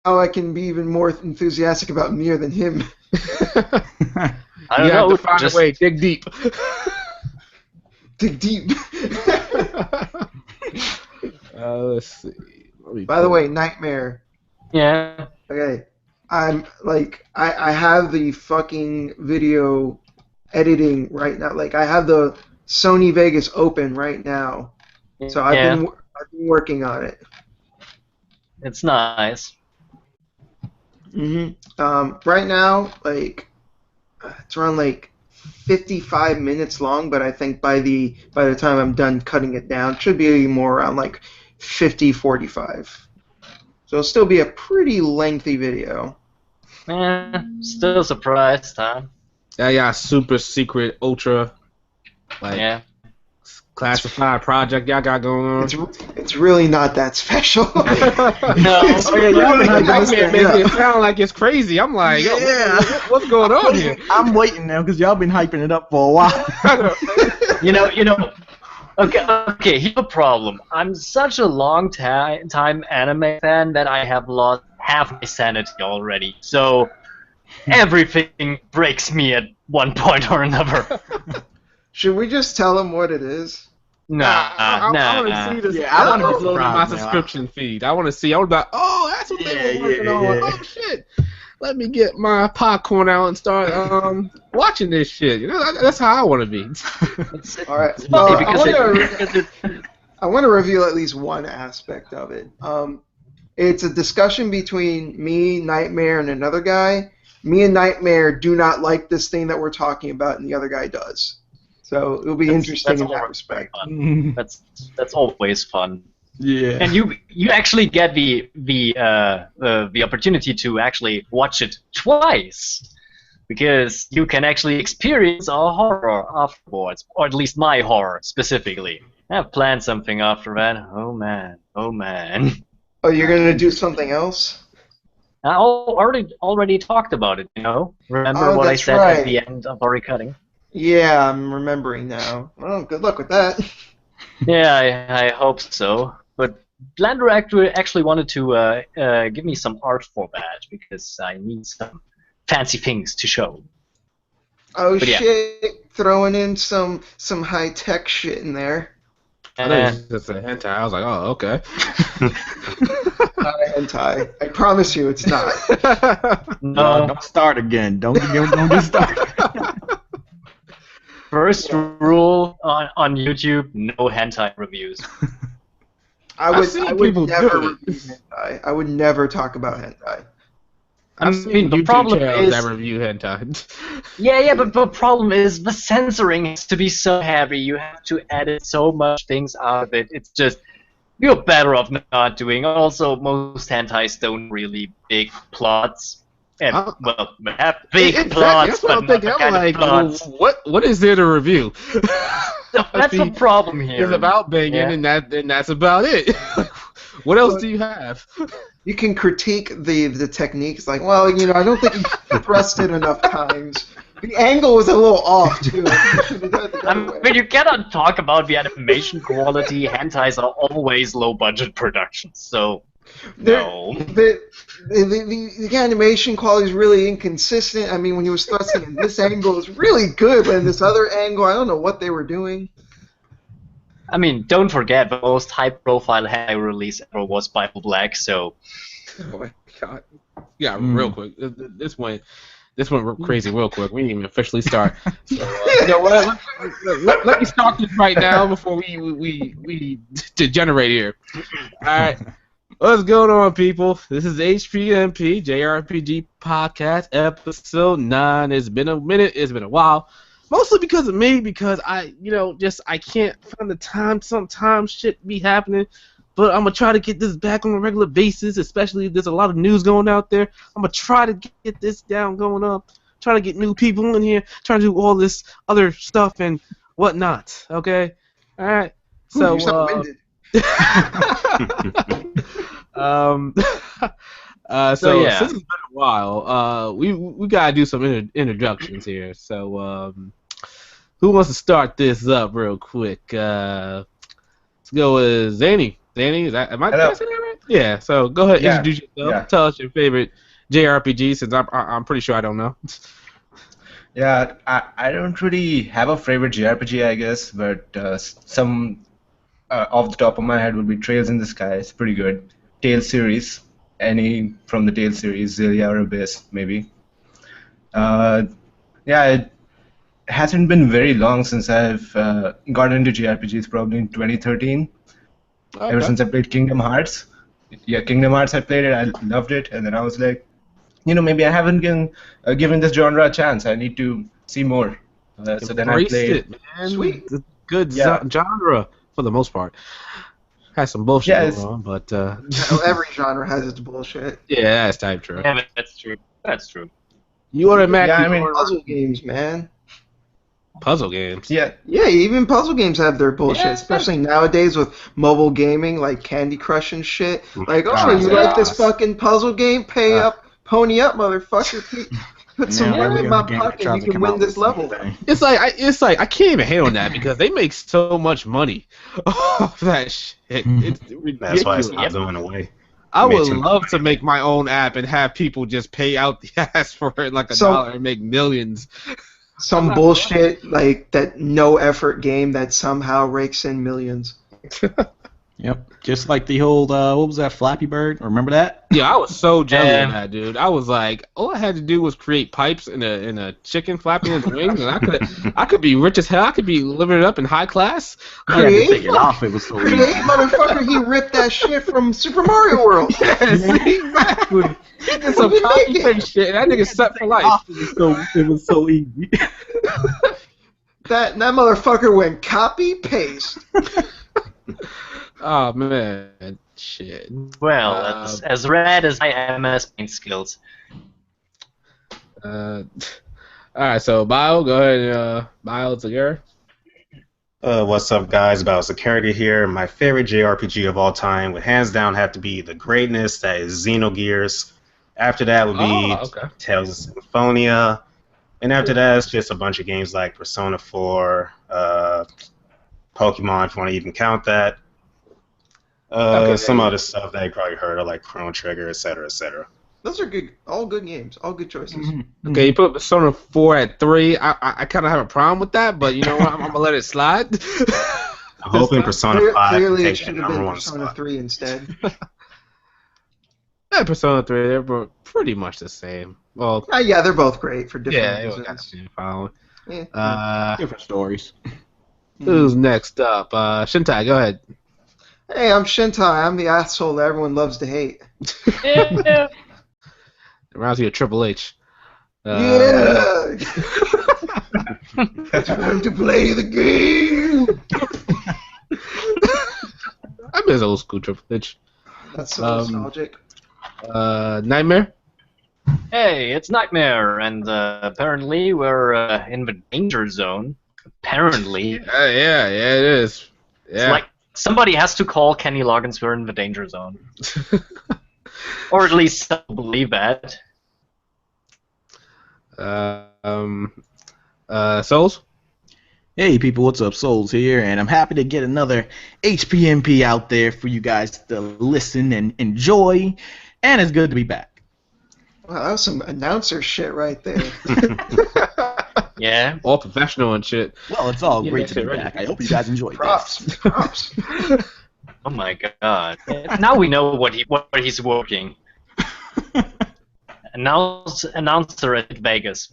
how I can be even more enthusiastic about Nier than him. I You don't have know. to find Just a way, dig deep. Dig deep. Let's see. By the way, Nightmare. yeah. Okay, I'm like I have the fucking video editing right now. Like I have the Sony Vegas open right now, so Yeah. I've been working on it. It's nice. Right now, like it's around like 55 minutes long, but I think by the time I'm done cutting it down, it should be more around like 50-45. So it'll still be a pretty lengthy video. Still surprised, huh? I got super secret, ultra, like Yeah. classified project y'all got going on. It's really not that special. No. It's Oh, yeah, y'all been hyping this Nightmare thing making up. it sound like it's crazy. I'm like, yo, Yeah. what's going on here? I'm waiting now because y'all been hyping it up for a while. You know. Okay. Here's the problem. I'm such a long time anime fan that I have lost half my sanity already. So everything breaks me at one point or another. Should we just tell them what it is? Nah. I want to see this. Yeah, I wanna be upload in my surprised now. subscription feed. I want to see. I want to be like, oh, that's what they were working on. yeah. Oh shit. Let me get my popcorn out and start watching this shit. You know, that's how I want to be. All right. It's Well, funny because I want to reveal at least one aspect of it. It's a discussion between me, Nightmare, and another guy. Me and Nightmare do not like this thing that we're talking about, and the other guy does. So it'll be interesting in that always respect. fun. That's always fun. Yeah. And you actually get the opportunity to actually watch it twice, because you can actually experience a horror afterwards, or at least my horror specifically. I've planned something after that. Oh man. Oh, you're gonna do something else? I already talked about it. Remember Oh, what I that's said right. at the end of our recording? Yeah, I'm remembering now. Well, good luck with that. Yeah, I hope so. But Blender actually wanted to give me some art for that, because I need some fancy things to show. Oh But yeah. shit! Throwing in some high tech shit in there. I thought it was just a hentai. I was like, oh, okay. Not a hentai. I promise you, it's not. No, Don't start again. Don't get started. first rule on YouTube: no hentai reviews. I seen would people never do it. review hentai. I would never talk about hentai. I've mean, seen the YouTube problem channels is- that review hentai. Yeah, but the problem is the censoring has to be so heavy. You have to edit so much things out of it. It's just, you're better off not doing. Also, most hentais don't really big plots. And, well, have big Exactly, plots, that's what but I'm not thinking. the I'm kind like, of plots. what is there to review? That's the problem here. It's about banging, Yeah. and that's about it. What else do you have? You can critique the techniques, like, well, I don't think you pressed it enough times. The angle was a little off too. You should have done it the I other way. mean, you cannot talk about the animation quality. Hentais are always low-budget productions, so no. The animation quality is really inconsistent. I mean, when he was thrusting in this angle, it's really good, but in this other angle, I don't know what they were doing. I mean, don't forget, the most high-profile hentai release ever was Bible Black, so... Oh my god! Yeah, real quick. This went crazy real quick. We didn't even officially start. So, you know what? Let me start this right now before we degenerate here. All right. What's going on, people? This is HPMP JRPG Podcast Episode 9. It's been a minute. It's been a while. Mostly because of me, because I can't find the time. Sometimes shit be happening. But I'm going to try to get this back on a regular basis, especially if there's a lot of news going out there. I'm going to try to get this down going up, try to get new people in here, try to do all this other stuff and whatnot, okay? All right. So, You're so winded. So, yeah. Since it's been a while, we gotta do some introductions here. So, who wants to start this up real quick? Let's go with Zany. Zany, am I saying that right? Yeah. So go ahead, Yeah, introduce yourself. yeah. Tell us your favorite JRPG, since I'm pretty sure I don't know. Yeah, I don't really have a favorite JRPG, I guess, but some off the top of my head would be Trails in the Sky. It's pretty good. Tales series, any from the Tales series, Xillia or Abyss, maybe. Uh, yeah, it hasn't been very long since I've gotten into JRPGs, probably in 2013. Ever Okay. since I played Kingdom Hearts. Yeah, Kingdom Hearts, I played it, I loved it, and then I was like, maybe I haven't given this genre a chance. I need to see more. So then I Embraced played. it, man. Sweet. It's a good Yeah. genre for the most part. Has some bullshit Yeah, going on, but Well, every genre has its bullshit. yeah, that's type true. Yeah, that's true. That's true. You automatically Yeah, I mean, Puzzle games, man. puzzle games. Yeah, Yeah, even puzzle games have their bullshit, Yeah. especially nowadays with mobile gaming like Candy Crush and shit. Like, oh, God, you yeah. like this fucking puzzle game? Pay up, pony up, motherfucker. Put some Yeah, money every in my other game that pocket, tries you to can come win out this with the same level. thing. It's like I can't even hate on that because they make so much money off that shit. It's ridiculous. That's why it's not going away. I would Mention- love to make my own app and have people just pay out the ass for it like So- $1 and make millions. Some bullshit like that no effort game that somehow rakes in millions. Yep. Just like the whole, what was that, Flappy Bird? Remember that? Yeah, I was so jealous Yeah. of that, dude. I was like, all I had to do was create pipes in a chicken flapping in the wings, and I could be rich as hell. I could be living it up in high class. I had to Create? take it off. It was so easy. Create, motherfucker, he ripped that shit from Super Mario World. Yes, exactly. He did some What copy did he paste shit, and that nigga set for life. It was so easy. That motherfucker went copy paste. Oh man, shit. Well, as rad as my MS Paint skills. All right, so Bio, go ahead. Bio, it's your. What's up, guys? About Security here. My favorite JRPG of all time would hands down have to be the greatness that is Xenogears. After that would be okay. Tales of Symphonia. And after that, it's just a bunch of games like Persona 4, Pokemon, if you want to even count that. Okay. Some other stuff that you probably heard of, like Chrono Trigger, etc., etc. Those are good, all good games, all good choices. Okay, you put Persona 4 at 3. I kind of have a problem with that, but you know what? I'm gonna let it slide. I'm hoping Persona 5 Clearly, it takes that should have been number one Persona spot. 3 instead. Yeah, Persona 3, they're pretty much the same. Well, Yeah, they're both great for different yeah, it got the reasons. same following. Yeah. Different stories. Who's next up? Shintai, go ahead. Hey, I'm Shintai. I'm the asshole that everyone loves to hate. Yeah. It reminds me of Triple H. Yeah! It's time to play the game! I miss old school Triple H. That's so nostalgic. Nightmare? Hey, it's Nightmare, and apparently we're in the danger zone. Apparently. Yeah, it is. It's Yeah. like somebody has to call Kenny Loggins, we're in the danger zone. Or at least some believe that. Souls? Hey people, what's up? Souls here, and I'm happy to get another HPMP out there for you guys to listen and enjoy, and it's good to be back. Wow, that was some announcer shit right there. Yeah. All professional and shit. Well, it's all Yeah, great to be right. back. I hope you guys enjoyed Props. Props. Oh my god. Now we know what he's working. Announcer at Vegas.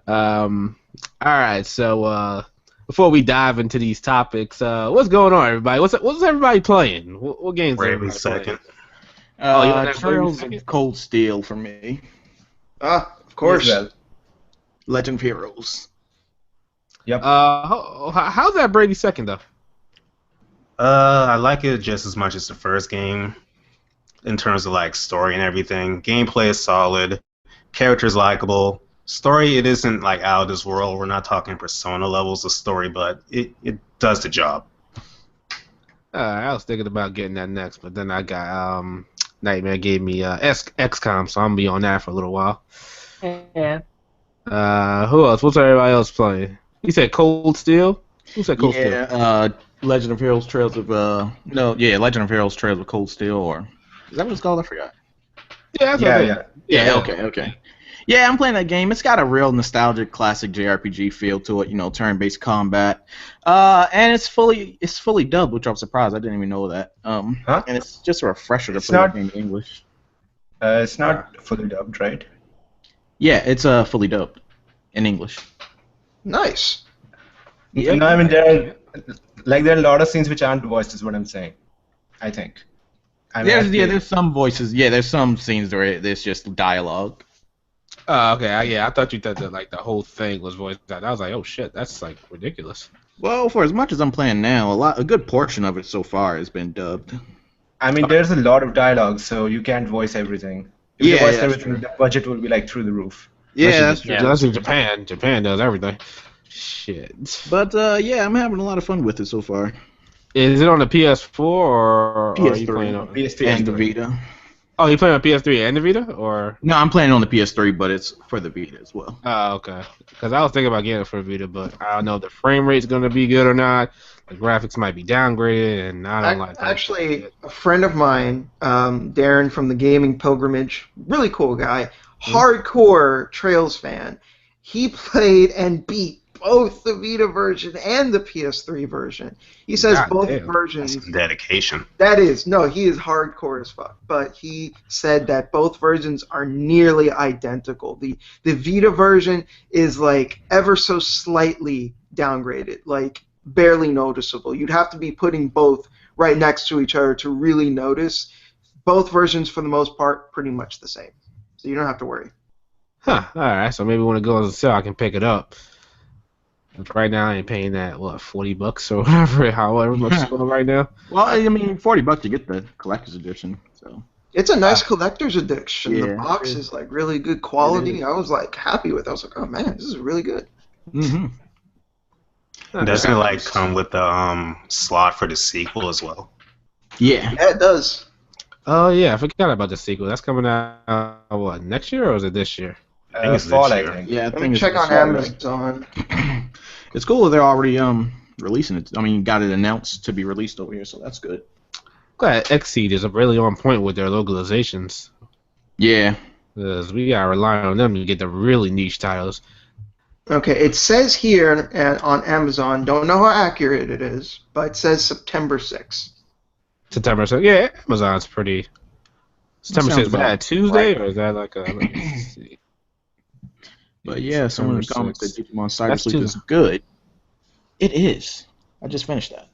Alright, so before we dive into these topics, what's going on, everybody? What's everybody playing? What games are Bravely everybody Second. you don't have Trails Bravely of Cold Steel for me. Of course. Well, Legend of Heroes. yep. How's that Brady second though? I like it just as much as the first game in terms of like story and everything. Gameplay is solid, characters likable. Story, it isn't like out of this world. We're not talking Persona levels of story, but it does the job. I was thinking about getting that next, but then I got Nightmare gave me XCOM, so I'm gonna be on that for a little while. Yeah. Who else? What's everybody else playing? You said Cold Steel? Who said Cold Steel? Yeah, Legend of Heroes Trails of Legend of Heroes Trails of Cold Steel, or is that what it's called? I forgot. Yeah, that's Yeah, what yeah. Yeah, okay. Yeah, I'm playing that game. It's got a real nostalgic classic JRPG feel to it, turn-based combat. And it's fully dubbed, which I'm surprised. I didn't even know that. Huh? And it's just a refresher to It's play not- that game in English. It's not fully dubbed, right? Yeah, it's fully dubbed in English. Nice. Yep. No, I mean there are a lot of scenes which aren't voiced, is what I'm saying. I think. I mean, There's some voices. Yeah, there's some scenes where there's just dialogue. Oh, okay. Yeah, I thought you thought that like the whole thing was voiced out. I was like, oh shit, that's like ridiculous. Well, for as much as I'm playing now, a good portion of it so far has been dubbed. I mean, there's a lot of dialogue, so you can't voice everything. If you voice everything, the budget will be like through the roof. That's in Japan. Japan does everything. Shit. But yeah, I'm having a lot of fun with it so far. Is it on the PS4 or are you PS3 playing on PS3 and the Vita. Oh, you playing on PS3 and the Vita, or? No, I'm playing on the PS3, but it's for the Vita as well. Oh, okay. Because I was thinking about getting it for Vita, but I don't know if the frame rate's gonna be good or not. The graphics might be downgraded, and I don't like that. Actually, a friend of mine, Darren from the Gaming Pilgrimage, really cool guy, hardcore Trails fan. He played and beat both the Vita version and the PS3 version. He says God both damn. versions. That's dedication. That is, no, he is hardcore as fuck. But he said that both versions are nearly identical. The Vita version is like ever so slightly downgraded, like barely noticeable. You'd have to be putting both right next to each other to really notice. Both versions, for the most part, pretty much the same. So you don't have to worry. Huh. All right. So maybe when it goes on sale, I can pick it up. But right now, I ain't paying that $40 or whatever, however much it's going right now. Well, I mean, $40 you get the collector's edition. So It's a nice collector's edition. Yeah. The box is like really good quality. I was like happy with it. I was like, oh man, this is really good. mm-hmm. Doesn't it like come with the slot for the sequel as well? Yeah. Yeah, it does. Oh yeah, I forgot about the sequel. That's coming out what, next year or is it this year? I think it's fall, this I year. think. Yeah, I Let think me it's check on Amazon. It's cool that they're already releasing it. I mean, got it announced to be released over here, so that's good. Glad Xseed is really on point with their localizations. Yeah. Because we gotta rely on them to get the really niche titles. Okay, it says here on Amazon, don't know how accurate it is, but it says September 6th. September 6th. Yeah, Amazon's pretty. September 6th, is that about Tuesday or is that like a? Let me see. But yeah, someone in the comments September said Digimon 6th. Cyber That's Sleep too- is good. It is. I just finished that.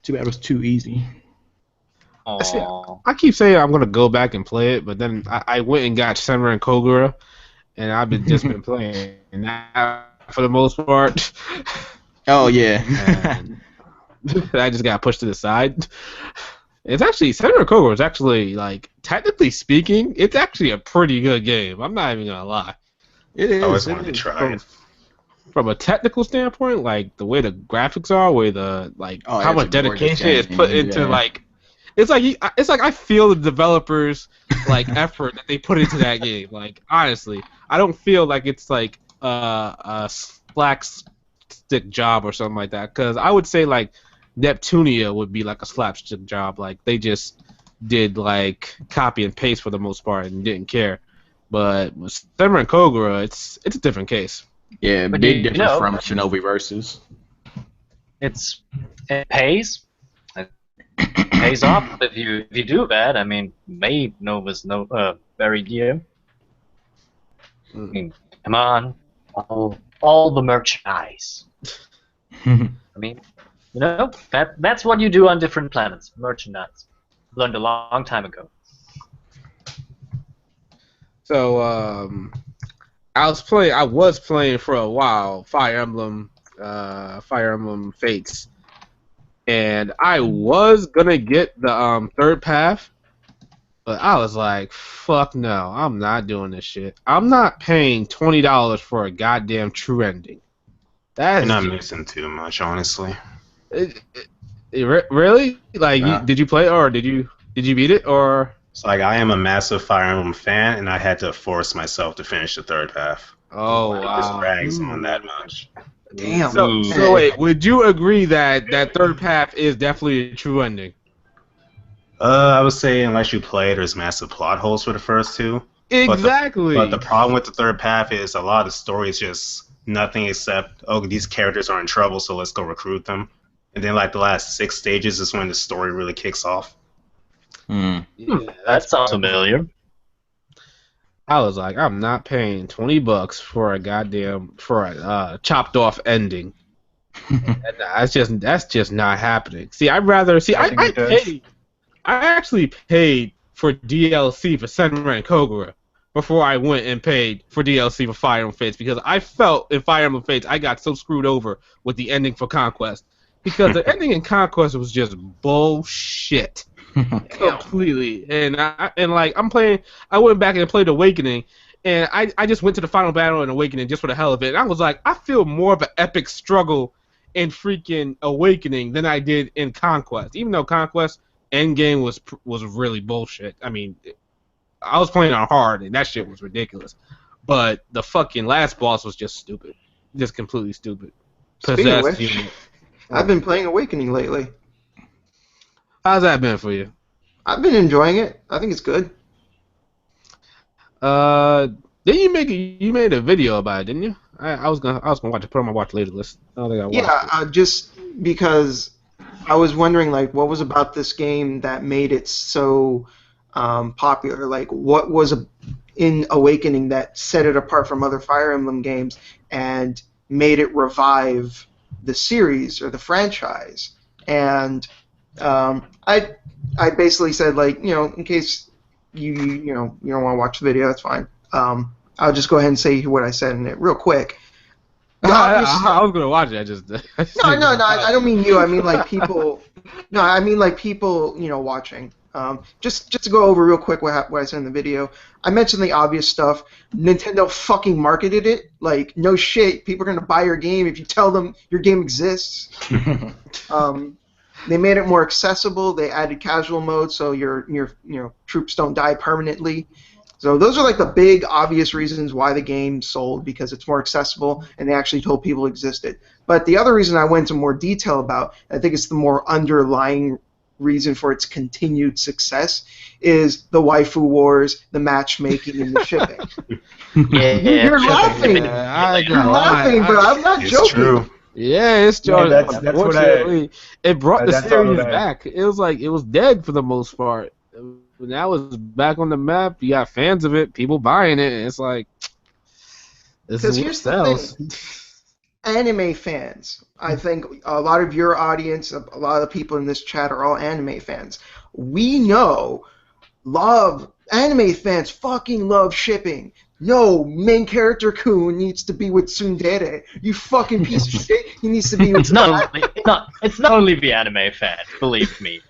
Too bad it was too easy. Aww. I keep saying I'm gonna go back and play it, but then I went and got Senran and Kogura, and I've been playing that for the most part. Oh yeah. And I just got pushed to the side. It's actually Senran and Kogura is actually like technically speaking, it's actually a pretty good game. I'm not even gonna lie. It is. I always it wanted to is. try it. From a technical standpoint, like the way the graphics are, where the like Oh, how it's much a gorgeous dedication is game, put into yeah. like it's like I feel the developers like effort that they put into that game. Like honestly, I don't feel like it's like a slapstick job or something like that. Because I would say like Neptunia would be like a slapstick job. Like they just did like copy and paste for the most part and didn't care. But with Senran and Kogura, it's a different case. Yeah, But big you difference know- from Shinobi Versus. It pays. It pays off if you do that. I mean, Maid Nova's very dear. I mean, come on, all the merchandise. I mean, that's what you do on different planets. Merchandise. Learned a long time ago. So I was playing for a while Fire Emblem Fates, and I was gonna get the third path, but I was like, fuck no, I'm not doing this shit. I'm not paying $20 for a goddamn true ending. You're That's not missing too much, honestly. really like. Nah. Did you play it or did you beat it or? It's like I am a massive Fire Emblem fan, and I had to force myself to finish the third half. Oh It just wow. drags on that much. Damn. So wait, would you agree that that third path is definitely a true ending? I would say unless you play, there's massive plot holes for the first two. Exactly. But the problem with the third path is a lot of the story is just nothing except, oh, these characters are in trouble, so let's go recruit them. And then like the last 6 stages is when the story really kicks off. Yeah, That sounds familiar. I was like, I'm not paying $20 for a chopped off ending. And that's just not happening. See, I'd rather I actually paid for DLC for Senran and Kogura before I went and paid for DLC for Fire Emblem Fates, because I felt in Fire Emblem Fates I got so screwed over with the ending for Conquest, because the ending in Conquest was just bullshit. Completely. And I went back and played Awakening, and I just went to the final battle in Awakening just for the hell of it, and I was like, I feel more of an epic struggle in freaking Awakening than I did in Conquest, even though Conquest Endgame was really bullshit. I mean, I was playing on hard, and that shit was ridiculous, but the fucking last boss was just stupid, just completely stupid. Speaking of which, I've been playing Awakening lately. How's that been for you? I've been enjoying it. I think it's good. Didn't you made a video about it, didn't you? I was gonna watch it, put it on my watch later list. I don't think I watched it. Just because I was wondering, like, what was about this game that made it so popular? Like, what was in Awakening that set it apart from other Fire Emblem games and made it revive the series or the franchise? And I basically said, like, in case you don't want to watch the video, that's fine. I'll just go ahead and say what I said in it real quick. I was gonna watch it. I just no. I don't mean you. I mean like people. No, I mean like people. Watching. Just to go over real quick what I said in the video. I mentioned the obvious stuff. Nintendo fucking marketed it. Like, no shit. People are gonna buy your game if you tell them your game exists. They made it more accessible. They added casual mode so your troops don't die permanently. So those are like the big obvious reasons why the game sold, because it's more accessible and they actually told people existed. But the other reason I went into more detail about, I think it's the more underlying reason for its continued success, is the waifu wars, the matchmaking, and the shipping. You're laughing. You're laughing, but I'm not joking. It's true. Yeah, it's true. Yeah, that's what it brought the series back. It was like it was dead for the most part. Now it's back on the map. You got fans of it, people buying it, and it's like this is what sells. Anime fans. I think a lot of your audience, a lot of the people in this chat are all anime fans. We know, anime fans fucking love shipping. No, main character Kun needs to be with tsundere. You fucking piece of shit. He needs to be with. It's not only the anime fans, believe me.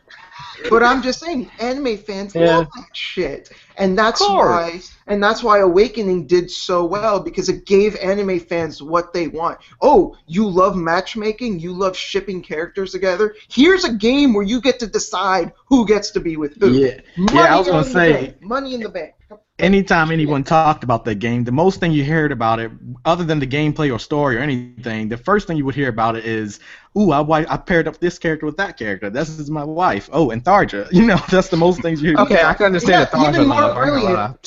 But I'm just saying, anime fans love that shit, and that's why Awakening did so well, because it gave anime fans what they want. Oh, you love matchmaking, you love shipping characters together. Here's a game where you get to decide who gets to be with who. Yeah, I was gonna say, money in the bank. Anytime anyone talked about that game, the most thing you heard about it, other than the gameplay or story or anything, the first thing you would hear about it is, ooh, I paired up this character with that character. This is my wife. Oh, and Tharja. That's the most things you hear. Okay, I can understand the Tharja.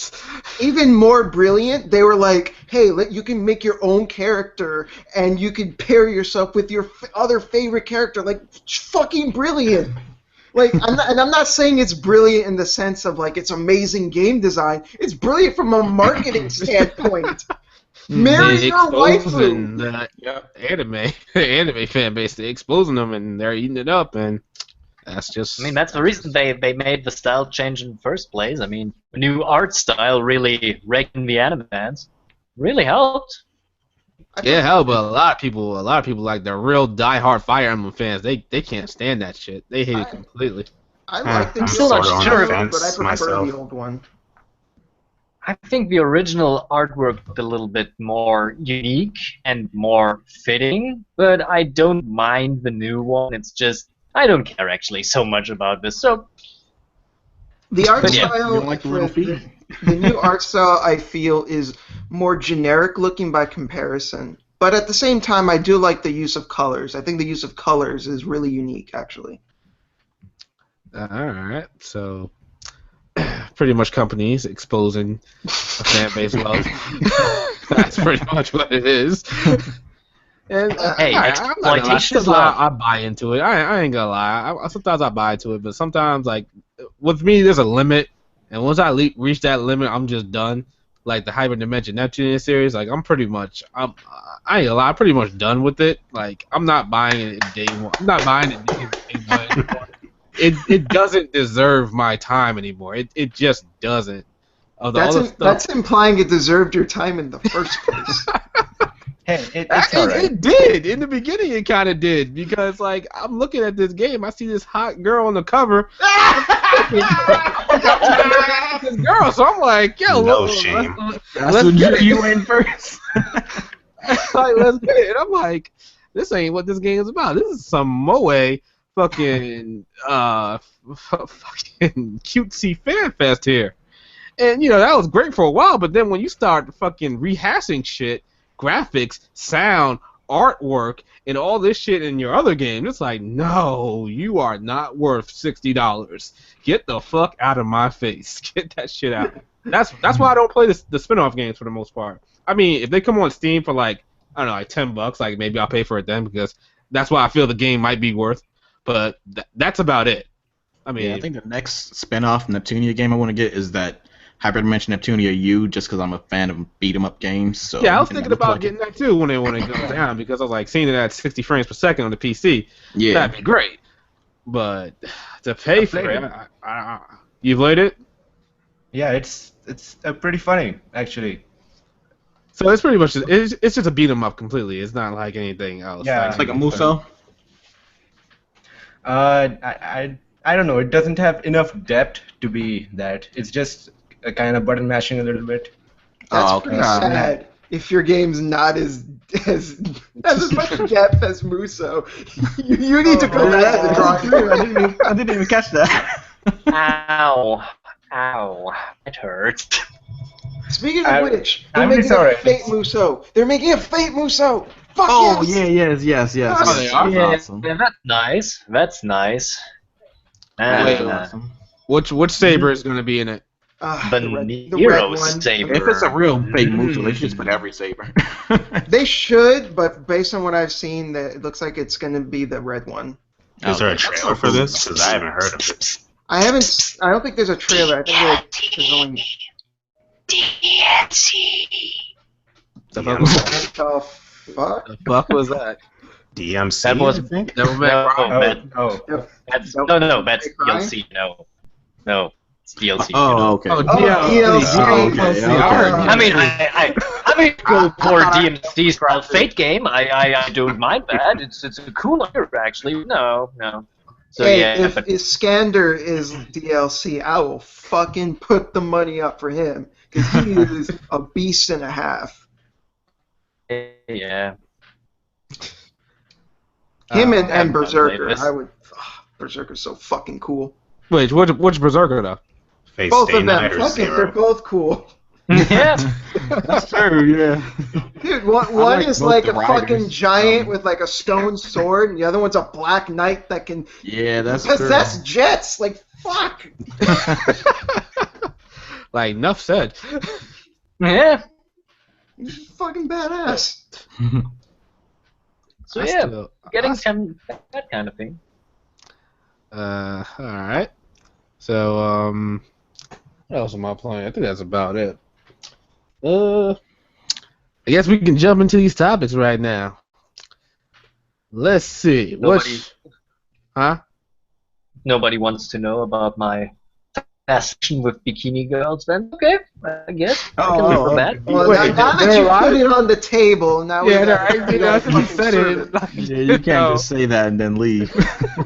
Even more brilliant, they were like, hey, you can make your own character, and you can pair yourself with your other favorite character. Like, fucking brilliant. Like, I'm not saying it's brilliant in the sense of like it's amazing game design. It's brilliant from a marketing standpoint. Marry your waifu. The anime fan base, they're exposing them and they're eating it up, and that's just. I mean, that's the reason they made the style change in the first place. I mean, the new art style really raked in the anime fans. Really helped. Yeah, hell, but a lot of people like the real die-hard Fire Emblem fans. They can't stand that shit. They hate it completely. I like the I'm still not sure, but I prefer the old one. I think the original artwork looked a little bit more unique and more fitting, but I don't mind the new one. It's just I don't care actually so much about this. So the art style, you don't like the little feet. The new art style, I feel, is more generic looking by comparison. But at the same time, I do like the use of colors. I think the use of colors is really unique, actually. All right, so pretty much companies exposing a fan base wealth. That's pretty much what it is. And Hey, exploitation is love. I buy into it. I ain't gonna lie. Sometimes I buy into it, but sometimes, like, with me, there's a limit, and once I reach that limit, I'm just done. Like the Hyperdimension Neptune series, like I ain't gonna lie, I'm pretty much done with it. Like I'm not buying it day one. I'm not buying it day one anymore. It doesn't deserve my time anymore. It just doesn't. That's implying it deserved your time in the first place. Hey, it's alright. It did. In the beginning, it kind of did. Because, like, I'm looking at this game. I see this hot girl on the cover. This girl, so I'm like, yo. No shame. That's what you in first. Like, let's get it. And I'm like, this ain't what this game is about. This is some moe fucking cutesy fan fest here. And, that was great for a while. But then when you start fucking rehashing shit, graphics, sound, artwork, and all this shit in your other game, it's like, no, you are not worth $60. Get the fuck out of my face. Get that shit out. That's why I don't play the spin-off games for the most part. I mean, if they come on Steam for like, I don't know, like $10, like maybe I'll pay for it then because that's what I feel the game might be worth. But that's about it. I mean, I think the next spin-off Neptunia game I want to get is that Hyperdimension Neptunia U, just because I'm a fan of beat-em-up games. So yeah, I was thinking about getting that too when it goes down because I was like seeing it at 60 frames per second on the PC. Yeah, that'd be great. But to pay for it, you played it? Yeah, it's pretty funny actually. So it's pretty much it's just a beat-em-up completely. It's not like anything else. Yeah, it's like a Muso. I don't know. It doesn't have enough depth to be that. It's just a kind of button mashing a little bit. That's pretty sad. If your game's not as much depth as Muso, you need to go back to the drawing board. I didn't even catch that. Ow, it hurts. Speaking of which, they're I'm making sorry. a Fate Muso. They're making a Fate Muso. Fuck Oh yes. yes. Oh, they are? Yeah, Awesome. that's nice. That's nice. Awesome. Which saber is going to be in it? The red Nero one. saber. If it's a real fake Muso, they should just put every saber. They should, but based on what I've seen, it looks like it's going to be the red one. Is there a trailer for this? Because I haven't heard of it. I don't think there's a trailer. I think there's only. The fuck was that? What the fuck? The fuck was that? DMC? That was Devil May Cry? that's DLC. No, it's DLC. Oh, okay. Oh, DLC. Okay. I mean, I mean, go for DMC style Fate game. I don't mind that. It's a cool idea, actually. No. So hey, yeah, if Iskander is DLC, I will fucking put the money up for him because he is a beast and a half. Yeah. Him and haven't Berserker, played this. I would. Berserker's so fucking cool. Wait, which Berserker though? Face Both Stay of them, Night or fucking, they're Zero? both cool. Yeah. That's true, yeah. Dude, one like is both like the a fucking riders. giant with like a stone sword, and the other one's a black knight that can Yeah, that's possess jets. Like, fuck. Like, enough said. Yeah. He's fucking badass. So yeah, getting that kind of thing. Alright. So, what else am I playing? I think that's about it. I guess we can jump into these topics right now. Let's see. Nobody wants to know about my fascination with bikini girls, then okay, I guess I can live with that. Well, Wait, now that they're you alive? put it on the table, now we Yeah, gotta- no, we I gotta think you fucking said serve it. Like, Yeah, you can't just say that and then leave.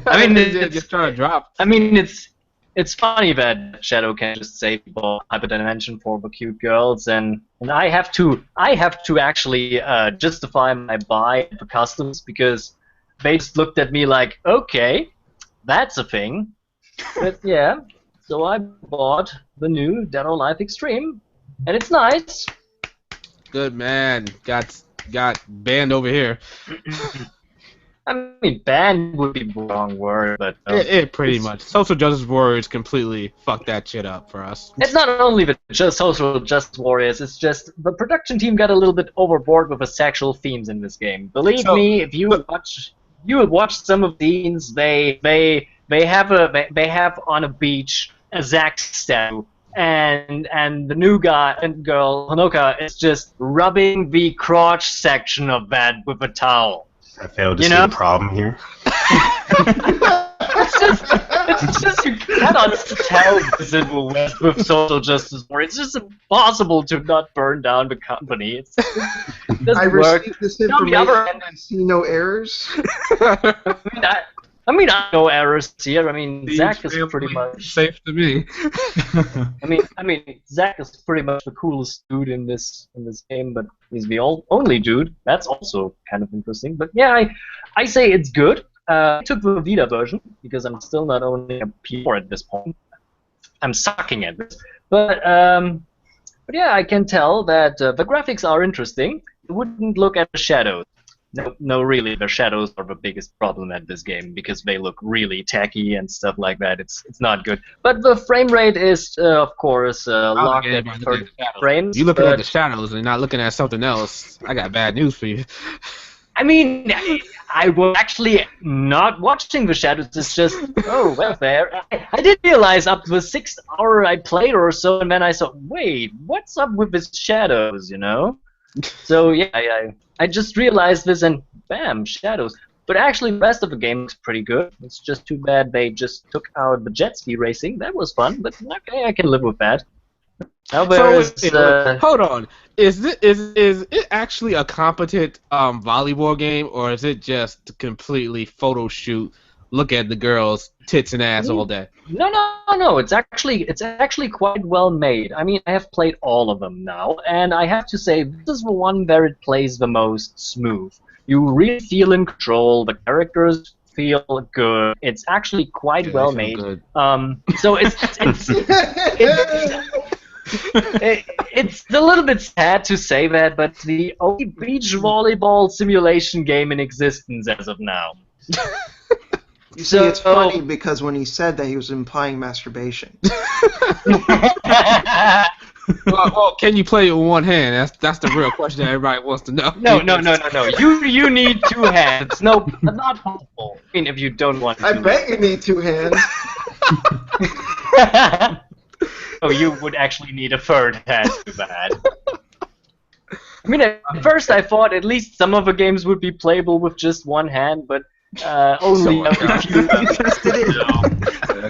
I mean, just trying to drop. I mean, it's funny that Shadow can just say people hyperdimension for the cute girls, and I have to actually justify my buy for customs because they just looked at me like, okay, that's a thing. But yeah, so I bought the new Dead or Alive Extreme, and it's nice. Good man. Got got banned over here. I mean, banned would be the wrong word, but It pretty much. Social justice warriors completely fucked that shit up for us. it's not only the just social justice warriors. It's just the production team got a little bit overboard with the sexual themes in this game. Believe me, if you would watch some of the scenes, they have on a beach a Zack statue. And the new guy and girl Honoka is just rubbing the crotch section of that with a towel. I failed to see the problem here. it's just you cannot tell this in the West with social justice war. It's just impossible to not burn down the company. It doesn't I work. received this On the information other and I see no errors. I mean, I know errors here. I mean, Zack is pretty much safe to me. I mean, Zack is pretty much the coolest dude in this game, but he's the only dude. That's also kind of interesting. But yeah, I say it's good. I took the Vita version because I'm still not owning a PS4 at this point. I'm sucking at this, but yeah, I can tell that the graphics are interesting. You wouldn't look at the shadows. No, really, the shadows are the biggest problem at this game because they look really tacky and stuff like that. It's not good. But the frame rate is, of course, locked at 30 frames. You looking at the shadows and not looking at something else. I got bad news for you. I mean, I was actually not watching the shadows. It's just, oh, well, there. I did realize up to the 6th hour I played or so, and then I thought, wait, what's up with these shadows, you know? So, yeah, I just realized this, and bam, shadows. But actually, the rest of the game looks pretty good. It's just too bad they just took out the jet ski racing. That was fun, but okay, I can live with that. Hold on. Is it actually a competent volleyball game, or is it just completely photo shoot? Look at the girls' tits and ass all day. No. It's actually quite well made. I mean, I have played all of them now, and I have to say this is the one where it plays the most smooth. You really feel in control. The characters feel good. It's actually quite well made. Good. So it's a little bit sad to say that, but the only beach volleyball simulation game in existence as of now. You see, it's funny because when he said that, he was implying masturbation. well, can you play it with one hand? That's the real question that everybody wants to know. No. You need two hands. No, not possible. I mean, if you don't want to. I bet you need two hands. Oh, you would actually need a third hand to that. I mean, at first I thought at least some of the games would be playable with just one hand, but only a few.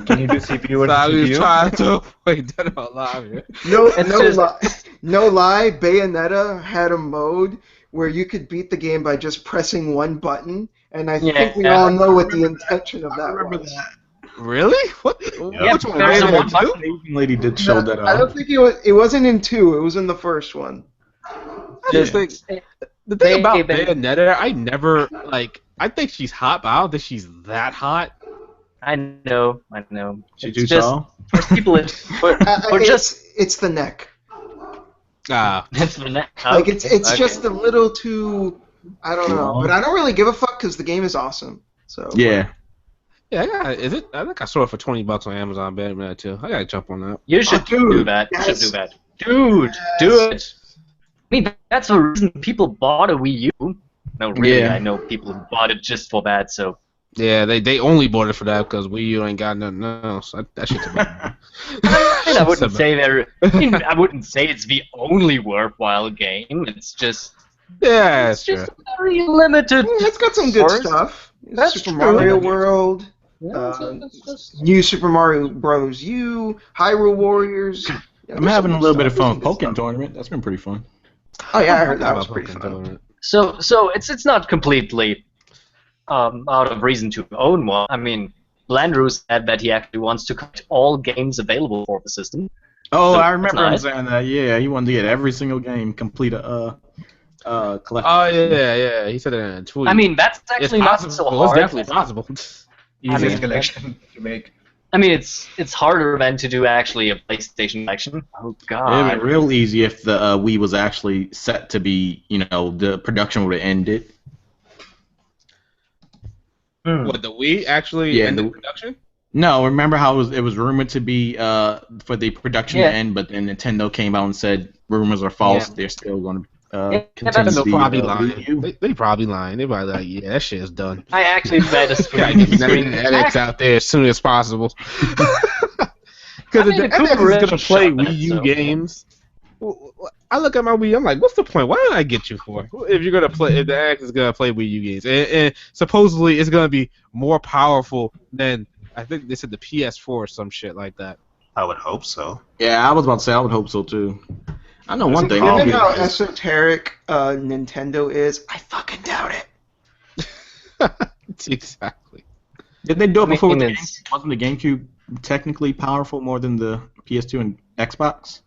Can you do CPU or CPU? Trying to wait that out loud here. No lie, Bayonetta had a mode where you could beat the game by just pressing one button, and I think we all know what the intention of that was. Really? What? Yeah, which one? there's a one The Asian lady did show that I don't think it wasn't in 2. It was in the first one. The thing about Bayonetta, I never I think she's hot, but I don't think she's that hot. I know. She It's just people. It's the neck. It's the neck. Like it's just a little too. I don't know, but I don't really give a fuck because the game is awesome. So yeah. Yeah, I think I saw it for $20 on Amazon. Bayonetta too. I gotta jump on that. You should do that. Yes. You should do that, dude. Yes. Do it. I mean, that's the reason people bought a Wii U. No, really, Yeah. I know people who bought it just for that. So. Yeah, they only bought it for that because Wii U ain't got nothing else. That shit's a I wouldn't say there. I wouldn't say it's the only worthwhile game. It's just. Yeah, it's just very limited. It's got some good stuff. That's Super true. Mario World. Yeah, New Super Mario Bros. U, Hyrule Warriors. Yeah, I'm having a little bit of fun with Pokken Tournament. That's been pretty fun. Oh yeah, I heard that was pretty fun. So it's not completely out of reason to own one. I mean, Landrew said that he actually wants to collect all games available for the system. Oh, So I remember him nice. saying that. Yeah, he wanted to get every single game, complete a collection. Oh yeah. He said it in a tweet. I mean, that's actually not so hard. It's definitely possible. Easiest mean, collection to make. I mean, it's harder than to do actually a PlayStation collection. Oh It'd God. be real easy if the Wii was actually set to be, the production would have ended. What, the Wii actually ended production? No, remember how it was rumored to be for the production to end, but then Nintendo came out and said rumors are false. Yeah. They're still going to that's continue Nintendo the probably Wii U. lying. They probably lying. They probably like, yeah, that shit is done. I actually read a Gotta screen. get the edits out there as soon as possible. Because I mean, the the Cooper NX is Ridge gonna play shot that, Wii U so. games. I look at my Wii, I'm like, what's the point? Why did I get you for? If you're gonna play, if the NX is gonna play Wii U games, and supposedly it's gonna be more powerful than I think they said the PS4 or some shit like that. I would hope so. Yeah, I was about to say I would hope so too. I know one thing. Given how esoteric Nintendo is, I fucking doubt it. Exactly. Did they do it before? I mean, Wasn't the GameCube technically powerful more than the PS2 and Xbox?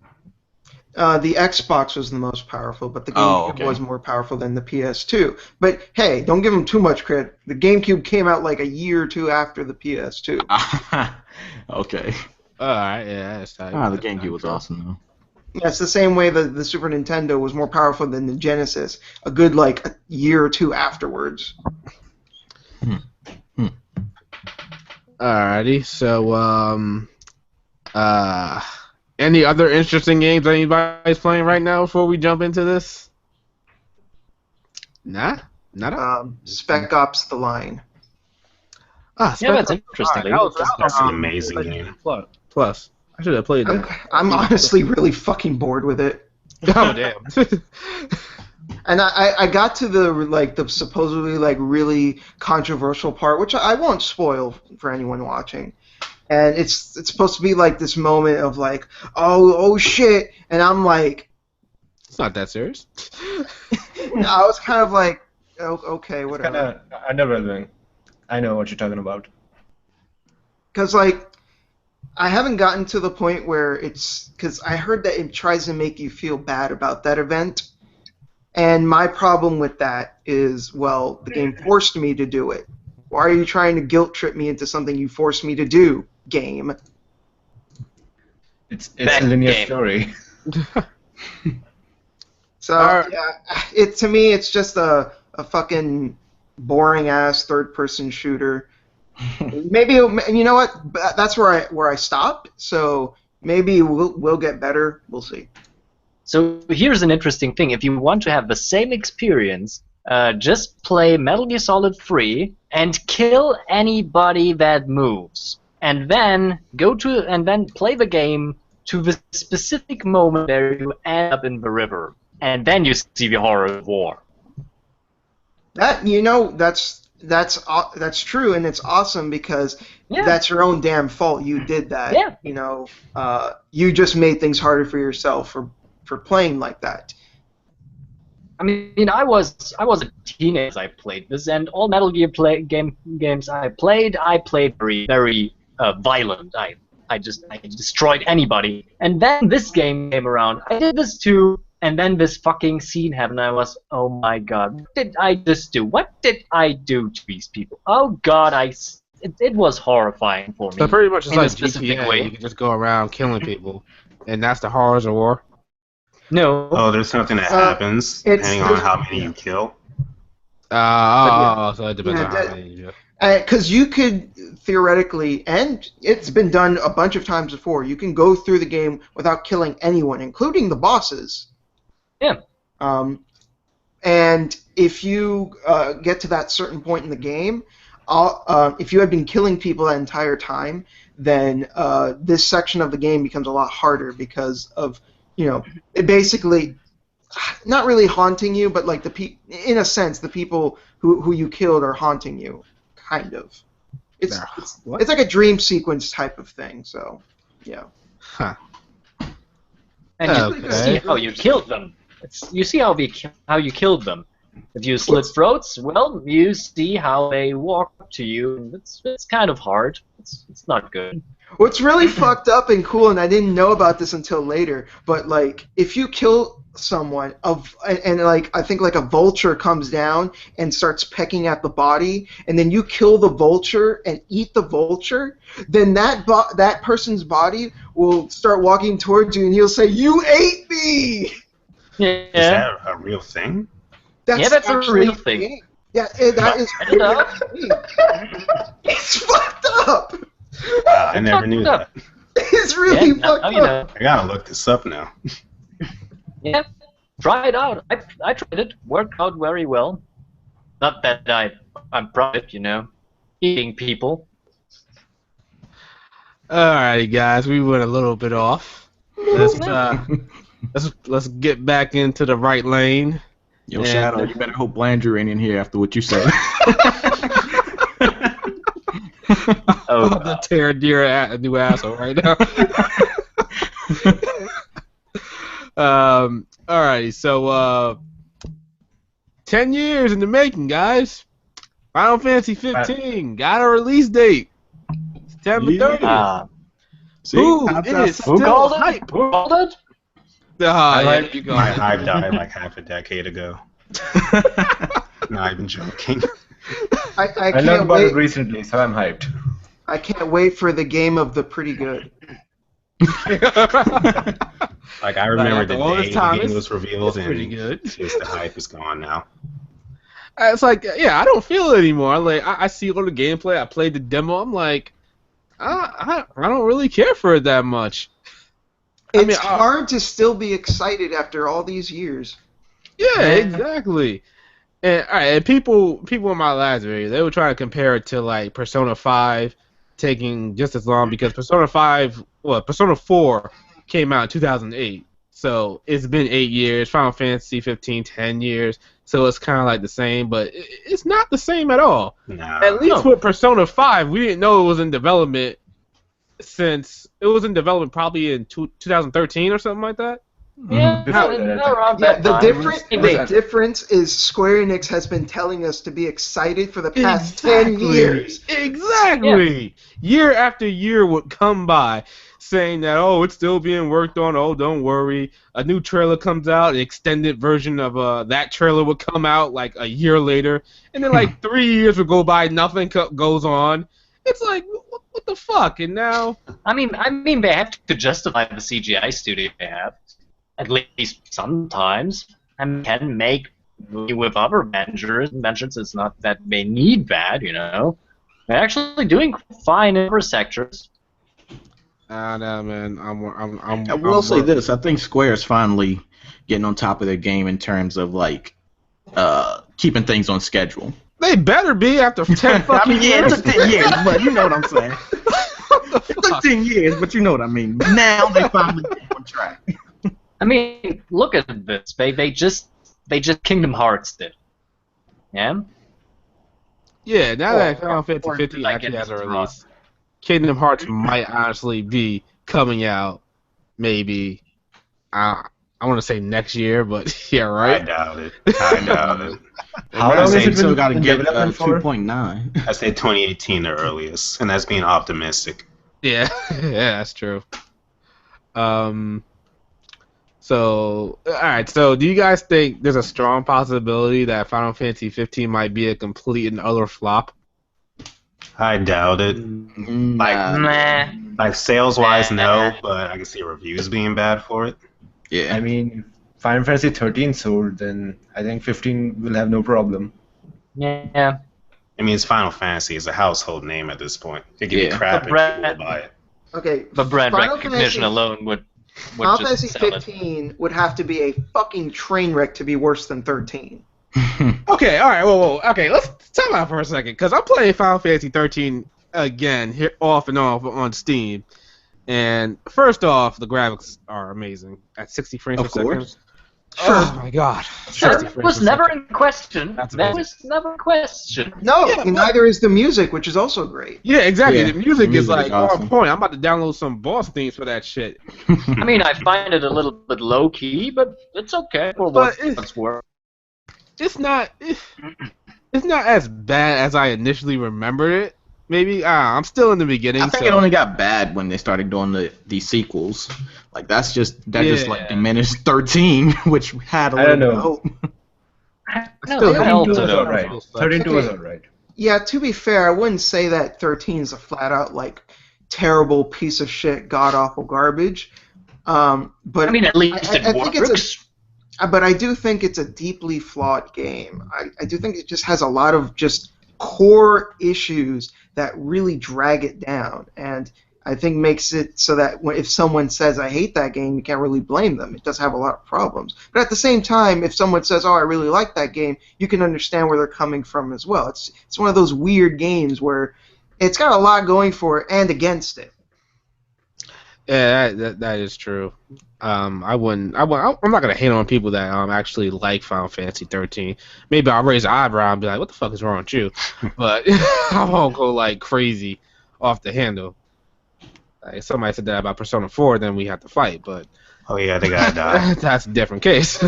The Xbox was the most powerful, but the GameCube was more powerful than the PS2. But hey, don't give them too much credit. The GameCube came out like a year or two after the PS2. Okay. Alright, yeah, that's The GameCube was awesome though. Yeah, it's the same way that the Super Nintendo was more powerful than the Genesis. A good like a year or two afterwards. Alrighty, so any other interesting games anybody's playing right now before we jump into this? Nah, not Spec Ops: The Line. Yeah, that's interesting. That's an amazing game. Plus, I should have played that. I'm honestly really fucking bored with it. Oh damn. And I got to the supposedly really controversial part, which I won't spoil for anyone watching. And it's supposed to be like this moment of like, oh shit, and I'm like, It's not that serious. I was kind of like, oh, okay, whatever. Kind of underwhelming. I know what you're talking about. Because I haven't gotten to the point where because I heard that it tries to make you feel bad about that event. And my problem with that is, well, the game forced me to do it. Why are you trying to guilt trip me into something you forced me to do, game? It's a linear story. So yeah, to me it's just a fucking boring ass third person shooter. Maybe you know what? That's where I stopped. So maybe we'll get better. We'll see. So here's an interesting thing. If you want to have the same experience, just play Metal Gear Solid 3 and kill anybody that moves, and then play the game to the specific moment where you end up in the river, and then you see the horror of war. That's true, and it's awesome because that's your own damn fault. You did that. Yeah. You just made things harder for yourself for playing like that. I mean, I was a teenager as I played this, and all Metal Gear games I played very, very violent. I destroyed anybody. And then this game came around. I did this too, and then this fucking scene happened. I was, oh my god, what did I just do? What did I do to these people? Oh god, it was horrifying for me. So pretty much it's in a like specific GTA. way. You can just go around killing people, and that's the horrors of war. No. Oh, there's something that happens depending on how many you kill. So it depends on how many you do. Because you could theoretically, and it's been done a bunch of times before, you can go through the game without killing anyone, including the bosses. Yeah. And if you get to that certain point in the game, if you had been killing people that entire time, then this section of the game becomes a lot harder because of, it basically, not really haunting you, but like in a sense, the people who you killed are haunting you, kind of. It's like a dream sequence type of thing. So, yeah. Huh. And you see how you killed them. You see how you killed them. If you slit throats, well, you see how they walk up to you. And it's kind of hard. It's not good. What's really fucked up and cool, and I didn't know about this until later, but like if you kill someone and like I think like a vulture comes down and starts pecking at the body, and then you kill the vulture and eat the vulture, then that person's body will start walking towards you and he'll say, "You ate me." Yeah. Is that a real thing? That's a actually real a thing. game. Yeah, that is. I don't know. It's fucked up. Wow, I never knew that. It's really Yeah, fucked now up. you know. I gotta look this up now. Yeah, try it out. I tried it. Worked out very well. Not that I'm proud of it, you know, eating people. Alrighty, guys, we went a little bit off. Let's get back into the right lane. Yo, And- Shadow, you better hope Blandrew ain't in here after what you said. Oh, I'm about to tear a new asshole right now. Alrighty, so 10 years in the making, guys. Final Fantasy 15 got a release date. September Yeah. 30th. See? Who Time's is out. still called it? hype? Who called it? Yeah, you got My it. hype died like half a decade ago. Not even joking. I I learned can't about it wait. recently, so I'm hyped. I can't wait for the game of the pretty good. Like I remember after the all day this time, the game it's- was revealed, it's pretty and good. just the hype is gone now. It's like, yeah, I don't feel it anymore. Like, I see all the gameplay. I played the demo. I'm like, I don't really care for it that much. It's hard to still be excited after all these years. Yeah, exactly. And all right, and people in my last video, they were trying to compare it to like Persona 5 taking just as long because Persona 4 came out in 2008. So it's been 8 years. Final Fantasy 15, 10 years. So it's kind of like the same, but it's not the same at all. Nah. At least with Persona 5, we didn't know it was in development since it was in development probably in 2013 or something like that. Yeah, Before that, I think. around Yeah, that the time. difference is Square Enix has been telling us to be excited for the past 10 years. Exactly. Year after year would come by saying that, oh, it's still being worked on. Oh, don't worry. A new trailer comes out. An extended version of that trailer would come out like a year later. And then like 3 years would go by. Nothing goes on. It's like, what the fuck? And now... I mean, they have to justify the CGI studio they have, at least sometimes, and can make movie with other managers. It's not that they need that, you know. They're actually doing fine in other sectors. I don't know, man. I will say this: I think Square's finally getting on top of their game in terms of like keeping things on schedule. They better be after 10 fucking I mean, yeah, years. it took 10 years, but you know what I'm saying. It took 10 years, but you know what I mean. Now they finally get on track. I mean, look at this. They just Kingdom Hearts did. Yeah. Yeah, now that Final or Fantasy did 15 I actually get has a this wrong? release, Kingdom Hearts might honestly be coming out maybe, I want to say next year, but yeah, I right? doubt it. I doubt it. How I long say has it Still been got to in get development for? 2.9. I say 2018 the earliest, and that's being optimistic. Yeah, yeah, that's true. So, alright, so do you guys think there's a strong possibility that Final Fantasy 15 might be a complete and utter flop? I doubt it. Nah. Like sales wise, no, but I can see reviews being bad for it. Yeah. I mean, if Final Fantasy 13 sold, then I think 15 will have no problem. Yeah. I mean, it's Final Fantasy. It's a household name at this point. It could be Yeah. crap But and people will buy it. Okay, The brand Final recognition Fantasy- alone would Final just Fantasy sell it. 15 would have to be a fucking train wreck to be worse than 13. Okay, alright, whoa. Okay, let's time out for a second, because I'm playing Final Fantasy 13 again, here off and off on Steam. And first off, the graphics are amazing at 60 frames Of per course. second. Oh my god. 60 That frames was per never second. in question. That's That amazing. was never in question. No, Yeah, and but- neither is the music, which is also great. Yeah, exactly. Yeah, The music the is music like is awesome. on point. I'm about to download some boss themes for that shit. I mean, I find it a little bit low key, but it's okay for But what it's worth. It's not as bad as I initially remembered it, maybe. I'm still in the beginning. I think so. it only got bad when they started doing the sequels. Like that just like diminished 13, which had a I little don't bit of know. hope. Still, 13 still was sucks. alright. Still sucks. 13 was Okay. alright. Yeah, to be fair, I wouldn't say that 13 is a flat out like terrible piece of shit, god awful garbage. But I mean, at least it I think it's works. but I do think it's a deeply flawed game. I do think it just has a lot of just core issues that really drag it down, and I think makes it so that if someone says I hate that game, you can't really blame them. It does have a lot of problems, but at the same time, if someone says, "Oh, I really like that game," you can understand where they're coming from as well. It's one of those weird games where it's got a lot going for it and against it. Yeah, that is true. I'm not gonna hate on people that actually like Final Fantasy 13. Maybe I'll raise an eyebrow and be like, "What the fuck is wrong with you?" But I won't go like crazy off the handle. Like, if somebody said that about Persona 4, then we have to fight. But Oh yeah, they gotta die. that's a different case.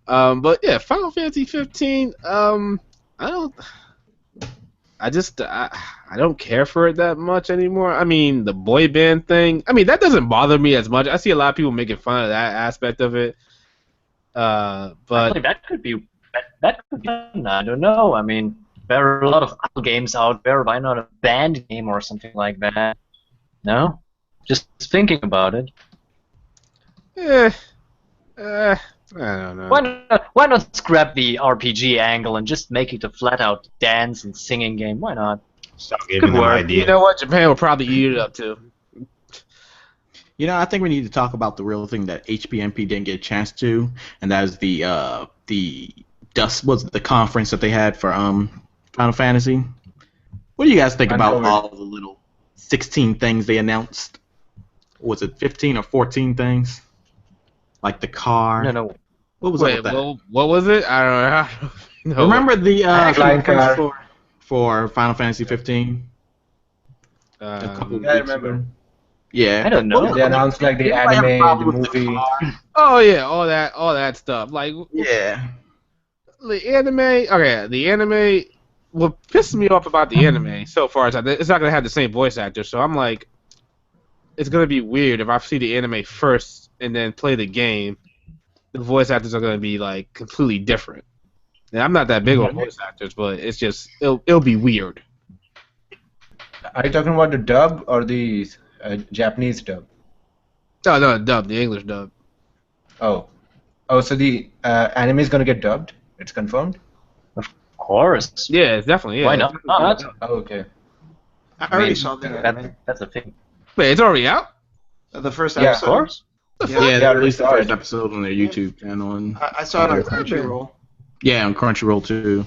But yeah, Final Fantasy 15. I don't care for it that much anymore. I mean, the boy band thing. I mean, that doesn't bother me as much. I see a lot of people making fun of that aspect of it. But Actually, that could be fun. I don't know. I mean, there are a lot of other games out there. Why not a band game or something like that? No, just thinking about it. I don't know. Why not scrap the RPG angle and just make it a flat-out dance and singing game? Why not? Stop giving them work. You ideas. know what? Japan will probably eat it up too. You know, I think we need to talk about the real thing that HPMP didn't get a chance to, and that is the conference that they had for Final Fantasy. What do you guys think about all the little 16 things they announced? Was it 15 or 14 things? Like the car. No. What was Wait, up with that? what was it? I don't know. Remember the Flying car. conference for Final Fantasy 15? Uh, Yeah, I remember. Yeah. I don't know. They announced like the Anybody have a anime, problem the with the movie. car? oh yeah, all that stuff. Like Yeah. the anime. Okay, the anime. What pisses me off about the anime so far is that it's not gonna have the same voice actor. So I'm like, it's gonna be weird if I see the anime first and then play the game. The voice actors are gonna be like completely different. And I'm not that big on voice actors, but it's just it'll be weird. Are you talking about the dub or the Japanese dub? No, dub, the English dub. Oh, so the anime is gonna get dubbed? It's confirmed? Of course. Yeah, it's definitely. Yeah, Why not? Oh, okay. I already saw that. That's the thing. Wait, it's already out. The first Yeah, episode. Of course. Yeah, they released the sorry. first episode on their YouTube channel. And I saw it on Crunchyroll. yeah, on Crunchyroll too.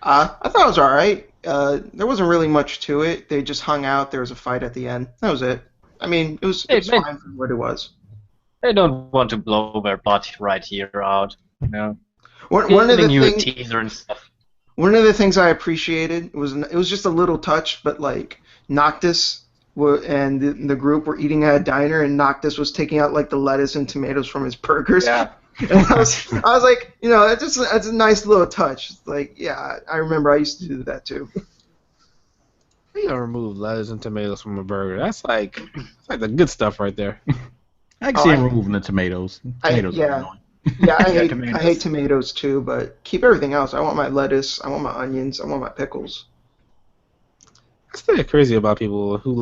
I thought it was alright. There wasn't really much to it. They just hung out. There was a fight at the end. That was it. I mean, it was fine for what it was. They don't want to blow their butt right here out. You know. One of the Giving you a things. teaser and stuff. One of the things I appreciated was just a little touch, but like Noctis and the group were eating at a diner, and Noctis was taking out like the lettuce and tomatoes from his burgers. Yeah. And I was like, you know, it's a nice little touch. Like, yeah, I remember I used to do that too. You don't remove lettuce and tomatoes from a burger. That's like the good stuff right there. I can see him removing the tomatoes. Tomatoes are yeah. annoying. Yeah, I hate tomatoes. tomatoes too, but keep everything else. I want my lettuce, I want my onions, I want my pickles. It's still crazy about people who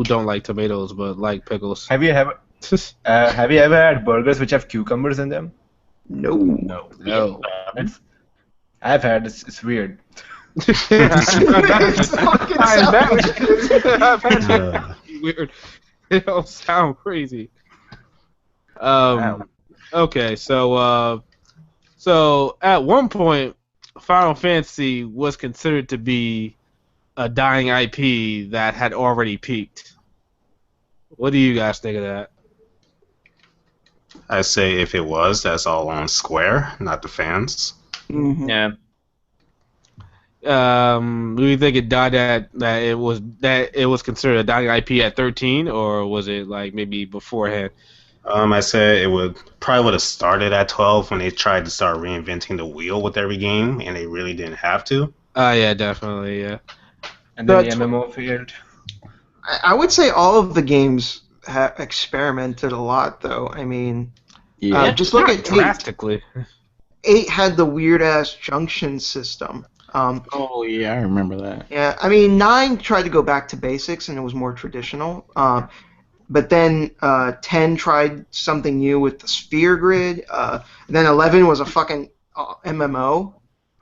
don't like tomatoes but like pickles. Have you ever had burgers which have cucumbers in them? No. No. I've had. It's weird. I've had that. Weird. It don't sound crazy. Okay, so at one point, Final Fantasy was considered to be a dying IP that had already peaked. What do you guys think of that? I say if it was, that's all on Square, not the fans. Mm-hmm. Yeah. Do you think it died that it was considered a dying IP at 13, or was it like maybe beforehand? I said it probably would have started at 12 when they tried to start reinventing the wheel with every game, and they really didn't have to. Yeah, definitely, yeah. And then the But- MMO failed. I would say all of the games have experimented a lot, though. I mean, Yeah. just look Not at 8. drastically. 8 had the weird ass junction system. Oh yeah, I remember that. Yeah, I mean, 9 tried to go back to basics and it was more traditional. But then 10 tried something new with the sphere grid. Then 11 was a fucking MMO.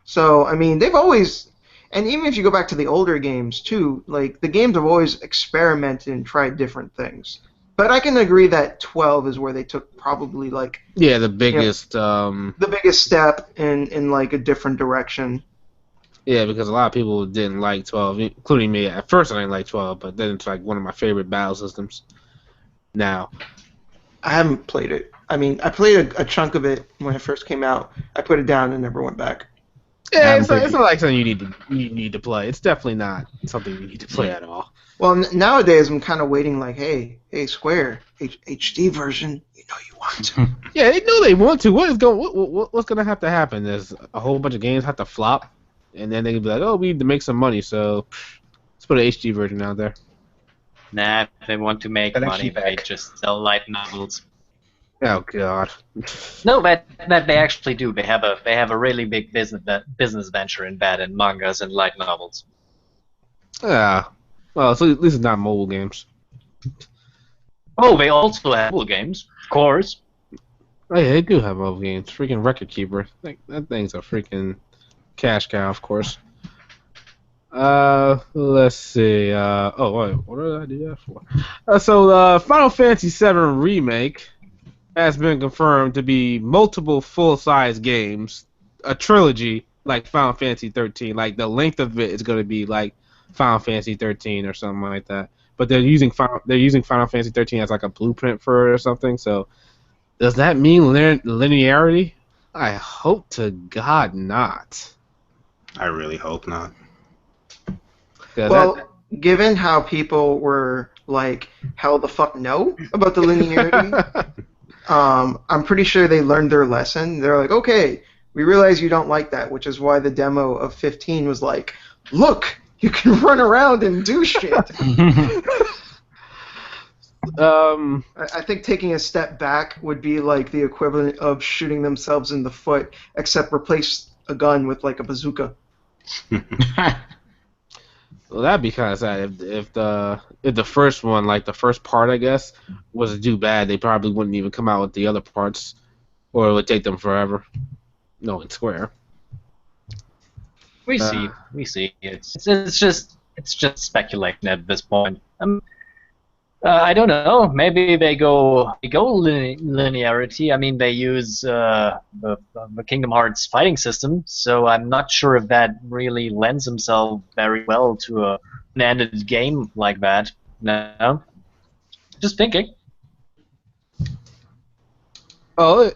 So, I mean, they've always, and even if you go back to the older games too, like, the games have always experimented and tried different things. But I can agree that 12 is where they took probably, like, Yeah, the biggest. the biggest step in like, a different direction. Yeah, because a lot of people didn't like 12, including me. At first, I didn't like 12, but then it's like one of my favorite battle systems. Now, I haven't played it. I mean, I played a chunk of it when it first came out. I put it down and never went back. yeah, I'm it's not thinking- like something you need to play. It's definitely not something you need to play at all. Well, nowadays I'm kind of waiting, like, hey, Square, HD version, you know you want to. Yeah, they know they want to. What's gonna have to happen? There's a whole bunch of games have to flop, and then they can be like, oh, we need to make some money, so let's put an HD version out there. Nah, if they want to make Collection money, they pack. just sell light novels. Oh God. No, that they actually do. They have a really big business venture in that, in mangas and light novels. Yeah. Well, so at least it's not mobile games. Oh, they also have mobile games, of course. Oh yeah, they do have mobile games. Freaking Record Keeper. That thing's a freaking cash cow, of course. Let's see. Oh wait, what did I do that for? So the Final Fantasy VII Remake has been confirmed to be multiple full-size games, a trilogy like Final Fantasy 13. Like the length of it is going to be like Final Fantasy 13 or something like that. But they're using Final Fantasy 13 as like a blueprint for it or something. So does that mean linearity? I hope to God not. I really hope not. 'Cause Well, given how people were like, hell the fuck no about the linearity, I'm pretty sure they learned their lesson. They're like, okay, we realize you don't like that, which is why the demo of 15 was like, look, you can run around and do shit. I think taking a step back would be like the equivalent of shooting themselves in the foot, except replace a gun with like a bazooka. Well, that'd be kind of sad if the first one, like the first part, I guess, was to do bad. They probably wouldn't even come out with the other parts, or it would take them forever. No, in Square. We see. It's just speculating at this point. I don't know. Maybe they go linearity. I mean, they use the Kingdom Hearts fighting system, so I'm not sure if that really lends himself very well to an ended game like that. No, just thinking. Oh,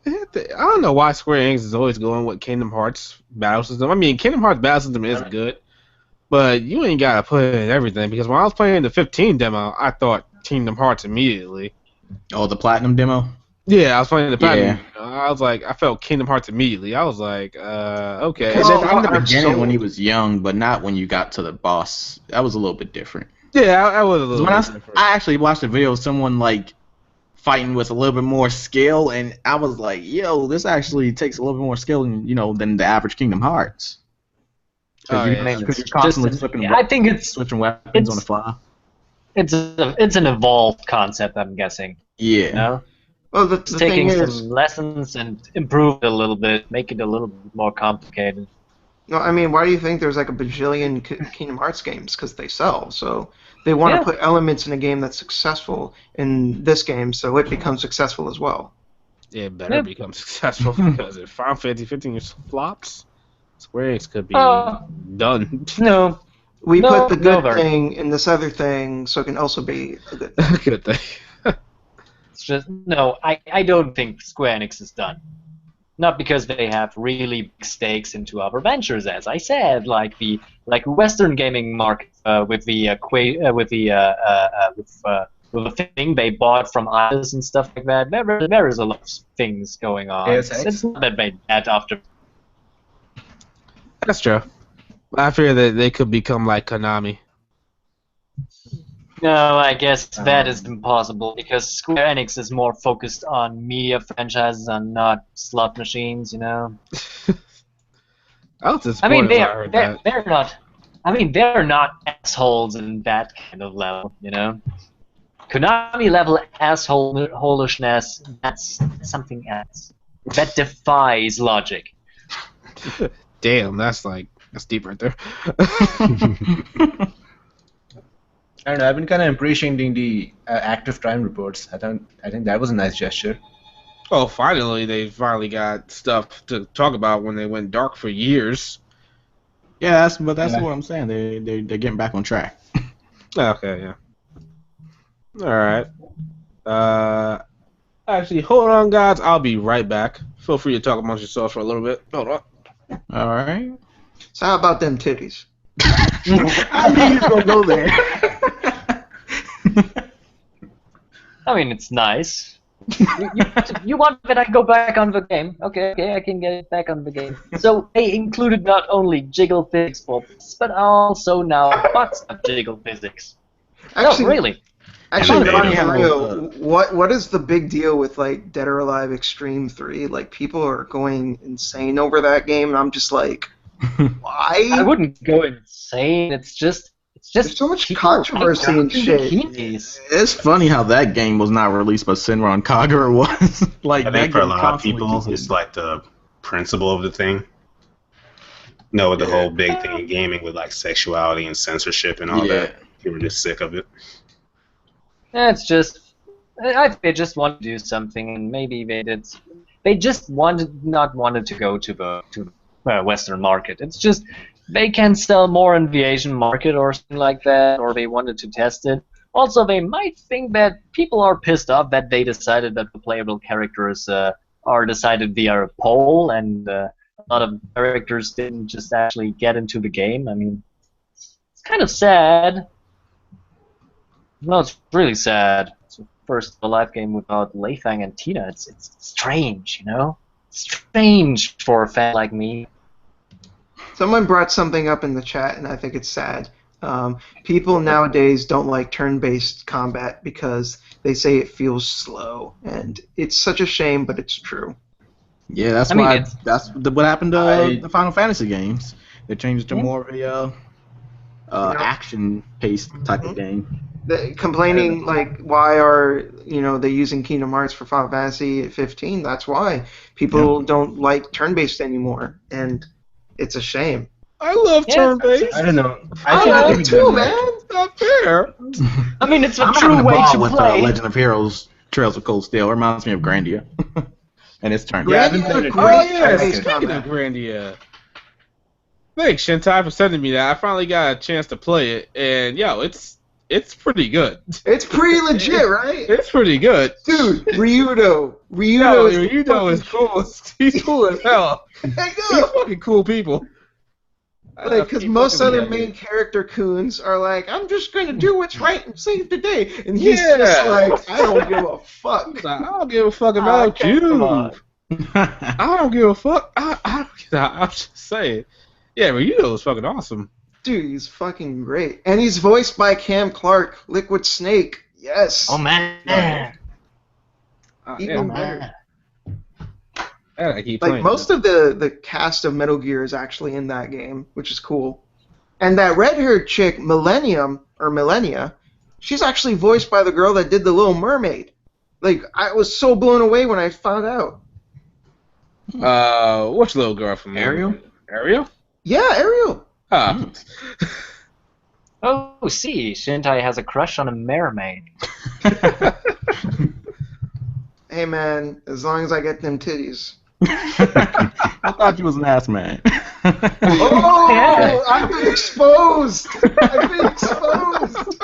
I don't know why Square Enix is always going with Kingdom Hearts battle system. I mean, Kingdom Hearts battle system is good, but you ain't gotta put in everything. Because when I was playing the 15 demo, I thought Kingdom Hearts immediately. Oh, the platinum demo. Yeah, I was playing the platinum. Yeah. I was like, I felt Kingdom Hearts immediately. I was like, okay. Well, in the I'm beginning sold. when he was young, but not when you got to the boss. That was a little bit different. Yeah, I was a 'Cause little when bit different. I actually watched a video of someone like fighting with a little bit more skill, and I was like, yo, this actually takes a little bit more skill than the average Kingdom Hearts. Oh, yeah. Because you're constantly I think switching weapons it's- on the fly. it's an evolved concept. I'm guessing. Yeah. You know? Well, the Just thing taking is, some lessons and improve it a little bit, make it a little bit more complicated. no, I mean, why do you think there's like a bajillion Kingdom Hearts games? Because they sell, so they want to Yeah. put elements in a game that's successful in this game, so it becomes successful as well. It better Yep. become successful because if Final Fantasy 15 flops, Square Enix could be done. No, We No, put the good no, thing in this other thing, so it can also be a good thing. Good thing. it's just no. I don't think Square Enix is done. Not because they have really big stakes into other ventures, as I said, like the Western gaming market with the thing they bought from Iris and stuff like that. There is a lot of things going on. ASX? It's not that bad after. That's true. I fear that they could become like Konami. No, I guess that is impossible because Square Enix is more focused on media franchises and not slot machines, you know. I was I mean, disappointed when I heard that. they're not. I mean, they're not assholes in that kind of level, you know. Konami level assholishness, that's something else. That defies logic. Damn, that's deep right there. I don't know. I've been kind of appreciating the active time reports. I think that was a nice gesture. Oh, finally, they finally got stuff to talk about when they went dark for years. Yeah, that's Yeah. what I'm saying. They're getting back on track. Okay, yeah. All right. Actually, hold on, guys. I'll be right back. Feel free to talk amongst yourselves for a little bit. Hold on. All right. So how about them titties? I knew you were gonna go there. I mean, it's nice. You want that I go back on the game? Okay, I can get back on the game. So they included not only jiggle physics for this, but also now bots of jiggle physics. Actually, No, really. Actually, And Ronnie, they- for real, what is the big deal with like Dead or Alive Extreme 3? Like people are going insane over that game, and I'm just like, why? I wouldn't go insane. It's just There's so much people are controversy down and in shit. bikinis. It's funny how that game was not released, but Senran Kagura was. Like I that think for a game lot of constantly people, keeps it's like the principle of the thing. With the whole big thing in gaming with like sexuality and censorship and all Yeah. that. People are just sick of it. It's just, I think they just wanted to do something, and maybe they did. They just not wanted to go to the Western market. It's just they can sell more in the Asian market or something like that, or they wanted to test it. Also, they might think that people are pissed off that they decided that the playable characters are decided via a poll, and a lot of characters didn't just actually get into the game. I mean, it's kind of sad. No, it's really sad. It's the first live game without Leifang and Tina. It's strange, you know? Strange for a fan like me. Someone brought something up in the chat, and I think it's sad. People nowadays don't like turn-based combat because they say it feels slow, and it's such a shame, but it's true. Yeah, that's I mean, why it's- that's what happened to the Final Fantasy games. They changed it to more of a action-paced type of game. Complaining like, why are they using Kingdom Hearts for Final Fantasy 15? That's why people don't like turn-based anymore, and it's a shame. I love Yeah, turn-based. I don't know. I think love it'd it be too, good. man. It's not fair. I mean, it's a I'm true having a way ball to with play. Legend of Heroes Trails of Cold Steel. It reminds me of Grandia. And it's turned. Yeah, I've been Grandia, playing it. great Oh yeah, turn-based speaking combat. of Grandia. Thanks, Shintai, for sending me that. I finally got a chance to play it, and it's pretty good. It's pretty legit, right? It's pretty good. Dude, Ryudo. Yo, Ryudo Ryudo is cool. He's cool as hell. Heck He's yeah. fucking cool people. Like, because Keep most fucking other with that main dude. character coons are like, I'm just going to do what's right and save the day. And he's Yeah. just like, I don't give a fuck. He's like, I don't give a fuck Ah, about come you. on. I don't give a fuck. I'm just saying. Yeah, Ryudo is fucking awesome. Dude, he's fucking great. And he's voiced by Cam Clark, Liquid Snake. Yes. Oh man. Even Yeah, better. I keep Like, playing. most of the cast of Metal Gear is actually in that game, which is cool. And that red-haired chick, Millenia, she's actually voiced by the girl that did The Little Mermaid. Like, I was so blown away when I found out. Which little girl from Ariel? Ariel? Yeah, Ariel. Ah. Oh, see, Shintai has a crush on a mermaid. Hey, man, as long as I get them titties. I thought you was an ass man. Oh, Yeah. I've been exposed. I've been exposed.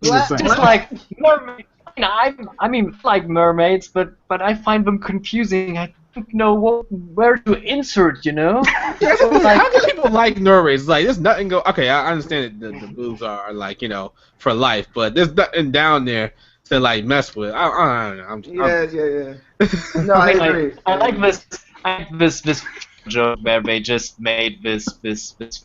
Just like mermaid. I mean, like mermaids, but I find them confusing. I don't know where to insert. You know. How can people like mermaids? Like, there's nothing go. Okay, I understand that the boobs are like for life, but there's nothing down there to like mess with. I don't know. Yeah. No, I agree. I like this joke where they just made this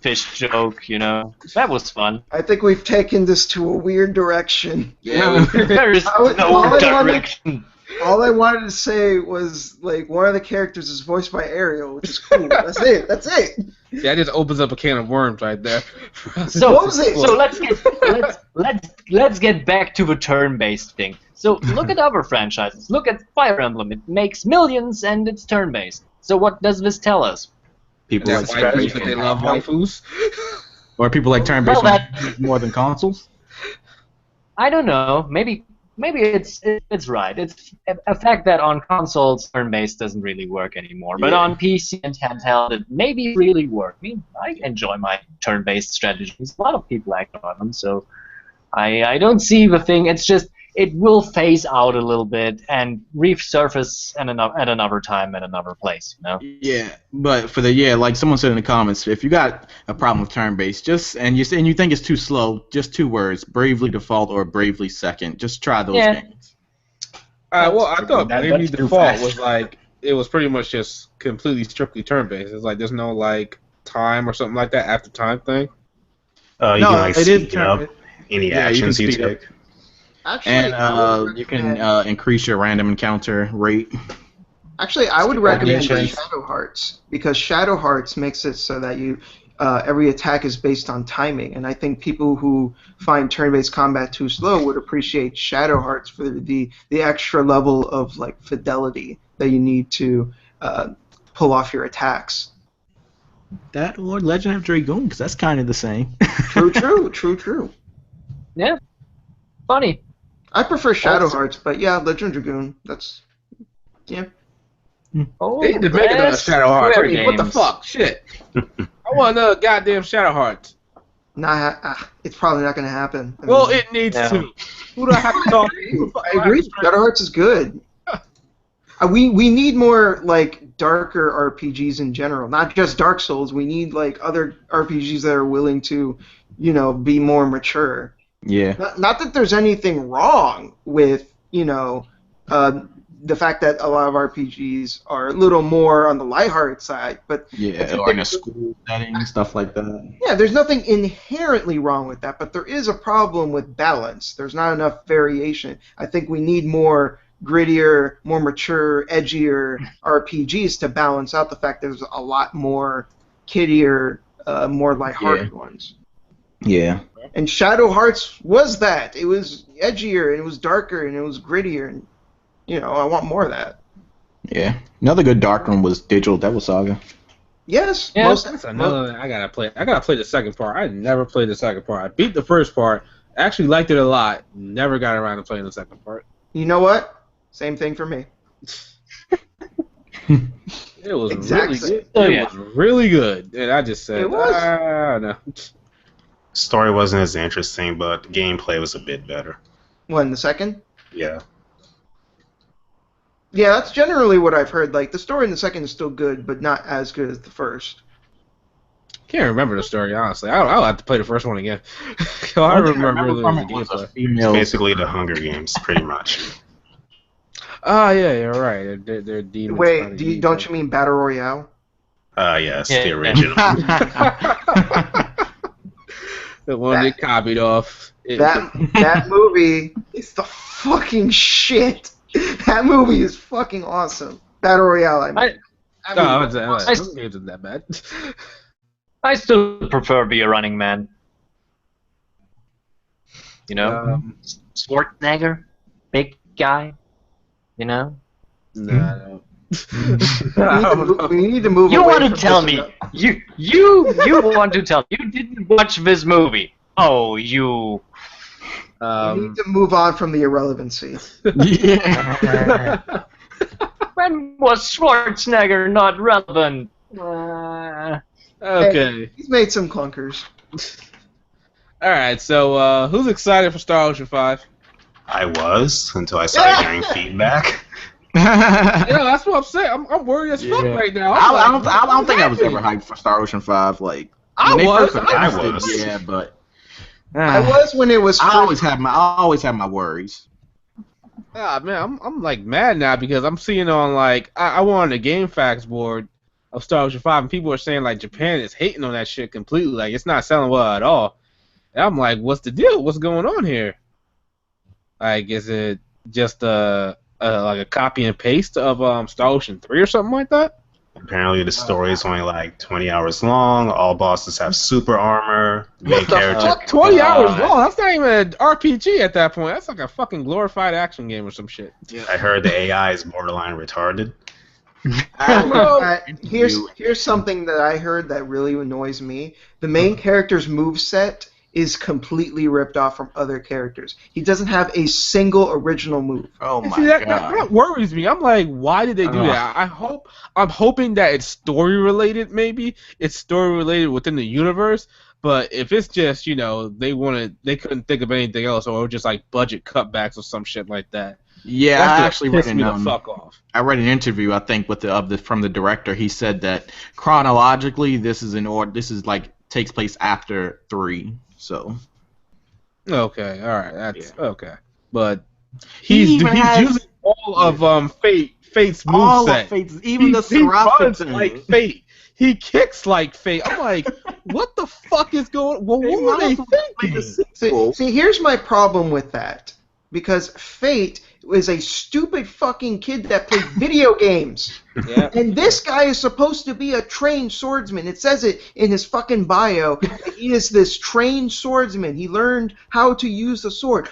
fish joke, you know. That was fun. I think we've taken this to a weird direction. Yeah, there is no direction. All I wanted to say was, like, one of the characters is voiced by Ariel, which is cool. That's it. That's it. Yeah, that just opens up a can of worms right there. So What let's get back to the turn-based thing. So look at other franchises. Look at Fire Emblem. It makes millions and it's turn-based. So what does this tell us? People They're like waifus, strategy but they love waifus. or people like turn-based Well, more than consoles. I don't know. Maybe it's right. It's a fact that on consoles turn-based doesn't really work anymore, but on PC and handheld it maybe really work. I mean, I enjoy my turn-based strategies. A lot of people act on them, so I don't see the thing. It's just it will phase out a little bit and resurface at another time at another place. You know? Yeah, but for like someone said in the comments, if you got a problem with turn-based, and you think it's too slow, just 2 words: Bravely Default or Bravely Second. Just try those games. Well, I thought Bravely that's too Default fast. was like it was pretty much just completely strictly turn-based. It's like there's no like time or something like that after time thing. You can like speed up any actions you speed up. take. Actually, And you can increase your random encounter rate. Actually, I would recommend Combinations. Shadow Hearts, because Shadow Hearts makes it so that you every attack is based on timing, and I think people who find turn-based combat too slow would appreciate Shadow Hearts for the extra level of like fidelity that you need to pull off your attacks. That or Legend of Dragoon, because that's kind of the same. True. Yeah. Funny. I prefer Shadow Hearts, but yeah, Legend of Dragoon. That's Oh, They need to make another best Shadow Hearts. Square What the games. fuck? Shit. I want another goddamn Shadow Hearts. it's probably not going to happen. I Well, mean, it needs No. to. Who do I have to talk to? I agree. Shadow Hearts is good. We need more like darker RPGs in general, not just Dark Souls. We need like other RPGs that are willing to, be more mature. Yeah. Not that there's anything wrong with, the fact that a lot of RPGs are a little more on the lighthearted side, but Yeah, or in a school setting, stuff like that. yeah, there's nothing inherently wrong with that, but there is a problem with balance. There's not enough variation. I think we need more grittier, more mature, edgier RPGs to balance out the fact there's a lot more kiddier, more lighthearted ones. Yeah. And Shadow Hearts was that. It was edgier, and it was darker, and it was grittier, and I want more of that. Yeah. Another good dark one was Digital Devil Saga. Yes, Yeah, That's another. I gotta play the second part. I never played the second part. I beat the first part. Actually liked it a lot. Never got around to playing the second part. You know what? Same thing for me. It was Exactly. really good. Oh, It yeah. was really good. And I just said, It was. no. Story wasn't as interesting, but gameplay was a bit better. When the second? Yeah. Yeah, that's generally what I've heard. Like, the story in the second is still good, but not as good as the first. Can't remember the story, honestly. I'll have to play the first one again. I remember the gameplay. It's Female. basically the Hunger Games, pretty much. Oh, yeah, you're right. They're demons. Wait, don't you mean Battle Royale? Yes, Yeah. the original. The one that copied off. That movie is the fucking shit. That movie is fucking awesome. Battle Royale, I mean. Those games isn't that bad. I still prefer Be a Running Man. Schwarzenegger, big guy. No. We need to move You away want to from tell this me? enough. You want to tell me you didn't watch this movie? Oh, you. We need to move on from the irrelevancy. Yeah. When was Schwarzenegger not relevant? Okay. He's made some clunkers. Alright, so who's excited for Star Ocean 5? I was, until I started getting feedback. Yeah, that's what I'm saying. I'm worried as fuck right now. I don't think I was ever hyped for Star Ocean 5. Like, I when they was. first I announced it, was. Yeah, but I was when it was I first. always have my worries. Ah, man, I'm like mad now because I'm seeing on like I wanted a Game Facts board of Star Ocean 5, and people are saying like Japan is hating on that shit completely, like it's not selling well at all. And I'm like, what's the deal? What's going on here? Like, is it just like a copy and paste of Star Ocean 3 or something like that? Apparently, the story is only like 20 hours long. All bosses have super armor. Main What the character. fuck? 20 hours long? That's not even an RPG at that point. That's like a fucking glorified action game or some shit. I heard the AI is borderline retarded. Here's something that I heard that really annoys me. The main character's moveset is completely ripped off from other characters. He doesn't have a single original move. Oh And my see, god. that worries me. I'm like, why did they do that? I'm hoping that it's story related. Maybe it's story related within the universe. But if it's just they couldn't think of anything else, or just like budget cutbacks or some shit like that. Yeah, That's I gonna actually piss read me an, the fuck off. I read an interview, I think, from the director. He said that chronologically, this is like takes place after 3. So Okay, all right, that's okay. But He he's using all of Fate's all moveset. of Fate's, even the He runs Seraphic like Fate. He kicks like Fate. I'm like, what the fuck is going? Well, what were they thinking? See, here's my problem with that. Because Fate is a stupid fucking kid that played video games. Yeah. And this guy is supposed to be a trained swordsman. It says it in his fucking bio. He is this trained swordsman. He learned how to use the sword.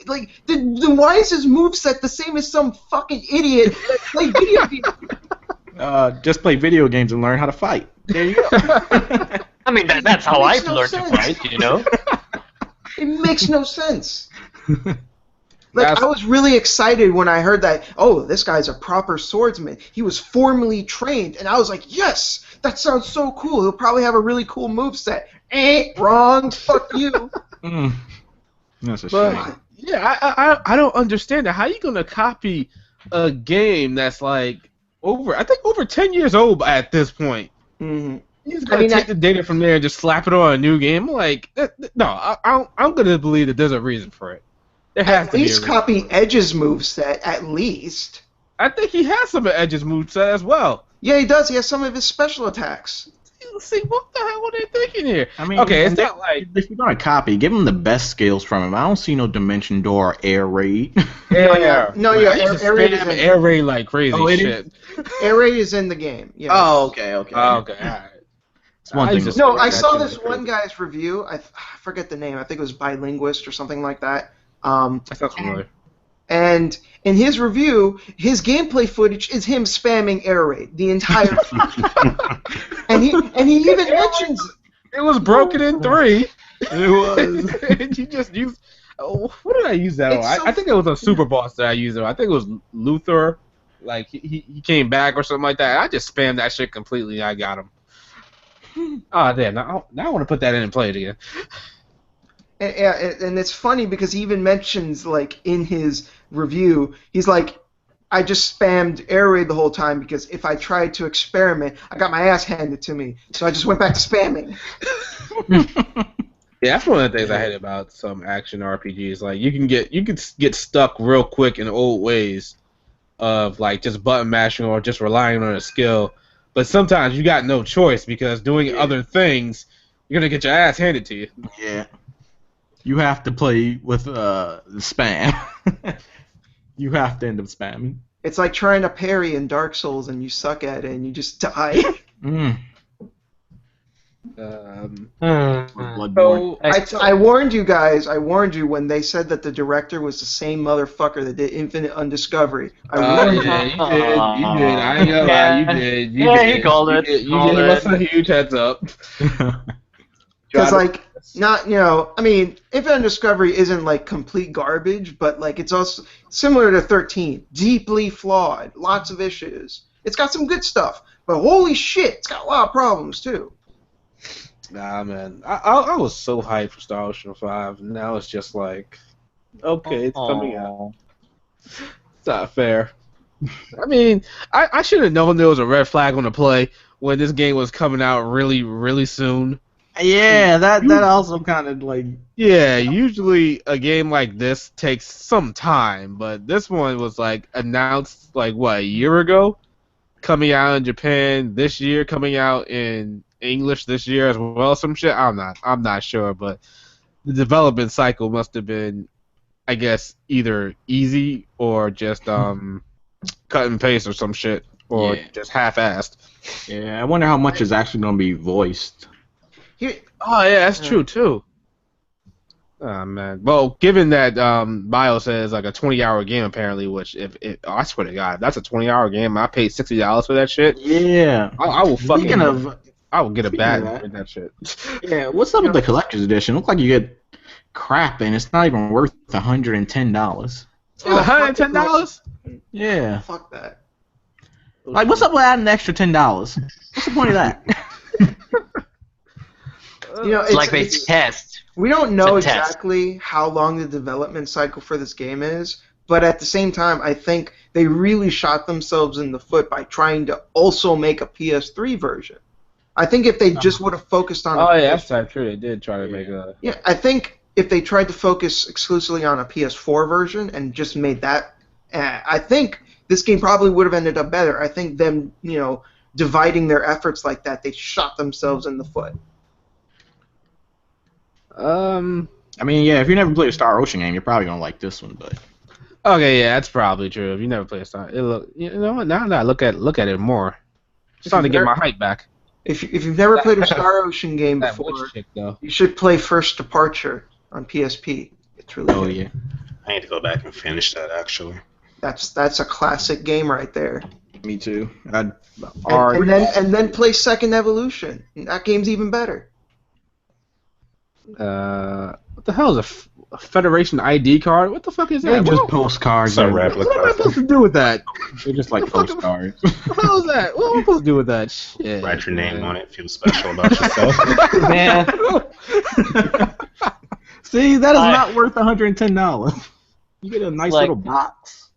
Like, then why is his moveset the same as some fucking idiot that played video games? just play video games and learn how to fight. There you go. I mean, that's how makes I've no learned sense. to fight, you know? It makes no sense. Like, I was really excited when I heard that, oh, this guy's a proper swordsman. He was formally trained. And I was like, yes, that sounds so cool. He'll probably have a really cool moveset. Wrong. Fuck you. That's a But shame. yeah, I don't understand that. How you gonna copy a game that's like over 10 years old at this point? Mm-hmm. He's gonna take the data from there and just slap it on a new game. Like, no, I'm gonna believe that there's a reason for it. There has At to be least a copy Edge's moveset, at least. I think he has some of Edge's moveset as well. Yeah, he does. He has some of his special attacks. See, what the hell were they thinking here? I mean, okay, it's not like if you're gonna copy, give him the best skills from him. I don't see no Dimension Door or Air Raid. air raid is in air raid like crazy Oh, it shit. Air raid is in the game. Yeah. Oh, okay. Okay, all right. It's one thing. No, I saw that this shit one guy's review. I forget the name. I think it was Bilinguist or something like that. That sounds familiar. And in his review, his gameplay footage is him spamming air raid the entire time. and he even mentions It was broken in 3. It was. And you just used. Oh, what did I use that It's on? so I think it was a super boss that I used it on. I think it was Luther. Like he came back or something like that. I just spammed that shit completely. I got him. Oh damn! Now I want to put that in and play it again. and it's funny because he even mentions, like, in his review, he's like, I just spammed air raid the whole time because if I tried to experiment, I got my ass handed to me. So I just went back to spamming. Yeah, that's one of the things I hate about some action RPGs. Like you can get stuck real quick in old ways of like just button mashing or just relying on a skill. But sometimes you got no choice because doing other things, you're gonna get your ass handed to you. Yeah. You have to play with spam. You have to end up spamming. It's like trying to parry in Dark Souls and you suck at it and you just die. Mm. So I warned you guys. I warned you when they said that the director was the same motherfucker that did Infinite Undiscovery. I warned you. yeah, you did. I ain't gonna lie, you did. He called it. You gave us a huge heads up. Because, like, not, I mean, Infinite Undiscovery isn't, like, complete garbage, but, like, it's also similar to 13. Deeply flawed. Lots of issues. It's got some good stuff, but holy shit, it's got a lot of problems, too. Nah, man. I was so hyped for Star Ocean 5, and now it's just like, okay, it's coming out. It's not fair. I mean, I should have known there was a red flag on the play when this game was coming out really, really soon. Yeah, that also kind of like. Yeah, usually a game like this takes some time, but this one was like announced like what, a year ago? coming out in Japan this year, coming out in English this year as well. Some shit. I'm not sure, but the development cycle must have been, I guess, either easy or just cut and paste or some shit, or just half-assed. Yeah, I wonder how much is actually going to be voiced. Oh yeah, that's true too. Oh man. Well, given that Bio says like a 20-hour game apparently, which I swear to God, if that's a 20-hour game, I paid $60 for that shit. Yeah. I will fucking. I will get a bat of and that shit. Yeah. What's up with the collector's edition? Look like you get crap, and it's not even worth $110. $110? Yeah. Fuck that. Like, what's up with adding an extra $10? What's the point of that? It's like they test. We don't know It's a test. exactly how long the development cycle for this game is, but at the same time, I think they really shot themselves in the foot by trying to also make a PS3 version. I think if they just would have focused on that's true. They did try to make a. Yeah, I think if they tried to focus exclusively on a PS4 version and just made that, I think this game probably would have ended up better. I think them, dividing their efforts like that, they shot themselves in the foot. I mean, yeah, if you never played a Star Ocean game, you're probably gonna like this one, but. Okay, yeah, that's probably true. If you never played a Star, you know what? Now that I look at it more, it's starting to get my hype back. If you've never played a Star Ocean game That before, witch chick, though. you should play First Departure on PSP. It's really good. Yeah. I need to go back and finish that actually. That's a classic game right there. Me too. And then play Second Evolution. That game's even better. What the hell is a Federation ID card? What the fuck is They're that? just postcards. Some What am I replica. supposed to do with that? They're just like postcards. What the hell is that? What am I supposed to do with that shit? Write your name on it. Feel special about yourself. Man, See, that is not worth $110. You get a nice Like- little box.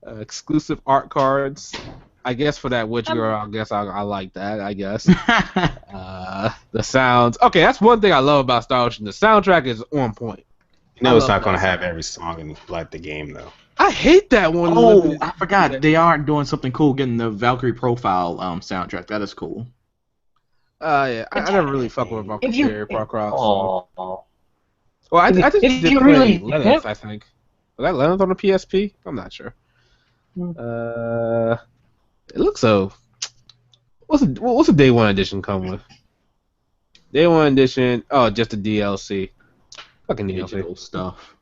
Exclusive art cards. I guess for that witch girl, I guess I like that. I guess the sounds. Okay, that's one thing I love about Star Ocean. The soundtrack is on point. You know I it's love not going to that have every song in like the game though. I hate that one. Oh, I forgot. They are doing something cool, getting the Valkyrie Profile soundtrack. That is cool. Yeah, I never really fuck with Valkyria Procross. oh, Well, I just if did you play really- Lenneth, I think. Was that Lenneth on the PSP? I'm not sure. It looks so. What's the Day One edition come with? Day One edition. Oh, just the DLC. Fucking DLC. Digital stuff.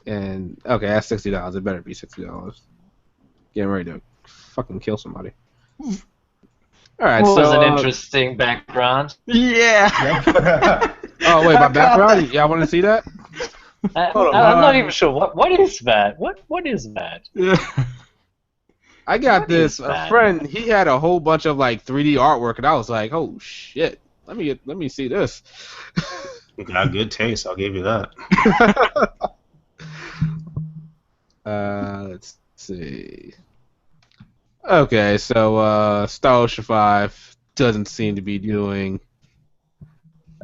And okay, that's $60. It better be $60. Getting ready to fucking kill somebody. All right, was so an interesting background. Yeah. oh wait, my background. Y'all want to see that? I'm not even sure what is that. What is that? I got What this. is A that? friend, he had a whole bunch of like 3D artwork, and I was like, "Oh shit! Let me see this." You got good taste. I'll give you that. Let's see. Okay, so Star Ocean 5 doesn't seem to be doing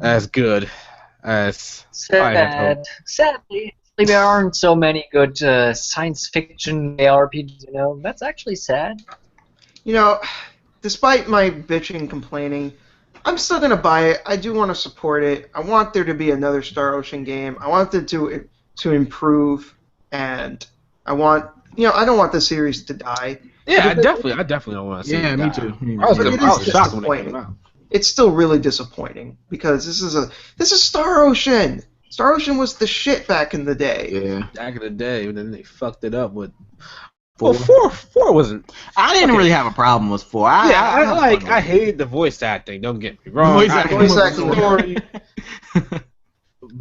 as good as I had hoped. Sadly, there aren't so many good science fiction ARPGs. That's actually sad. Despite my bitching and complaining, I'm still gonna buy it. I do want to support it. I want there to be another Star Ocean game. I want it to improve, and I want I don't want the series to die. Yeah, I definitely don't want to see. Yeah, it me die. too. I was, But it I was is shocked when it disappointing. came out. It's still really disappointing because this is Star Ocean. Star Ocean was the shit back in the day. Yeah. Back in the day, and then they fucked it up with. Four. Well, four wasn't. I didn't really have a problem with 4. I hated the voice acting. Don't get me wrong. Voice I acting hated was the awesome. story,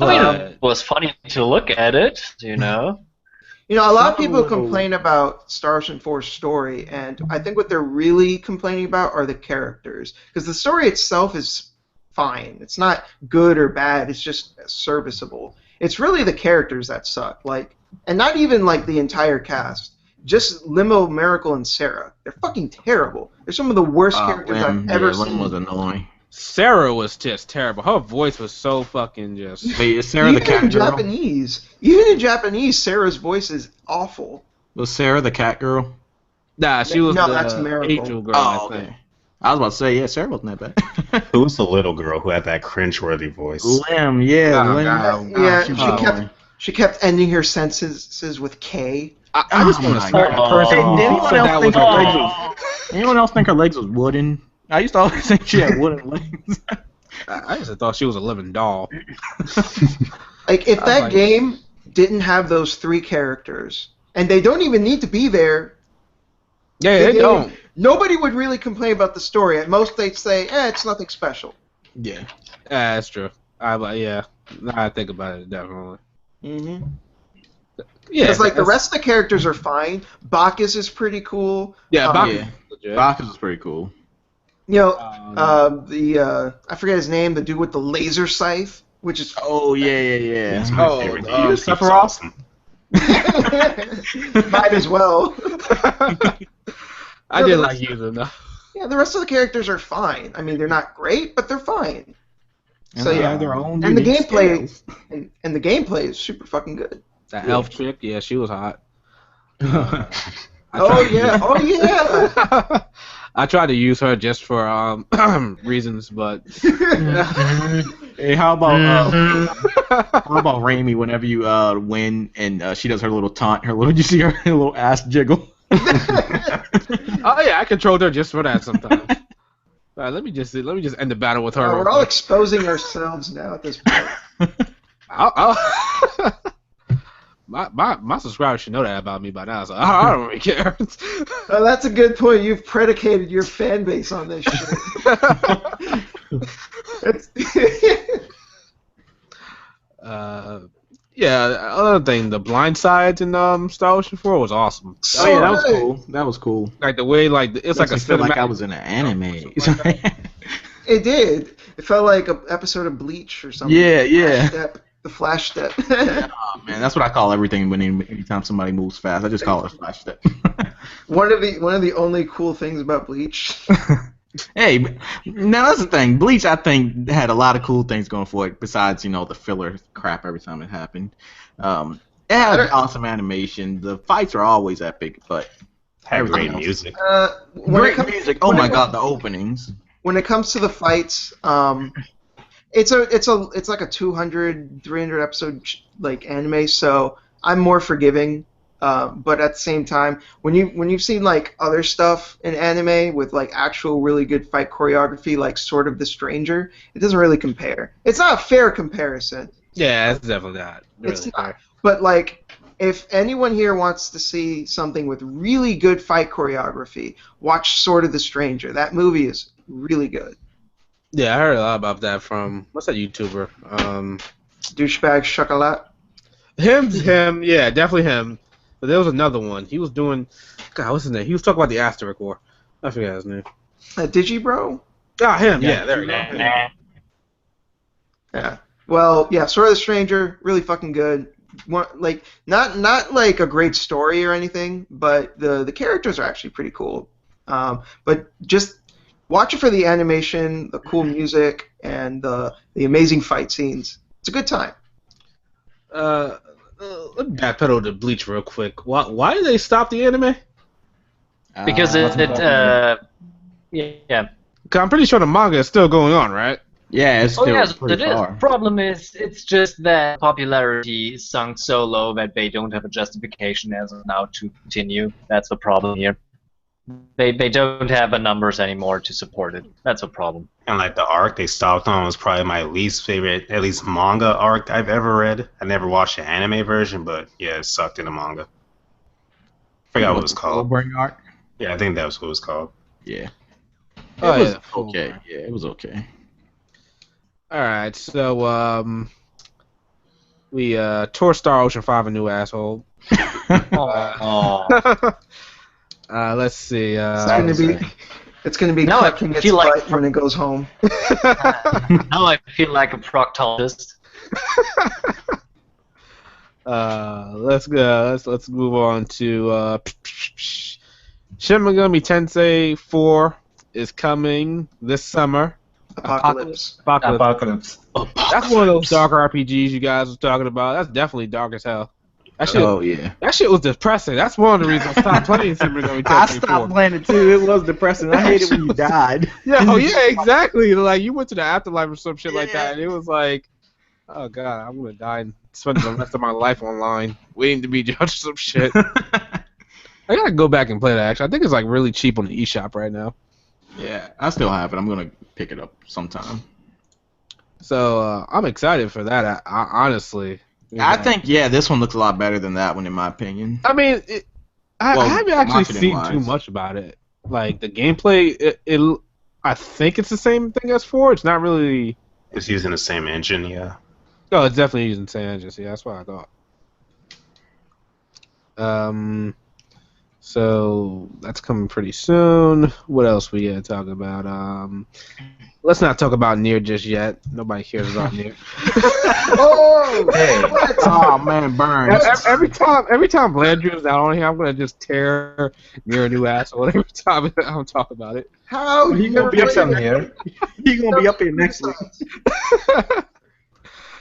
I mean, it was funny to look at it. A lot of people Some- complain about Star Ocean 4's story, and I think what they're really complaining about are the characters. Because the story itself is fine. It's not good or bad. It's just serviceable. It's really the characters that suck. And not even the entire cast. Just Limo, Miracle, and Sarah. They're fucking terrible. They're some of the worst characters I've ever seen. Lim was annoying. Sarah was just terrible. Her voice was so fucking just. Wait, is Sarah the Even cat in girl? Japanese, Sarah's voice is awful. Was Sarah the cat girl? Nah, she was No, that's the Miracle. angel girl. Oh, I think. okay. I was about to say, yeah, Sarah wasn't that bad. Who was the little girl who had that cringeworthy voice? Lim, yeah, Oh, Lim. God. Yeah, she was Oh. she kept ending her sentences with K. I just Oh want my to start a God. person Hey, who did anyone said else that think was her a legs lady. was? Anyone else think her legs was wooden? I used to always think she had wooden legs. I just thought she was a living doll. Like, if I was that like- game didn't have those 3 characters, and they don't even need to be there, Yeah, the they game- don't. nobody would really complain about the story. At most, they'd say, it's nothing special. Yeah. Yeah, that's true. Yeah. Now I think about it, definitely. Mm-hmm. Yeah, Because, like, the that's- rest of the characters are fine. Bacchus is pretty cool. Yeah, Bacchus Yeah. is legit. Bacchus was pretty cool. You know, I forget his name, the dude with the laser scythe, which is Oh yeah. That's my Oh, favorite. oh, He was Sephiroth? awesome. might as well. I No, did the like rest- using them. Yeah, the rest of the characters are fine. I mean, they're not great, but they're fine. And So, they yeah. have their own And the unique gameplay- styles. And the gameplay is super fucking good. That elf chick, yeah, she was hot. Oh yeah. I tried to use her just for reasons, but Hey, how about Raimi whenever you win and she does her little taunt, you see her little ass jiggle. oh yeah, I controlled her just for that sometimes. All right, let me just end the battle with her. We're real all quick. exposing ourselves now at this point. I'll my subscribers should know that about me by now, so I don't really care. Oh, that's a good point. You've predicated your fan base on this shit. Yeah, other thing, the blind sides in Star Ocean 4 was awesome. Oh yeah, that was good. cool. That was cool. Like the way, like it's like a I feel like I cinematic. was in an anime. It did. It felt like an episode of Bleach or something. Yeah. The flash step. Oh, man, that's what I call everything anytime somebody moves fast. I just call it flash step. one of the only cool things about Bleach. Hey, now that's the thing. Bleach, I think, had a lot of cool things going for it besides, the filler crap every time it happened. It had awesome animation. The fights are always epic, but Had great else. music. When great music. Oh my god, the openings. When it comes to the fights, it's like a 200, 300 episode like anime, so I'm more forgiving. But at the same time, when you've seen like other stuff in anime with like actual really good fight choreography, like Sword of the Stranger, it doesn't really compare. It's not a fair comparison. Yeah, it's definitely not. Really It's not. fair. But like, if anyone here wants to see something with really good fight choreography, watch Sword of the Stranger. That movie is really good. Yeah, I heard a lot about that from what's that YouTuber? Douchebag Chocolat. Him, yeah, definitely him. But there was another one. He was doing, God, what's his name? He was talking about the Asterisk War. I forget his name. Digibro? Ah, him. Yeah, there we go. Yeah. Well, yeah, Sword of the Stranger, really fucking good. Like not like a great story or anything, but the characters are actually pretty cool. But just watch it for the animation, the cool music, and the amazing fight scenes. It's a good time. Let me backpedal to Bleach real quick. Why did they stop the anime? Because What's the yeah. 'Cause I'm pretty sure the manga is still going on, right? Yeah, it's Oh still yes, pretty it is. far. Problem is, it's just that popularity sunk so low that they don't have a justification as of now to continue. That's the problem here. They don't have the numbers anymore to support it. That's a problem. And like the arc they stopped on was probably my least favorite, at least manga arc I've ever read. I never watched the anime version, but yeah, it sucked in the manga. Forgot what it was called. Bring art. Yeah, I think that was what it was called. Yeah. Oh, It was yeah. okay. Yeah, it was okay. All right, so we tore Star Ocean 5 a new asshole. Oh. Let's see. It's gonna be Now I clutching its feel like- butt when it goes home. Now I feel like a proctologist. Let's go. Let's move on to Shin Megami Tensei 4 is coming this summer. Apocalypse. Apocalypse. That's one of those dark RPGs you guys was talking about. That's definitely dark as hell. That shit, Oh yeah. that shit was depressing. That's one of the reasons I stopped playing Super Nintendo I 64. stopped playing it too. It was depressing. I hated when you died. Yeah, oh yeah, exactly. Like you went to the afterlife or some shit like that, and it was like, oh god, I'm gonna die and spend the rest of my life online waiting to be judged or some shit. I gotta go back and play that. Actually, I think it's like really cheap on the eShop right now. Yeah, I still have it. I'm gonna pick it up sometime. So I'm excited for that. I honestly, I think this one looks a lot better than that one in my opinion. I mean, I haven't actually seen marketing-wise. too much about it. Like the gameplay, I think it's the same thing as 4. It's not really. It's using the same engine, yeah. Oh, it's definitely using the same engine. Yeah, that's what I thought. So that's coming pretty soon. What else we gotta talk about? Let's not talk about Nier just yet. Nobody cares about Nier. Oh, Hey. Oh man, burns. Every time Blandrew's out on here, I'm gonna just tear Nier a new asshole every time I don't talk about it. How He you gonna never be up played here. He's gonna be up here next week.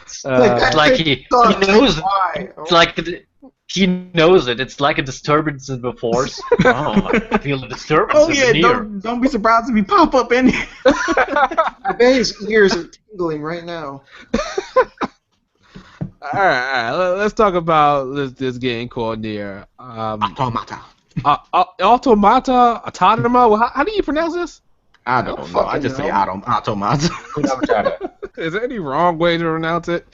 It's like he knows it. Why? It's like he knows it. It's like a disturbance in the force. Oh, I feel a disturbance Oh in yeah, the near. don't be surprised if he pop up in here. I bet his ears are tingling right now. All right. Let's talk about this game called Nier. Automata. Automata, Autonoma. How do you pronounce this? I don't know. I just say automata. Is there any wrong way to pronounce it?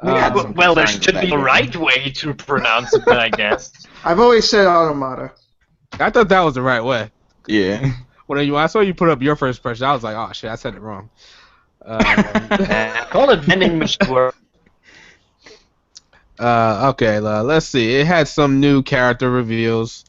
Well, there should be a right way to pronounce it, I guess. I've always said automata. I thought that was the right way. Yeah. When I saw you put up your first impression, I was like, oh shit, I said it wrong. Call it vending machine work. Okay, let's see. It had some new character reveals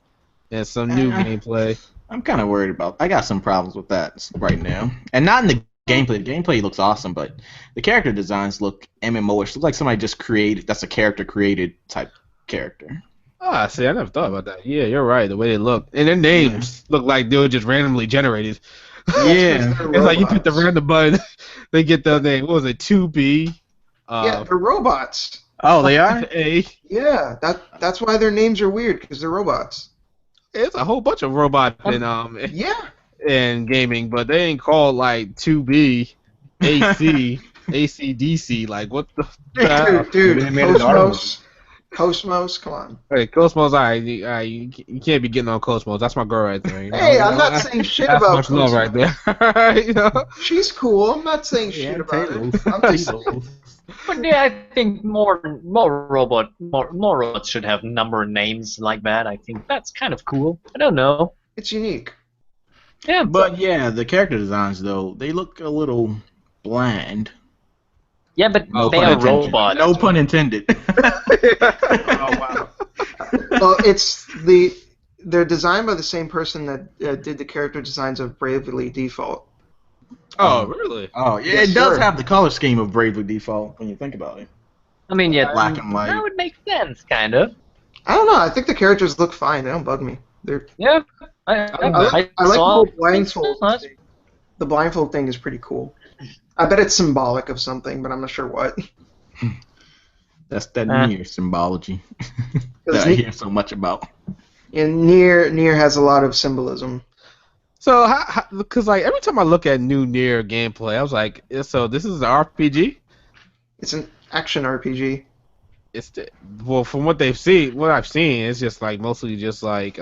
and some new gameplay. I'm kind of worried about. I got some problems with that right now, and not in the gameplay. The gameplay looks awesome, but the character designs look MMO-ish. Look like somebody just created. That's a character created type character. Ah, see, I never thought about that. Yeah, you're right. The way they look, and their names look like they were just randomly generated. Yeah. It's like you hit the random button, they get the name. What was it? 2B. Yeah, they're robots. Oh, they are. A. Yeah, that's why their names are weird, because they're robots. It's a whole bunch of robots in Yeah. in gaming, but they ain't called like 2B, AC, ACDC. Like what the? Dude, They made it Cosmos, come on. Hey, Cosmos, you can't be getting on Cosmos. That's my girl right there. You know? Hey, I'm not saying shit That's about much love right Cosmos. there. You know? She's cool. I'm not saying shit about it. I'm just saying. But yeah, I think more robots should have number names like that. I think that's kind of cool. I don't know. It's unique. Yeah, But yeah, the character designs though they look a little bland. yeah, but No they pun are intended. robots. No pun intended. Oh wow. Well, they're designed by the same person that did the character designs of Bravely Default. Oh, really? Oh yeah, Yes, it does sir. have the color scheme of Bravely Default when you think about it. I mean, yeah, Black and white. that would make sense, kind of. I don't know. I think the characters look fine. They don't bug me. Yeah, I like the saw whole it. blindfold Nice. thing. The blindfold thing is pretty cool. I bet it's symbolic of something, but I'm not sure what. That's that Nier symbology that Because I hear so much about. Nier has a lot of symbolism. So, because like every time I look at new Nier gameplay, I was like, so this is an RPG? It's an action RPG. Well, from what I've seen, it's just like mostly just like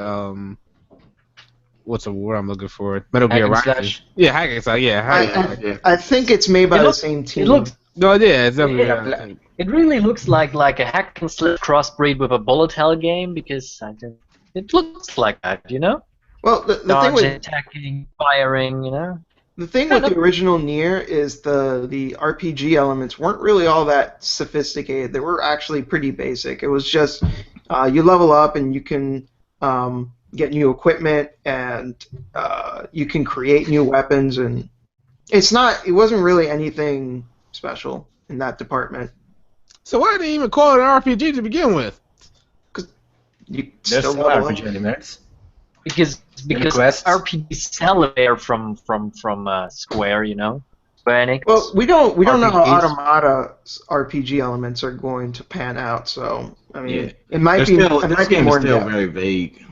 what's the word I'm looking for? Metal Gear Hack and Rising. slash. Yeah, hack and slash. Yeah, I think it's made by It the looks- same team. It looks. no, yeah, it's definitely. Yeah. It really looks like a hack and slash crossbreed with a bullet hell game because it looks like that, you know. Well, the thing Dodging, with attacking, firing, you know. the thing with the original Nier is the RPG elements weren't really all that sophisticated. They were actually pretty basic. It was just you level up and you can get new equipment and you can create new weapons, and it wasn't really anything special in that department. So why did they even call it an RPG to begin with? You There's still no level RPG up. elements. Because quests? RPGs sell there from Square, you know. Square Enix. Well, we don't know how RPGs. Automata's RPG elements are going to pan out. So I mean, Yeah. it might This be it might be game is more still in-depth. very vague.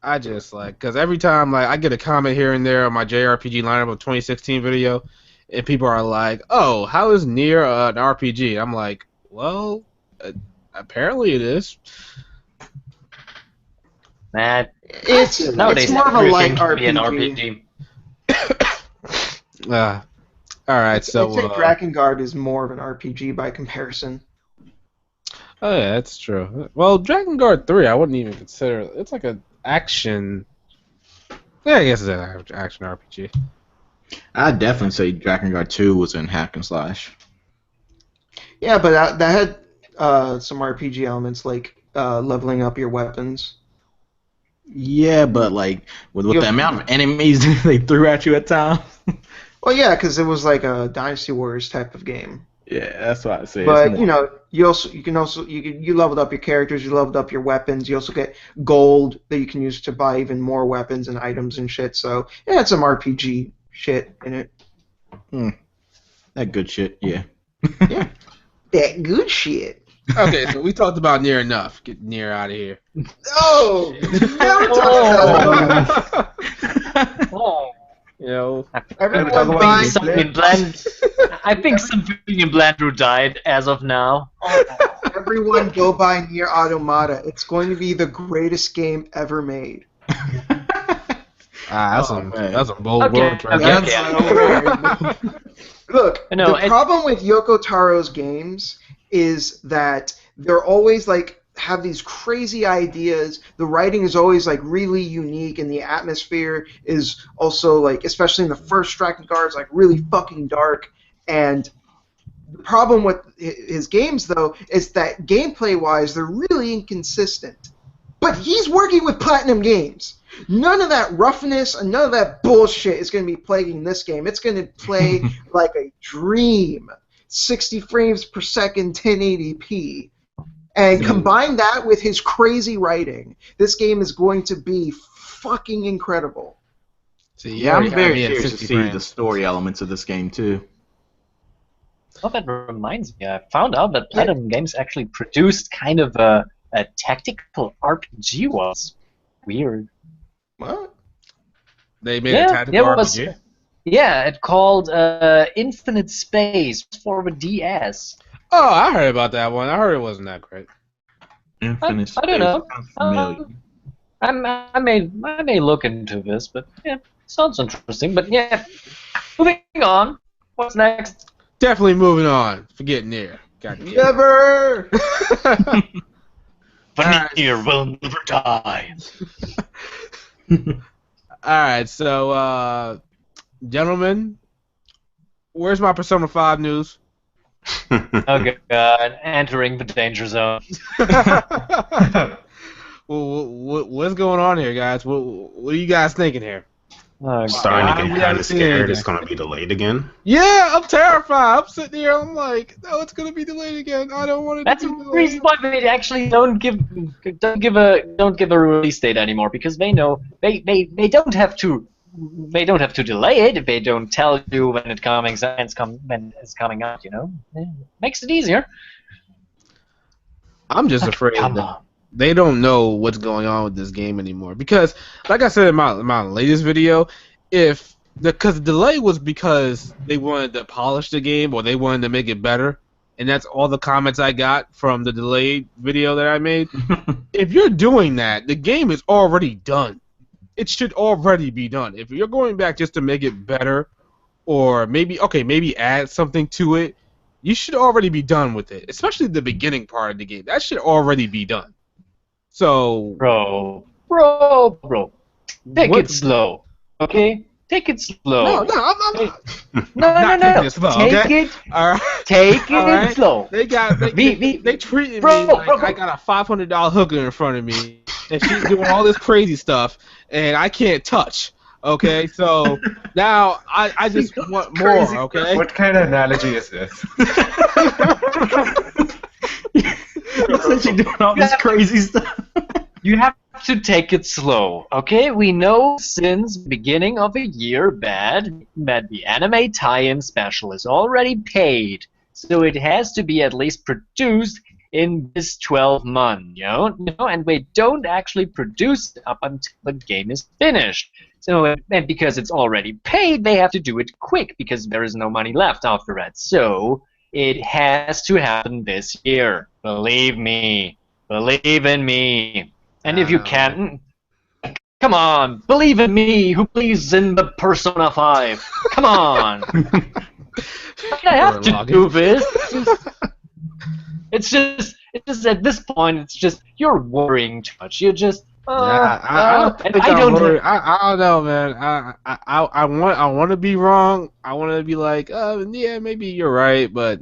I just like because every time like I get a comment here and there on my JRPG lineup of 2016 video, and people are like, "Oh, how is Nier an RPG?" I'm like, "Well, apparently it is." Man, It's nowadays more of a everything light can be an RPG. RPG. All right, I'd so say Drakengard is more of an RPG by comparison. oh yeah, that's true. Well, Dragon Guard 3, I wouldn't even consider. It's like an action. Yeah, I guess it's an action RPG. I'd definitely say Drakengard 2 was in hack and slash. Yeah, but that had some RPG elements like leveling up your weapons. Yeah, but like with You'll- the amount of enemies they threw at you at times. Well, yeah, because it was like a Dynasty Warriors type of game. Yeah, that's what I say. But you know, you leveled up your characters, you leveled up your weapons. You also get gold that you can use to buy even more weapons and items and shit. So it had some RPG shit in it. that good shit. Yeah. Yeah, that good shit. Okay, so we talked about Nier enough. Get Nier out of here. Oh, now we're talking about Oh. You know, everyone talk about buying. Something bland. I think something in Blandrew died as of now. Everyone go buy Nier Automata. It's going to be the greatest game ever made. that's man. that's a bold Okay, word right okay, there. okay. Look, No, the problem with Yoko Taro's games is that they're always like have these crazy ideas. The writing is always like really unique, and the atmosphere is also like, especially in the first Drakengard, is like really fucking dark. And the problem with his games, though, is that gameplay-wise, they're really inconsistent. But he's working with Platinum Games. None of that roughness and none of that bullshit is going to be plaguing this game. It's going to play like a dream. 60 frames per second, 1080p. And combine that with his crazy writing, this game is going to be fucking incredible. See, Yeah, I'm very me at curious to 60 see frames. the story elements of this game too. Oh, that reminds me. I found out that Platinum Games actually produced kind of a tactical RPG once. Weird. What? They made a tactical it was. RPG. Yeah, it called Infinite Space for the DS. Oh, I heard about that one. I heard it wasn't that great. Infinite I don't know. Space sounds familiar. I may look into this, but yeah, sounds interesting. But yeah, moving on. What's next? Definitely moving on. Forget Nier. God damn. Never! Veneer will never die. Alright, so, gentlemen, where's my Persona 5 news? Oh god, entering the danger zone. What's going on here, guys? What are you guys thinking here? Oh, Starting to we get haven't kind of seen scared anything. it's going to be delayed again. Yeah, I'm terrified. I'm sitting here. I'm like, no, it's gonna be delayed again. I don't want it That's to the be delayed. reason why they actually don't give a release date anymore, because they know they don't have to delay it if they don't tell you when it's coming out. You know, makes it easier. I'm just afraid Come that on. they don't know what's going on with this game anymore. Because, like I said in my latest video, because the delay was because they wanted to polish the game or they wanted to make it better, and that's all the comments I got from the delayed video that I made. If you're doing that, the game is already done. It should already be done. If you're going back just to make it better, or maybe add something to it, you should already be done with it. Especially the beginning part of the game. That should already be done. So, Bro, take it slow, okay? Take it slow. no, I'm not. No. taking it slow, Take okay? it, All right. take All it right. slow. They treated Bro, me like bro. I got a $500 hooker in front of me, and she's doing all this crazy stuff, and I can't touch. Okay, so now I just want more. Crazy. Okay. What kind of analogy is this? Since you're doing all this crazy stuff. You have to take it slow, okay? We know since beginning of the year that the anime tie-in special is already paid, so it has to be at least produced in this 12 months, and we don't actually produce it up until the game is finished. So, and because it's already paid, they have to do it quick because there is no money left after that. So it has to happen this year. Believe me. Believe in me. And if you can't, come on, believe in me, who believes in the Persona 5. Come on. I have to do this. It's just at this point, it's just, you're worrying too much. You're just, I don't know, man. I want to be wrong. I want to be like, yeah, maybe you're right, but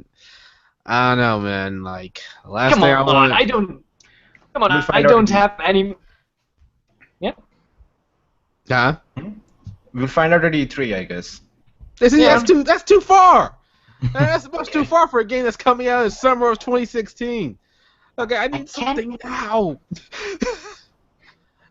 I don't know, man. Like, last come thing on, I want. Come on, I don't have any. Yeah. Huh? We'll find out at E3, I guess. That's too far. That's much too far for a game that's coming out in summer of 2016. Okay, I need something now.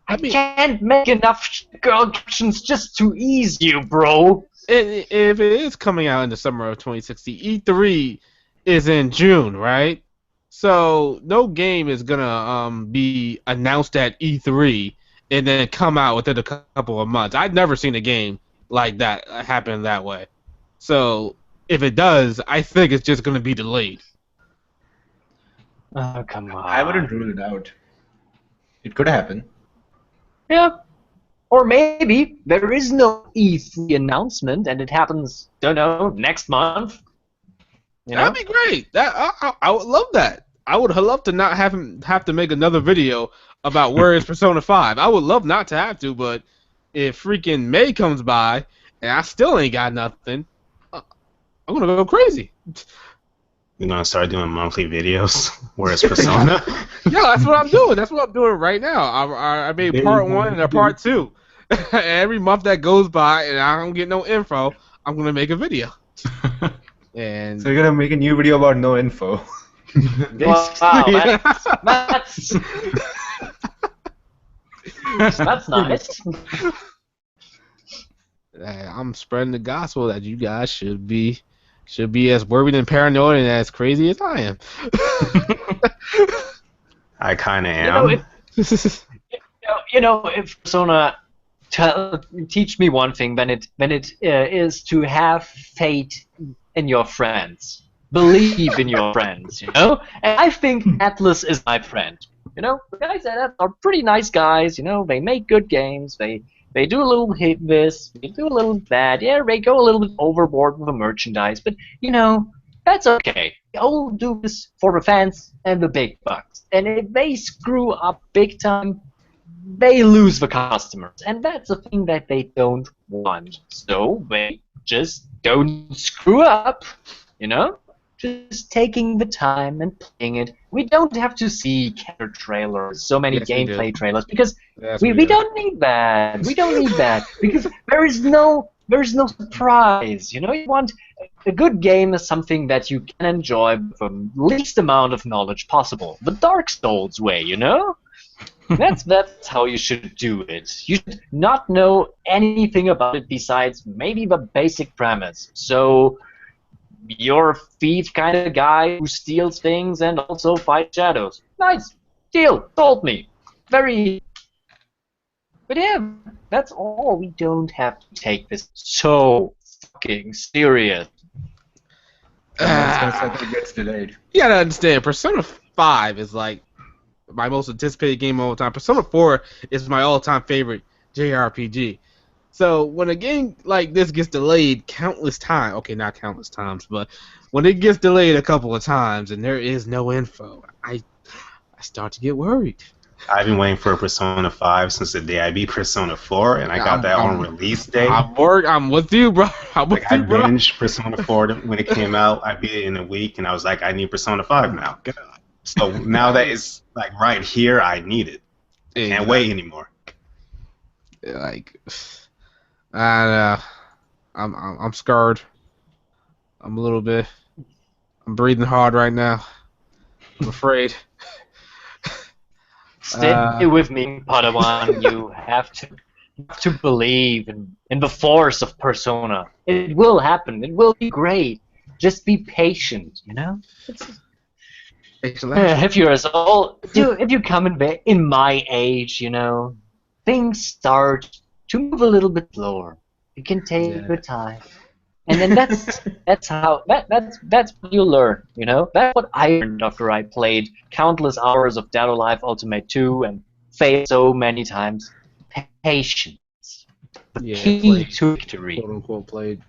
I can't make enough girl captions just to ease you, bro. If it is coming out in the summer of 2016, E3 is in June, right? So no game is gonna be announced at E3 and then come out within a couple of months. I've never seen a game like that happen that way. So if it does, I think it's just gonna be delayed. Oh, come on. I wouldn't rule it out. It could happen. Yeah. Or maybe there is no E3 announcement and it happens, don't know, next month. That'd be great. I would love that. I would love to not have to make another video about where is Persona 5. I would love not to have to, but if freaking May comes by and I still ain't got nothing, I'm gonna go crazy. You're gonna start doing monthly videos. Where's Persona? Yeah, that's what I'm doing. That's what I'm doing right now. I made part 1 and a part 2. Every month that goes by and I don't get no info, I'm gonna make a video. And so you're gonna make a new video about no info. Wow, that's nice. I'm spreading the gospel that you guys should be as worried and paranoid and as crazy as I am. I kind of am. If Persona teach me one thing, then it is to have faith in your friends. Believe in your friends, And I think Atlas is my friend. The guys at Atlas are pretty nice guys, they make good games, they do a little hit this, they do a little that, yeah, they go a little bit overboard with the merchandise, but, that's okay. I'll do this for the fans and the big bucks. And if they screw up big time, they lose the customers. And that's a thing that they don't want. So they just don't screw up, Just taking the time and playing it. We don't have to see character trailers, so many gameplay trailers, because we don't need that. We don't need that because there is no surprise. You want a good game is something that you can enjoy with the least amount of knowledge possible. The Dark Souls way, That's how you should do it. You should not know anything about it besides maybe the basic premise. So you're a thief kind of guy who steals things and also fights shadows. Nice. Deal. Sold me. Very. But yeah, that's all. We don't have to take this so fucking serious. It gets delayed. You gotta understand, Persona 5 is like my most anticipated game of all time. Persona 4 is my all-time favorite JRPG. So when a game like this gets delayed countless times, okay, not countless times, but when it gets delayed a couple of times and there is no info, I start to get worried. I've been waiting for Persona 5 since the day I beat Persona 4, and I got that on release day. I'm with you, bro. I binged Persona 4 when it came out. I beat it in a week, and I was like, I need Persona 5 now. So now that it's like right here, I need it. I can't wait anymore. Like, I'm scared. I'm a little bit. I'm breathing hard right now. I'm afraid. Stay with me, Padawan. You have to believe in the force of Persona. It will happen. It will be great. Just be patient, you know? If you're as old, if you come in my age, you know, things start to move a little bit slower. You can take your time, and then that's what you learn. You know, that's what I learned after I played countless hours of Dead or Alive Ultimate 2 and failed so many times. Patience, the key to victory. Quote unquote played.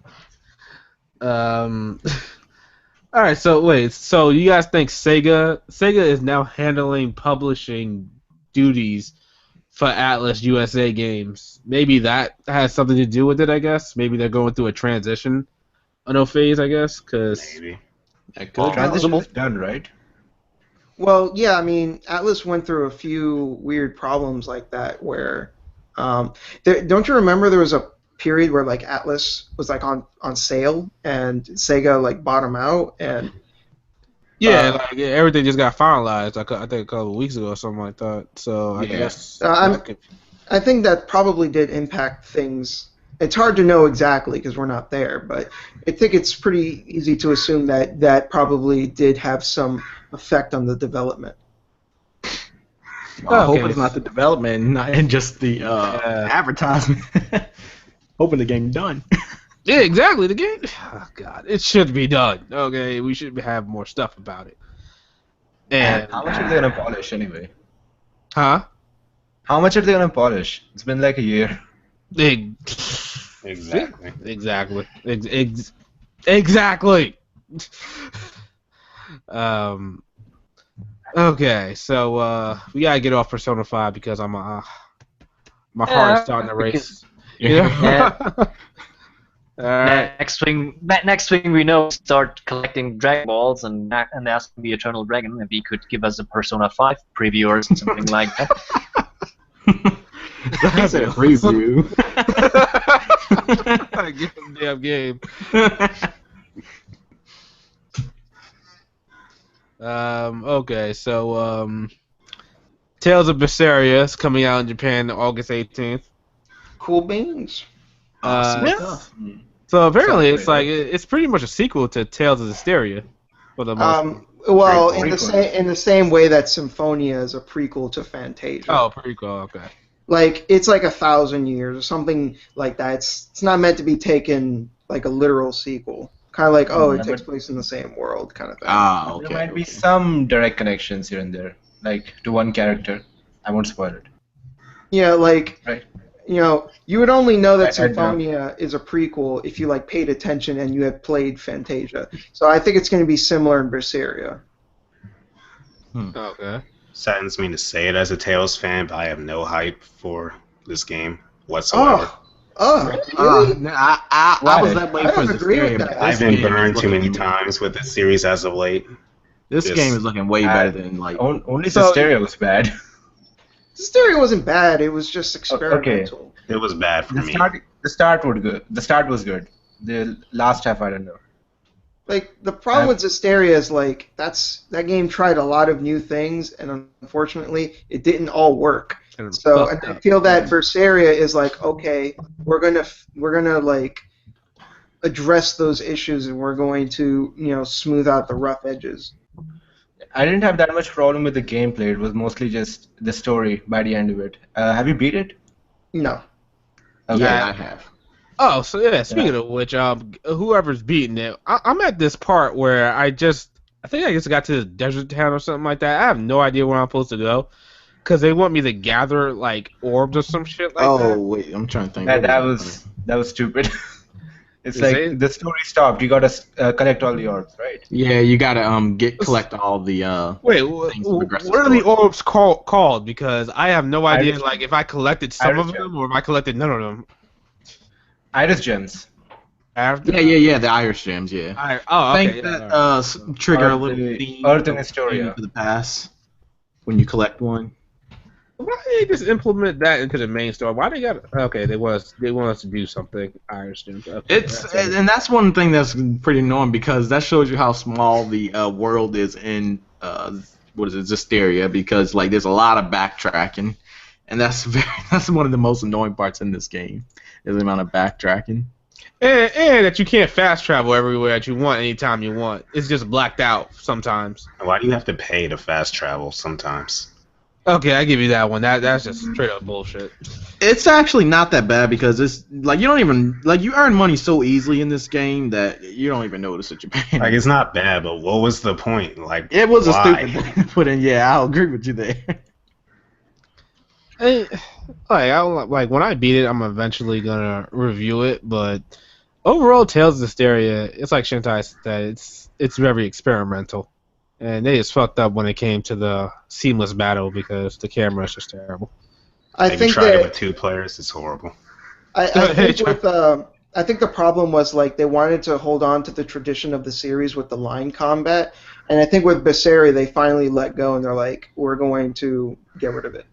All right, so wait, so you guys think Sega is now handling publishing duties for Atlas USA games? Maybe that has something to do with it, I guess. Maybe they're going through a transition phase, I guess, because Maybe. Transition is done, right? Well, yeah, I mean, Atlas went through a few weird problems like that where, don't you remember there was a period where like Atlas was like on sale and Sega like bought them out and like everything just got finalized. I think a couple of weeks ago or something like that. So I guess I think that probably did impact things. It's hard to know exactly because we're not there, but I think it's pretty easy to assume that that probably did have some effect on the development. Well, I hope it's not the development and just the advertisement. Hoping the game's done. Yeah, exactly. The game. Oh God, it should be done. Okay, we should have more stuff about it. And how much are they gonna polish anyway? Huh? How much are they gonna polish? It's been like a year. Exactly. Exactly. Okay, so we gotta get off Persona 5 because I'm my heart is starting to race. Next thing we know, start collecting Dragon Balls and asking the Eternal Dragon if he could give us a Persona 5 preview or something like that. That's a preview. Give him the damn game. Okay, so Tales of Berseria is coming out in Japan August 18th. Cool beans. So apparently it's pretty much a sequel to Tales of Hysteria for the most. Well, in the same way that Symphonia is a prequel to Fantasia. Oh, prequel, okay. Like it's like 1,000 years or something like that. It's not meant to be taken like a literal sequel. Kind of like it takes place in the same world kind of thing. There might be some direct connections here and there, like to one character. I won't spoil it. Yeah, like right. You know, you would only know that Symphonia is a prequel if you like paid attention and you had played Fantasia. So I think it's going to be similar in Berseria. Okay. Saddens me to say it as a Tales fan, but I have no hype for this game whatsoever. Really? I was that way for Hysteria. I've been burned too many times with this series as of late. This game is looking way better than like. Only Hysteria was bad. Hysteria wasn't bad. It was just experimental. Okay. It was bad for me. The start was good. The start was good. The last half, I don't know. Like the problem with Hysteria is like that game tried a lot of new things, and unfortunately, it didn't all work. So and I feel that Berseria is like, okay, we're gonna like address those issues, and we're going to smooth out the rough edges. I didn't have that much problem with the gameplay. It was mostly just the story by the end of it. Have you beat it? No. Okay. Yeah, I have. Oh, so yeah. Speaking of which, whoever's beating it, I'm at this part where I just got to the desert town or something like that. I have no idea where I'm supposed to go, because they want me to gather like orbs or some shit like that. Oh wait, I'm trying to think. That was stupid. It's like the story stopped. You gotta collect all the orbs, right? Yeah, you gotta collect all the. Wait, what are the orbs called? Because I have no idea. Like if I collected some of them or if I collected none of them. Iris gems. Yeah, the Irish gems, yeah. Okay. I think that trigger a little theme Earth and Historia for the pass when you collect one. Why did they just implement that into the main story? Why they got? Okay, they want us to do something. Irish gems. Okay, and that's one thing that's pretty annoying because that shows you how small the world is in Zestiria, because like there's a lot of backtracking, and that's one of the most annoying parts in this game is the amount of backtracking. And that you can't fast travel everywhere that you want anytime you want. It's just blacked out sometimes. Why do you have to pay to fast travel sometimes? Okay, I give you that one. That's just straight up bullshit. It's actually not that bad because it's like you don't even like you earn money so easily in this game that you don't even notice that you're paying. Like, it's not bad, but what was the point? Like, It was why? a stupid thing to put in. Yeah, I'll agree with you there. Like when I beat it, I'm eventually gonna review it. But overall, Tales of Hysteria, it's like Shintai said, it's very experimental, and they just fucked up when it came to the seamless battle because the camera is just terrible. I If think you tried it that with 2 players, it's horrible. I think the problem was like they wanted to hold on to the tradition of the series with the line combat, and I think with Berseria they finally let go and they're like, we're going to get rid of it.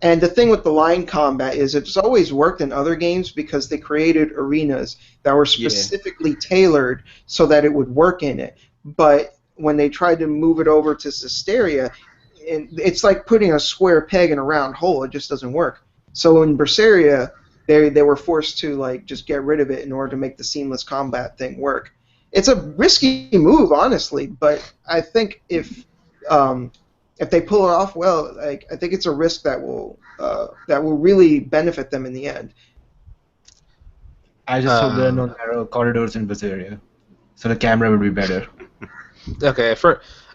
And the thing with the line combat is it's always worked in other games because they created arenas that were specifically tailored so that it would work in it. But when they tried to move it over to Zestiria, it's like putting a square peg in a round hole. It just doesn't work. So in Berseria, they were forced to like just get rid of it in order to make the seamless combat thing work. It's a risky move, honestly, but I think if they pull it off well, like I think it's a risk that will really benefit them in the end. I just hope there are no narrow corridors in Berseria, so the camera would be better. Okay,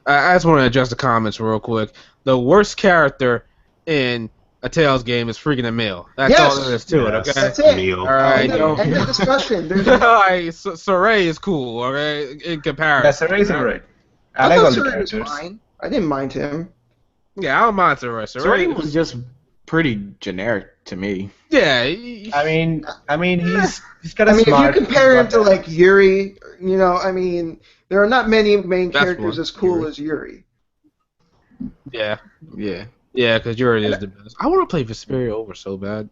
I just want to address the comments real quick. The worst character in a Tales game is freaking Emil. That's all there is to it, okay? That's it. Emil. All right, End of discussion. Alright, Saray is cool, okay? In comparison. That's Saray's alright. I like all the characters. Fine. I didn't mind him. Yeah, I don't mind Saray. Saray was just pretty generic to me. Yeah. I mean, he's got a If smart. you compare him to like Yuri, there are not many main characters as cool as Yuri. Yeah. Yeah. Yeah, because Yuri is the best. I want to play Vesperia over so bad.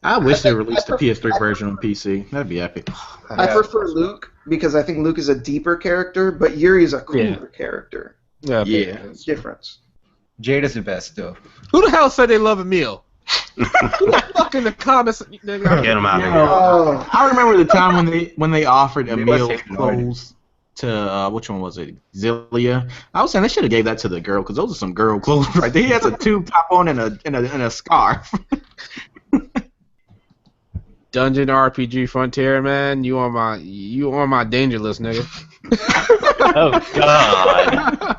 I wish they released the PS3 version on PC. That'd be epic. I prefer Luke because I think Luke is a deeper character, but Yuri is a cooler character. Yeah. It's difference. Jade is the best, though. Who the hell said they love Emil? Who the fuck in the comments? Get him out of here. Oh, I remember the time when they offered They must Emil hate clothes to which one was it? Zilia. I was saying they should have gave that to the girl because those are some girl clothes right there. He has a tube top on and a scarf. Dungeon RPG Frontier, man. You on my danger list, nigga. Oh God.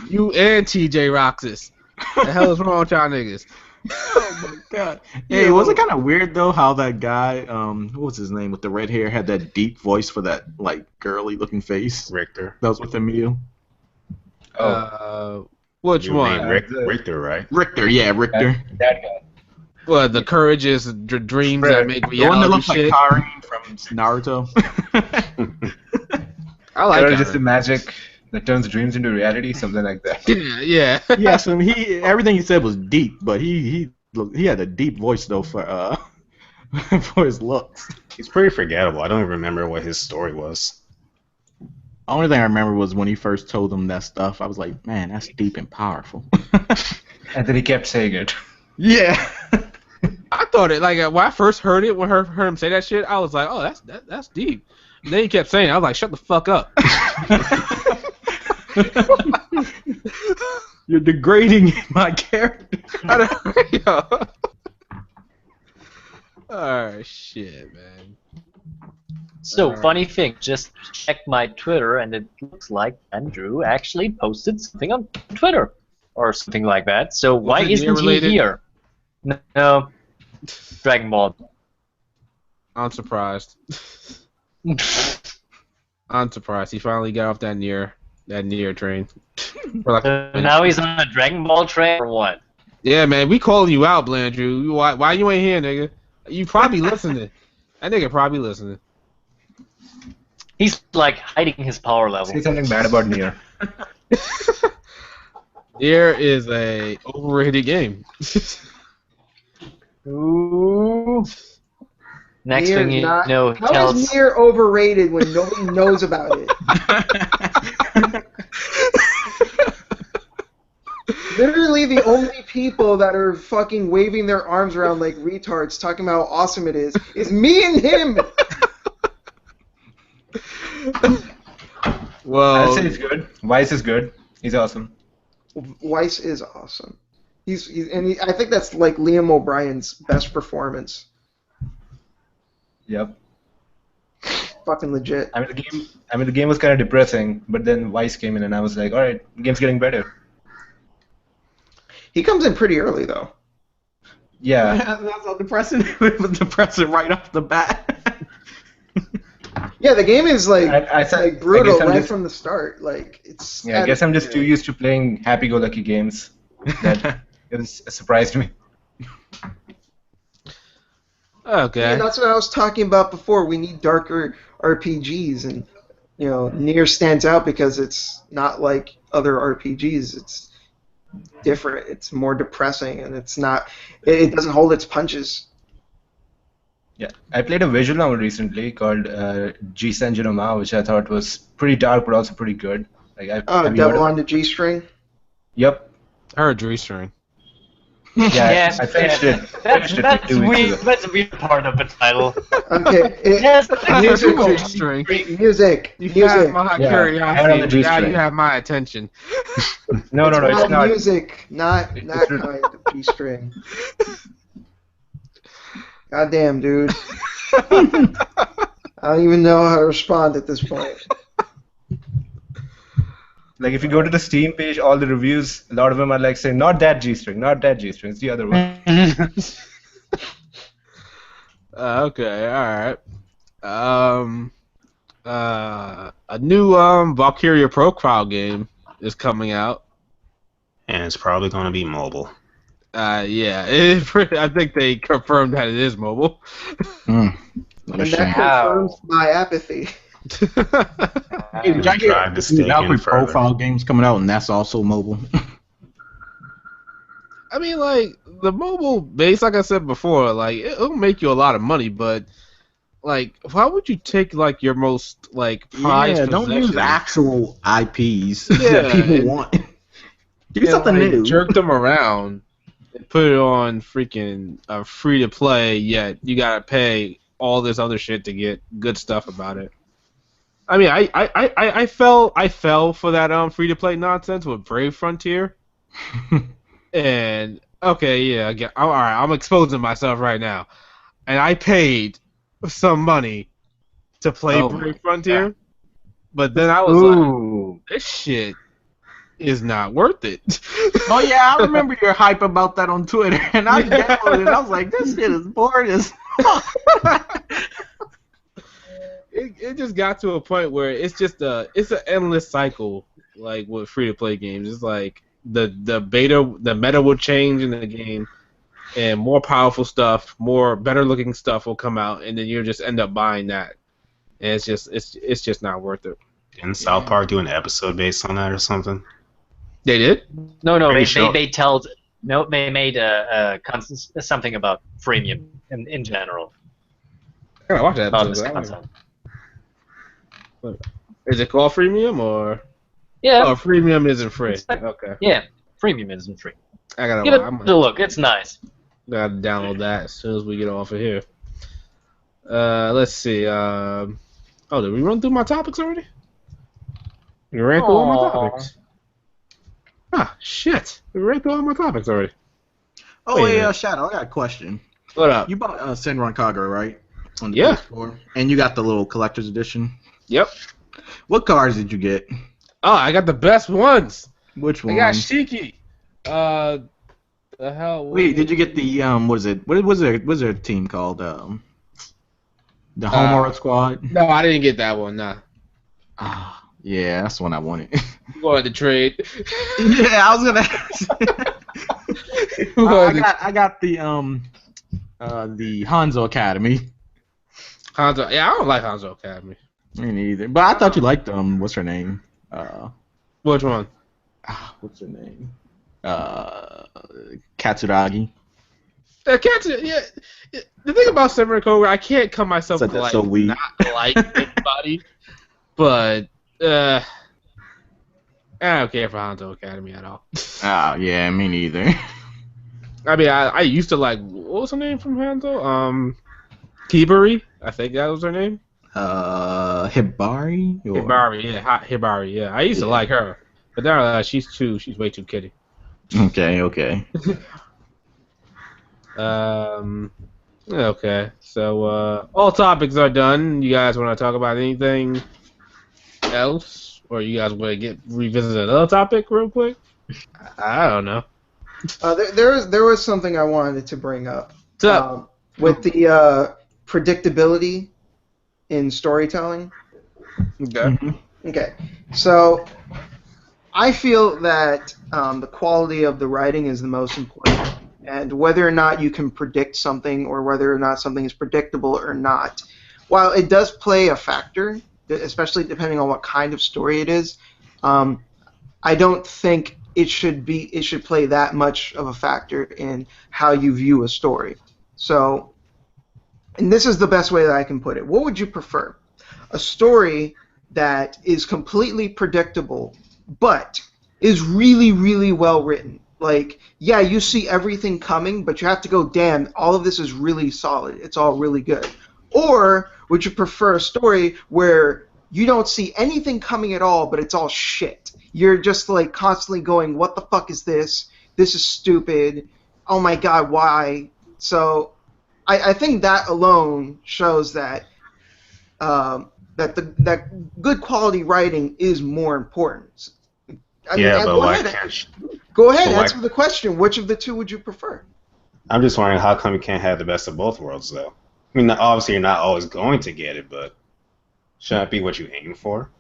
You and TJ Roxas. The hell is wrong with y'all niggas? Oh my god. Hey, was it kind of weird though how that guy, what was his name with the red hair, had that deep voice for that like girly looking face? Richter. That was with Emil. Which You one? mean Richter, right? Richter, yeah, Richter. That guy. What, the courage is dreams that make The one that reality looks like shit? Karin from Naruto. I like Or it. just the magic that turns dreams into reality, something like that. Yeah. Yeah, so everything he said was deep, but he had a deep voice though for for his looks. He's pretty forgettable. I don't even remember what his story was. The only thing I remember was when he first told him that stuff. I was like, man, that's deep and powerful. And then he kept saying it. Yeah. I thought it like when I first heard it, when I heard him say that shit, I was like, oh, that's deep. And then he kept saying it. I was like, shut the fuck up. You're degrading my character. Oh shit, man. So, funny thing, just checked my Twitter, and it looks like Andrew actually posted something on Twitter, or something like that. So, why it isn't he related? here? No. Dragon Ball. I'm surprised. I'm surprised. He finally got off that near train. For like a minute. Now he's on a Dragon Ball train, or what? Yeah, man, we calling you out, Blandrew. Why you ain't here, nigga? You probably listening. That nigga probably listening. He's like hiding his power level. Say something bad about Nier. Nier is a overrated game. Ooh. Next Nier thing is you not- know, he How tells. is Nier overrated when nobody knows about it? Literally the only people that are fucking waving their arms around like retards talking about how awesome it is me and him! Well, I'd say it's good. Vice is good. He's awesome. Weiss is awesome. I think that's like Liam O'Brien's best performance. Yep. Fucking legit. The game was kind of depressing, but then Vice came in, and I was like, all right, the game's getting better. He comes in pretty early though. Yeah. That's so depressing. It was depressing right off the bat. Yeah, the game is like, like brutal right from the start. Like it's. Yeah, I guess I'm just too used to playing happy-go-lucky games that it surprised me. okay. Yeah, that's what I was talking about before. We need darker RPGs, and Nier stands out because it's not like other RPGs. It's different. It's more depressing, and it's not. It doesn't hold its punches. Yeah, I played a visual novel recently called G-Sen Jinoma, which I thought was pretty dark but also pretty good. Like, have you heard Devil of on the G-string. Yep. I heard G-string. Yeah, I finished it. That's weird. That's a weird part of the title. Okay. Yes, G-string. Music. You have my Yeah, curiosity. Now you have my attention. No, it's not. Music, not kind of G-string. Goddamn, dude. I don't even know how to respond at this point. Like, if you go to the Steam page, all the reviews, a lot of them are like saying, not that G-string, not that G-string, it's the other one. Okay, alright. A new Valkyria profile game is coming out. And it's probably going to be mobile. Yeah, I think they confirmed that it is mobile. And that confirms my apathy. Did I get Valkyrie profile games coming out, and that's also mobile? I mean, like, the mobile base, like I said before, like, it'll make you a lot of money, but, like, why would you take, like, your most, like, prized don't use actual IPs Yeah, that people want. Do something new. Jerk them around and put it on freaking free to play, yet you gotta pay all this other shit to get good stuff about it. I mean, I fell for that free to play nonsense with Brave Frontier. And okay, yeah, again, all right, I'm exposing myself right now, and I paid some money to play Brave Frontier, but then I was like, this shit is not worth it. Oh yeah, I remember your hype about that on Twitter, and I downloaded it. I was like, this shit is boring as fuck. It just got to a point where it's an endless cycle, like with free to play games. It's like the meta will change in the game, and more powerful stuff, more better looking stuff will come out, and then you just end up buying that, and it's just not worth it. Didn't South Park do an episode based on that or something? They did? No, Pretty they sure. they made something about freemium in general. I gotta watch that On this episode. concept. Is it called freemium or? Yeah. Oh, freemium isn't free. It's like- Okay. Yeah, freemium isn't free. I gotta. Give it I'm a look. It's nice. gotta download that as soon as we get off of here. Let's see. Did we run through my topics already? We ran through all my topics. Ah, shit. We ran through all my topics already. Oh Wait a yeah, minute. Shadow, I got a question. What up? You bought Senran Kagura, right? On the Yeah. PS4, and you got the little collector's edition. Yep. What cards did you get? Oh, I got the best ones. Which one? I got Shiki. The hell? Wait, did you get the what is it? What was their team called? The Homeworld Squad. No, I didn't get that one. Nah. Ah, yeah, that's the one I wanted. You wanted to trade. Yeah, I was gonna. I got the Hanzo Academy. Hanzo. Yeah, I don't like Hanzo Academy. Me neither. But I thought you liked what's her name? Which one? What's her name? Katsuragi. Yeah. The thing about Samurai Cobra, I can't come myself Said to that's like so weak. not like anybody, but and I don't care for Hanzo Academy at all. Oh yeah, me neither. I mean, I used to like, what was her name from Hanzo? Kibari, I think that was her name. Hibari? Or... Hibari, yeah, Hot Hibari, yeah. I used to like her, but now she's way too kiddie. Okay. Okay. So all topics are done. You guys want to talk about anything else, or you guys want to revisit another topic real quick? I don't know. There was something I wanted to bring up. What's up? With the predictability in storytelling. Okay. Okay, so I feel that the quality of the writing is the most important, and whether or not you can predict something or whether or not something is predictable or not, while it does play a factor, especially depending on what kind of story it is, I don't think it should play that much of a factor in how you view a story. So, and this is the best way that I can put it. What would you prefer? A story that is completely predictable, but is really, really well written. Like, yeah, you see everything coming, but you have to go, damn, all of this is really solid. It's all really good. Or would you prefer a story where you don't see anything coming at all, but it's all shit? You're just like constantly going, what the fuck is this? This is stupid. Oh my god, why? So I think that alone shows that that good quality writing is more important. Go ahead, answer the question. Which of the two would you prefer? I'm just wondering how come you can't have the best of both worlds, though? I mean, obviously you're not always going to get it, but shouldn't that be what you aim for?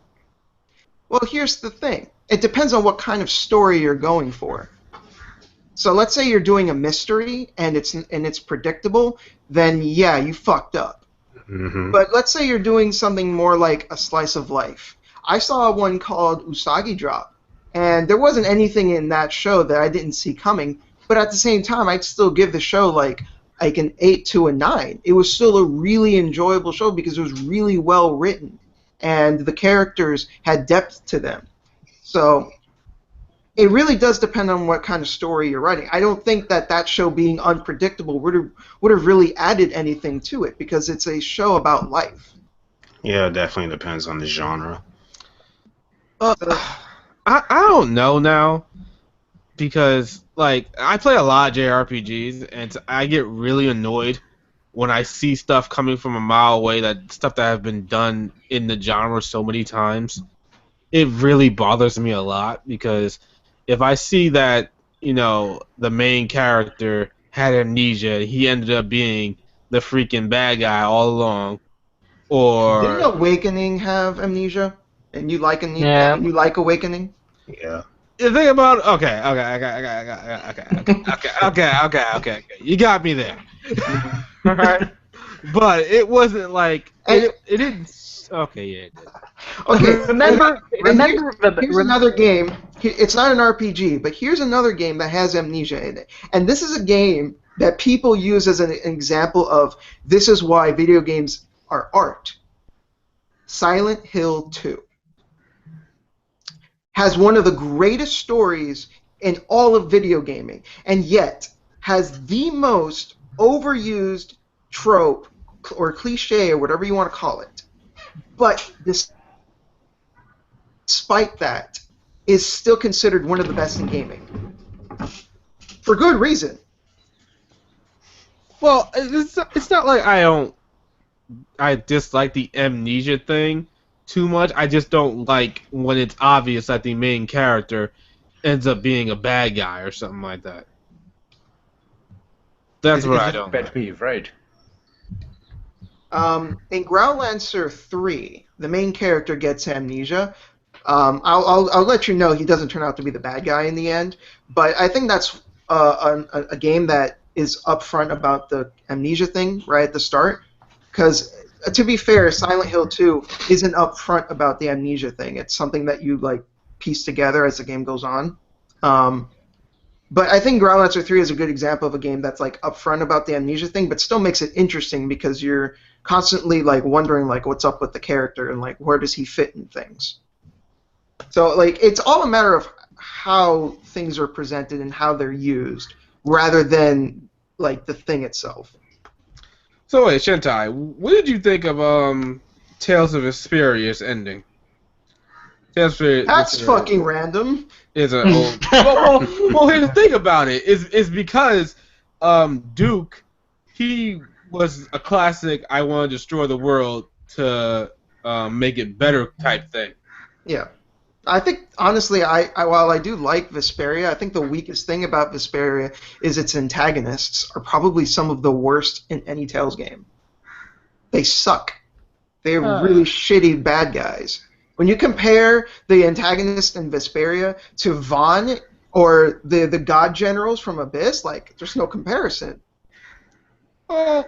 Well, here's the thing. It depends on what kind of story you're going for. So let's say you're doing a mystery and it's predictable, then yeah, you fucked up. Mm-hmm. But let's say you're doing something more like a slice of life. I saw one called Usagi Drop, and there wasn't anything in that show that I didn't see coming, but at the same time, I'd still give the show like an 8 to a 9. It was still a really enjoyable show because it was really well written, and the characters had depth to them. So it really does depend on what kind of story you're writing. I don't think that show being unpredictable would have really added anything to it because it's a show about life. Yeah, it definitely depends on the genre. I don't know now because like I play a lot of JRPGs and I get really annoyed when I see stuff coming from a mile away, that stuff that have been done in the genre so many times. It really bothers me a lot because if I see that, the main character had amnesia, he ended up being the freaking bad guy all along, or didn't Awakening have amnesia? And you like amnesia? Yeah. And you like Awakening? Yeah. the thing about okay, you got me there. All right, but it wasn't like it didn't. Okay, yeah, it did. Okay, Remember here's another game. It's not an RPG, but here's another game that has amnesia in it. And this is a game that people use as an example of this is why video games are art. Silent Hill 2 has one of the greatest stories in all of video gaming, and yet has the most overused trope or cliche or whatever you want to call it. But despite that, is still considered one of the best in gaming. For good reason. Well, it's not like I dislike the amnesia thing too much. I just don't like when it's obvious that the main character ends up being a bad guy or something like that. That's what I don't Pet like. peeve, right? In Growlancer 3, the main character gets amnesia. I'll let you know he doesn't turn out to be the bad guy in the end, but I think that's a game that is upfront about the amnesia thing right at the start. Because to be fair, Silent Hill 2 isn't upfront about the amnesia thing. It's something that you like piece together as the game goes on. But I think Growlancer 3 is a good example of a game that's like upfront about the amnesia thing, but still makes it interesting because you're constantly like wondering like what's up with the character and like where does he fit in things. So like it's all a matter of how things are presented and how they're used, rather than like the thing itself. So wait, Shintai, what did you think of Tales of Vesperia's ending? Tales of That's Vesperia fucking random. is an old. Well, here's the thing about it is because Duke, he was a classic. I want to destroy the world to make it better type thing. Yeah. I think honestly, while I do like Vesperia, I think the weakest thing about Vesperia is its antagonists are probably some of the worst in any Tales game. They suck. They're really shitty bad guys. When you compare the antagonist in Vesperia to Vaughn or the God Generals from Abyss, like there's no comparison. Well,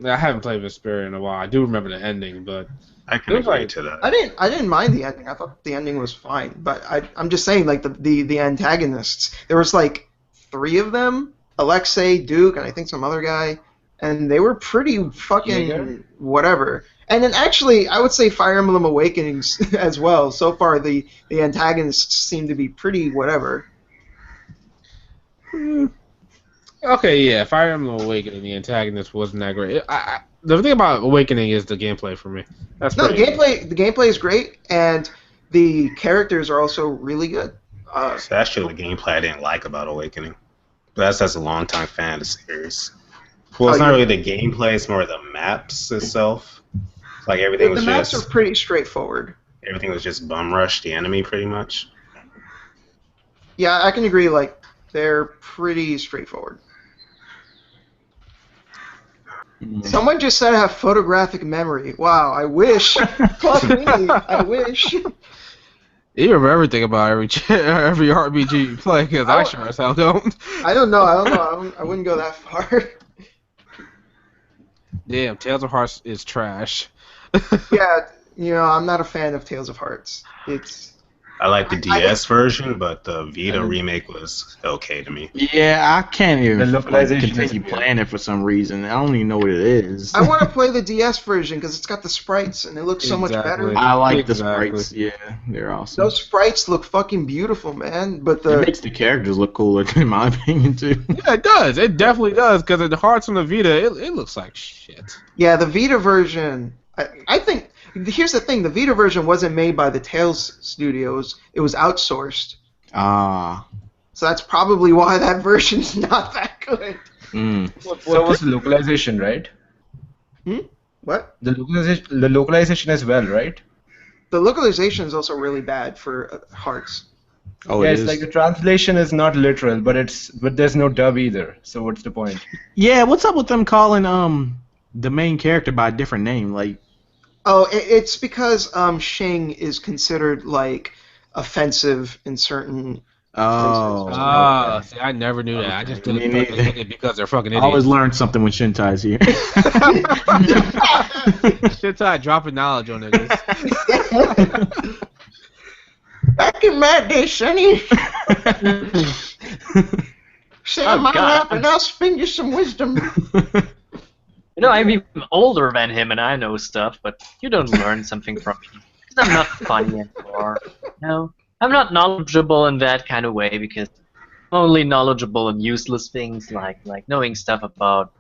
I haven't played Vesperia in a while. I do remember the ending, but I can agree to that. I didn't mind the ending. I thought the ending was fine, but I'm just saying like the antagonists. There was like 3 of them: Alexei, Duke, and I think some other guy, and they were pretty fucking whatever. And then actually, I would say Fire Emblem Awakenings as well. So far, the antagonists seem to be pretty whatever. Okay, yeah, Fire Emblem Awakening, the antagonist wasn't that great. The thing about Awakening is the gameplay for me. That's No, the pretty gameplay is great, and the characters are also really good. So actually the gameplay I didn't like about Awakening. But that's as a longtime fan of the series. Well, it's not really the gameplay, it's more the maps itself. Like everything was the maps just are pretty straightforward. everything was just bum rush the enemy pretty much. Yeah, I can agree. Like they're pretty straightforward. Someone just said I have photographic memory. Wow, I wish. Fuck me, I wish. You remember everything about every RPG you play, because I sure as hell don't. I don't know. I wouldn't go that far. Damn, Tales of Hearts is trash. Yeah, I'm not a fan of Tales of Hearts. I like the DS version, but the Vita remake was okay to me. Yeah, I can't even The localization continue is- playing it for some reason. I don't even know what it is. I want to play the DS version because it's got the sprites and it looks so much better. I like Exactly. the sprites. Yeah, they're awesome. Those sprites look fucking beautiful, man. But It makes the characters look cooler, in my opinion, too. Yeah, it does. It definitely does, because the Hearts on the Vita, it looks like shit. yeah, the Vita version. I think here's the thing: the Vita version wasn't made by the Tales Studios; it was outsourced. Ah. So that's probably why that version's not that good. So was the localization, right? What? The localization as well, right? The localization is also really bad for Hearts. Oh, Yeah, it it's is. like the translation is not literal, but there's no dub either. So what's the point? Yeah, what's up with them calling the main character by a different name? Like, Oh, it's because Shing is considered like offensive in certain. oh. Ah, see, I never knew that. I just Me didn't neither. think it because they're fucking I idiots. always learn something when Shintai's here. Shintai dropping knowledge on it. Back in my day, Sonny. Say Oh, my God. lap and I'll spin you some wisdom. I'm even older than him and I know stuff, but you don't learn something from me. 'Cause I'm not funny anymore. No, I'm not knowledgeable in that kind of way because I'm only knowledgeable in useless things like knowing stuff about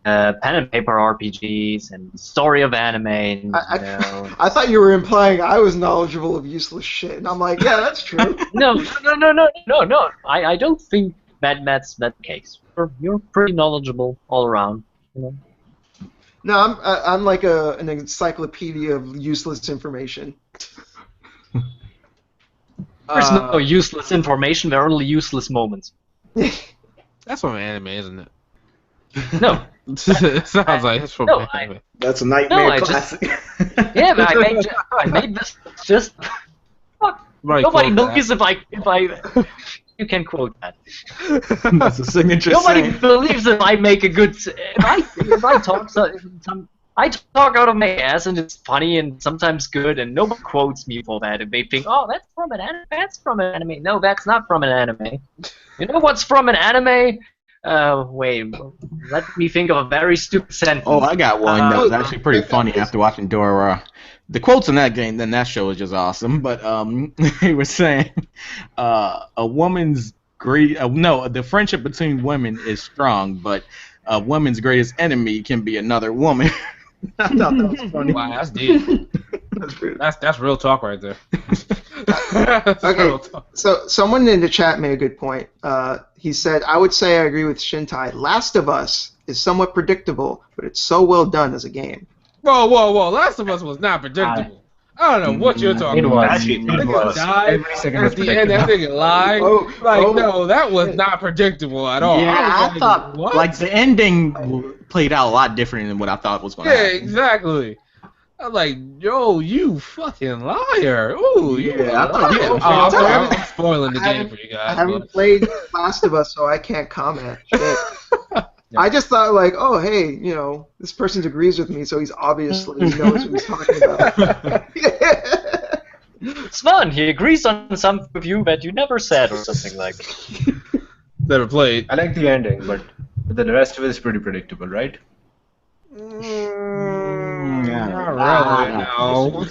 pen and paper RPGs and story of anime. And, I thought you were implying I was knowledgeable of useless shit, and I'm like, yeah, that's true. No. I don't think that's the case. You're pretty knowledgeable all around. You know? No, I'm like an encyclopedia of useless information. There's no useless information. There are only useless moments. That's from anime, isn't it? No. It sounds like it's from No, anime. That's a nightmare No, I just- classic. Yeah, but I made this just. Fuck. Right, Nobody quote believes if I. You can quote that. That's a signature Nobody saying. believes if I make a good. If I talk I talk out of my ass and it's funny and sometimes good and nobody quotes me for that and they think, oh, that's from an anime. That's from an anime. No, that's not from an anime. You know what's from an anime? Wait, let me think of a very stupid sentence. Oh, I got one that was actually pretty funny after watching Dora. The quotes in that game, then that show is just awesome. But they were saying a woman's the friendship between women is strong, but a woman's greatest enemy can be another woman. I thought that was funny. Wow, that's deep. That's real talk right there. That's Okay, real talk. so someone in the chat made a good point. He said, I would say I agree with Shintai. Last of Us is somewhat predictable, but it's so well done as a game. Whoa! Last of Us was not predictable. I don't know what you're talking It about. was. Actually, It Nigga was. died Every second at was the end. That predictable. nigga lied. Oh, No, that was not predictable at all. Yeah, I was thought what? like the ending played out a lot different than what I thought was going to Yeah, happen. exactly. I'm like, yo, you fucking liar. Ooh, you Yeah, I thought- liar. yeah, Oh, okay. I'm spoiling the I game for you I guys. haven't played Last of Us, so I can't comment. Shit. I just thought, like, oh, hey, this person agrees with me, so he's obviously knows what he's talking about. It's fun. He agrees on something with you that you never said, or something like. Never played. I like the ending, but the rest of it is pretty predictable, right? Not really,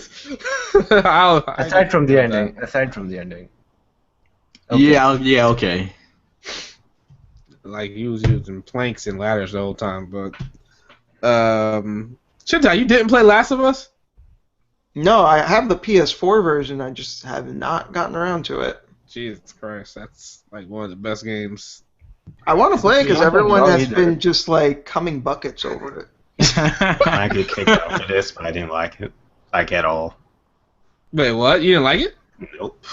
no. Aside from the ending. Aside from the ending. Yeah, okay. Like, he was using planks and ladders the whole time, but... Shintai, you didn't play Last of Us? No, I have the PS4 version. I just have not gotten around to it. Jesus Christ, that's like one of the best games. I want to play it because Yeah, I don't everyone know has either. been just like coming buckets over it. I get kicked out for this, but I didn't like it, like at all. Wait, what? You didn't like it? Nope.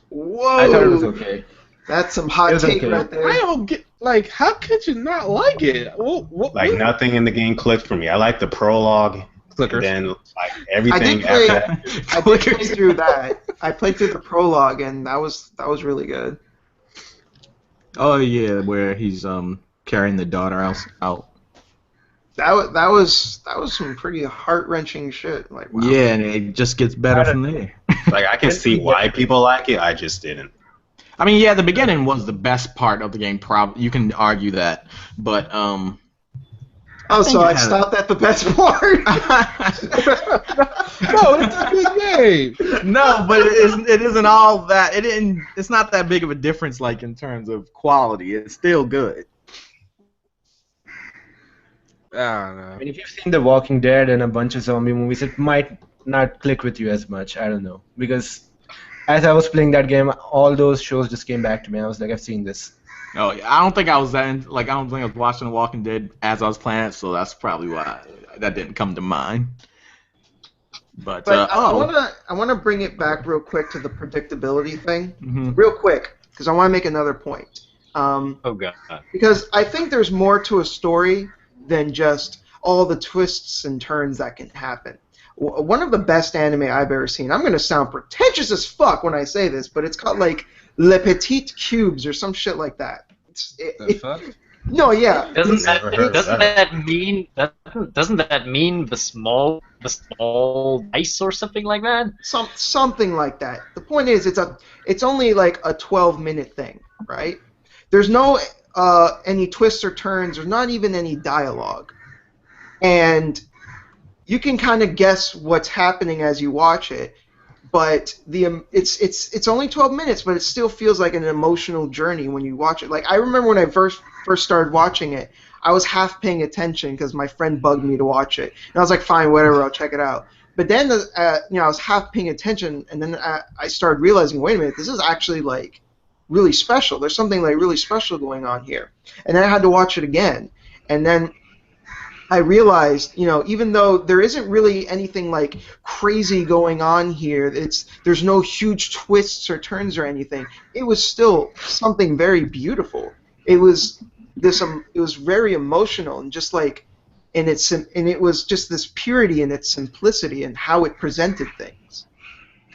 Whoa! I thought it was okay. That's some hot It was take okay. right there. I don't get, like, how could you not like it? Like nothing in the game clicked for me. I like the prologue, Clickers. and then like I everything did play. after that. I did play through that. I played through the prologue, and that was really good. Oh yeah, where he's carrying the daughter out. That was some pretty heart wrenching shit. Like, wow. Yeah, and it just gets better from there. Like I can see why people like it. I just didn't. I mean, yeah, the beginning was the best part of the game. You can argue that, but Oh, think so it I had stopped at the best part. No, it's a good game. no, but it isn't all that. It's not that big of a difference, like in terms of quality. It's still good. I don't know. I mean, if you've seen The Walking Dead and a bunch of zombie movies, it might not click with you as much. I don't know. Because as I was playing that game, all those shows just came back to me. I was like, I've seen this. Oh, yeah, I don't think I was I don't think I was watching The Walking Dead as I was playing it, so that's probably why that didn't come to mind. But I wanna bring it back real quick to the predictability thing, mhm. real quick, because I want to make another point. Oh god. Because I think there's more to a story than just all the twists and turns that can happen. One of the best anime I've ever seen. I'm gonna sound pretentious as fuck when I say this, but it's called like Les Petites Cubes or some shit like that. The fuck? No, yeah. Doesn't Never heard of that mean the small dice or something like that? Something like that. The point is, it's only like a 12-minute thing, right? There's no any twists or turns. There's not even any dialogue, and you can kind of guess what's happening as you watch it. But it's only 12 minutes, but it still feels like an emotional journey when you watch it. Like I remember when I first started watching it, I was half paying attention because my friend bugged me to watch it, and I was like, fine, whatever, I'll check it out. But then I was half paying attention, and then I started realizing, wait a minute, this is actually like really special. There's something like really special going on here, and then I had to watch it again, and then I realized, even though there isn't really anything like crazy going on here, there's no huge twists or turns or anything. It was still something very beautiful. It was it was very emotional and just like, and it was just this purity and its simplicity and how it presented things.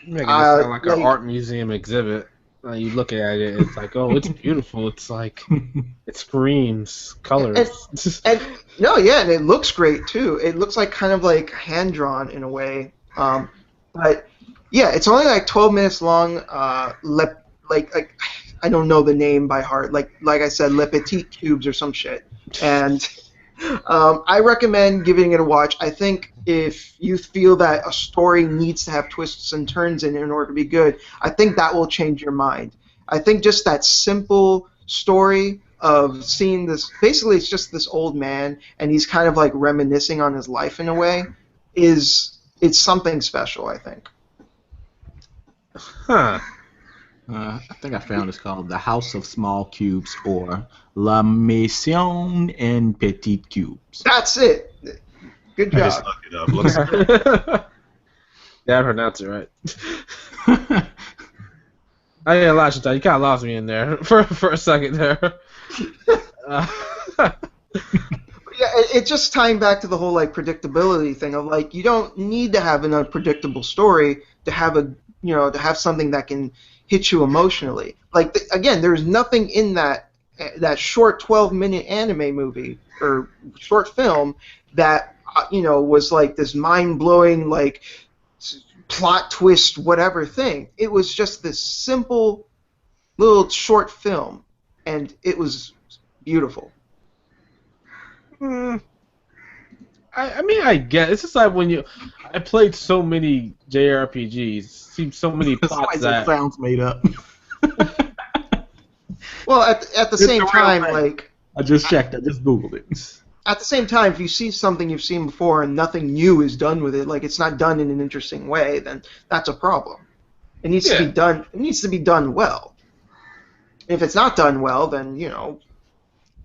You're making it sound like an like- art museum exhibit. You look at it, it's like, oh, it's beautiful. It's like, it screams colors. And no, yeah, and it looks great too. It looks like kind of like hand drawn in a way. But yeah, it's only like 12 minutes long. I don't know the name by heart. Like I said, Le Petit Cubes or some shit. And I recommend giving it a watch. I think if you feel that a story needs to have twists and turns in order to be good, I think that will change your mind. I think just that simple story of seeing this, basically it's just this old man, and he's kind of like reminiscing on his life in a way, it's something special, I think. Huh. I think I found it's called The House of Small Cubes or La Maison en Petits Cubes. That's it. Good I just job. looked it up. Looks good. Yeah, I pronounced it right. I didn't lie, Chantal. You kind of lost me in there for a second there. Yeah, it's just tying back to the whole like predictability thing of like you don't need to have an unpredictable story to have to have something that can hit you emotionally. Like again, there's nothing in that short 12-minute anime movie or short film that was like this mind-blowing like plot twist whatever thing. It was just this simple little short film, and it was beautiful. I mean, I guess it's just like when I played so many JRPGs, seen so many That's why plots it that. sounds made up. Well, at the same time, like I just checked. I just Googled it. at the same time, if you see something you've seen before and nothing new is done with it, like it's not done in an interesting way, then that's a problem. It needs to be done. It needs to be done well. If it's not done well, then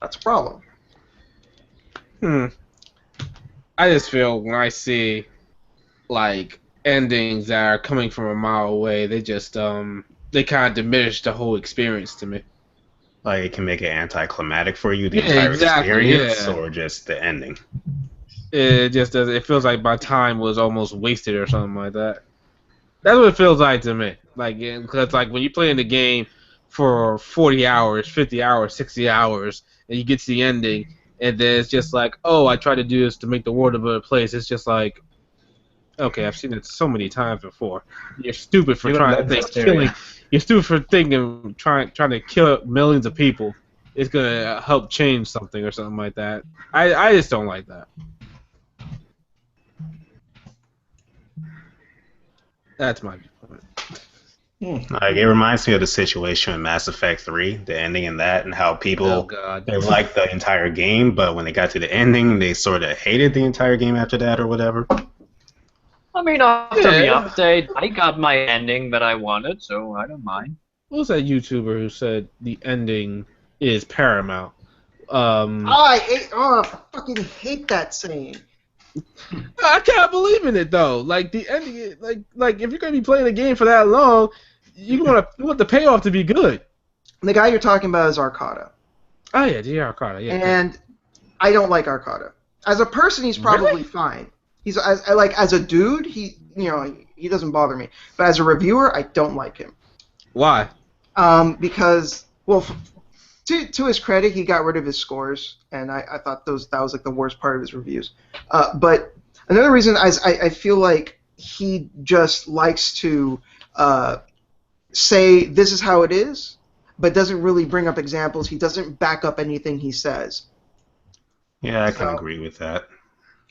that's a problem. I just feel when I see like endings that are coming from a mile away, they just they kind of diminish the whole experience to me. Like it can make it anticlimactic for you, the entire experience, or just the ending. It just does. It feels like my time was almost wasted or something like that. That's what it feels like to me. Like because like when you play in the game for 40 hours, 50 hours, 60 hours, and you get to the ending, and then it's just like, oh, I tried to do this to make the world a better place. It's just like, okay, I've seen it so many times before. You're stupid for trying to think killing. You're stupid for thinking trying to kill millions of people. It's gonna help change something or something like that. I just don't like that. That's my viewpoint. Like it reminds me of the situation in Mass Effect 3, the ending in that, and how people they liked the entire game, but when they got to the ending, they sort of hated the entire game after that or whatever. I mean, after the update, I got my ending that I wanted, so I don't mind. What was that YouTuber who said the ending is paramount? I fucking hate that saying. I can't believe in it though. Like the ending, like if you're gonna be playing a game for that long, you want the payoff to be good. The guy you're talking about is Arcada. Oh yeah, J.R. Carter. Yeah. And I don't like Arcada. As a person, he's probably fine. He's as a dude, he doesn't bother me. But as a reviewer, I don't like him. Why? Because to his credit, he got rid of his scores, and I thought that was like the worst part of his reviews. But another reason is I feel like he just likes to say this is how it is, but doesn't really bring up examples. He doesn't back up anything he says. Yeah, I can agree with that.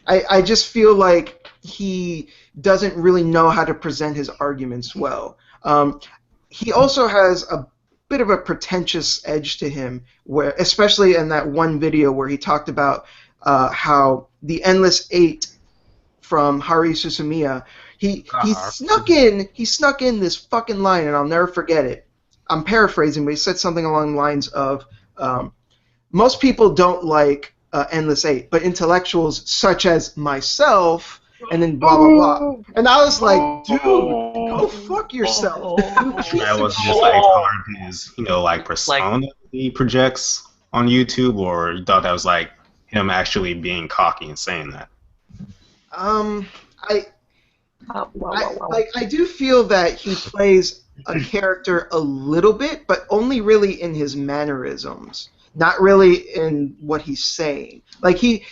I just feel like he doesn't really know how to present his arguments well. He also has a bit of a pretentious edge to him, where, especially in that one video where he talked about how the Endless Eight from Haruhi Suzumiya, he snuck in this fucking line, and I'll never forget it. I'm paraphrasing, but he said something along the lines of, most people don't like Endless Eight, but intellectuals such as myself, and then blah blah blah. And I was like, dude, go fuck yourself. That was just like part of his, like persona he projects on YouTube, or you thought that was like him actually being cocky and saying that? I do feel that he plays a character a little bit, but only really in his mannerisms, not really in what he's saying. Like he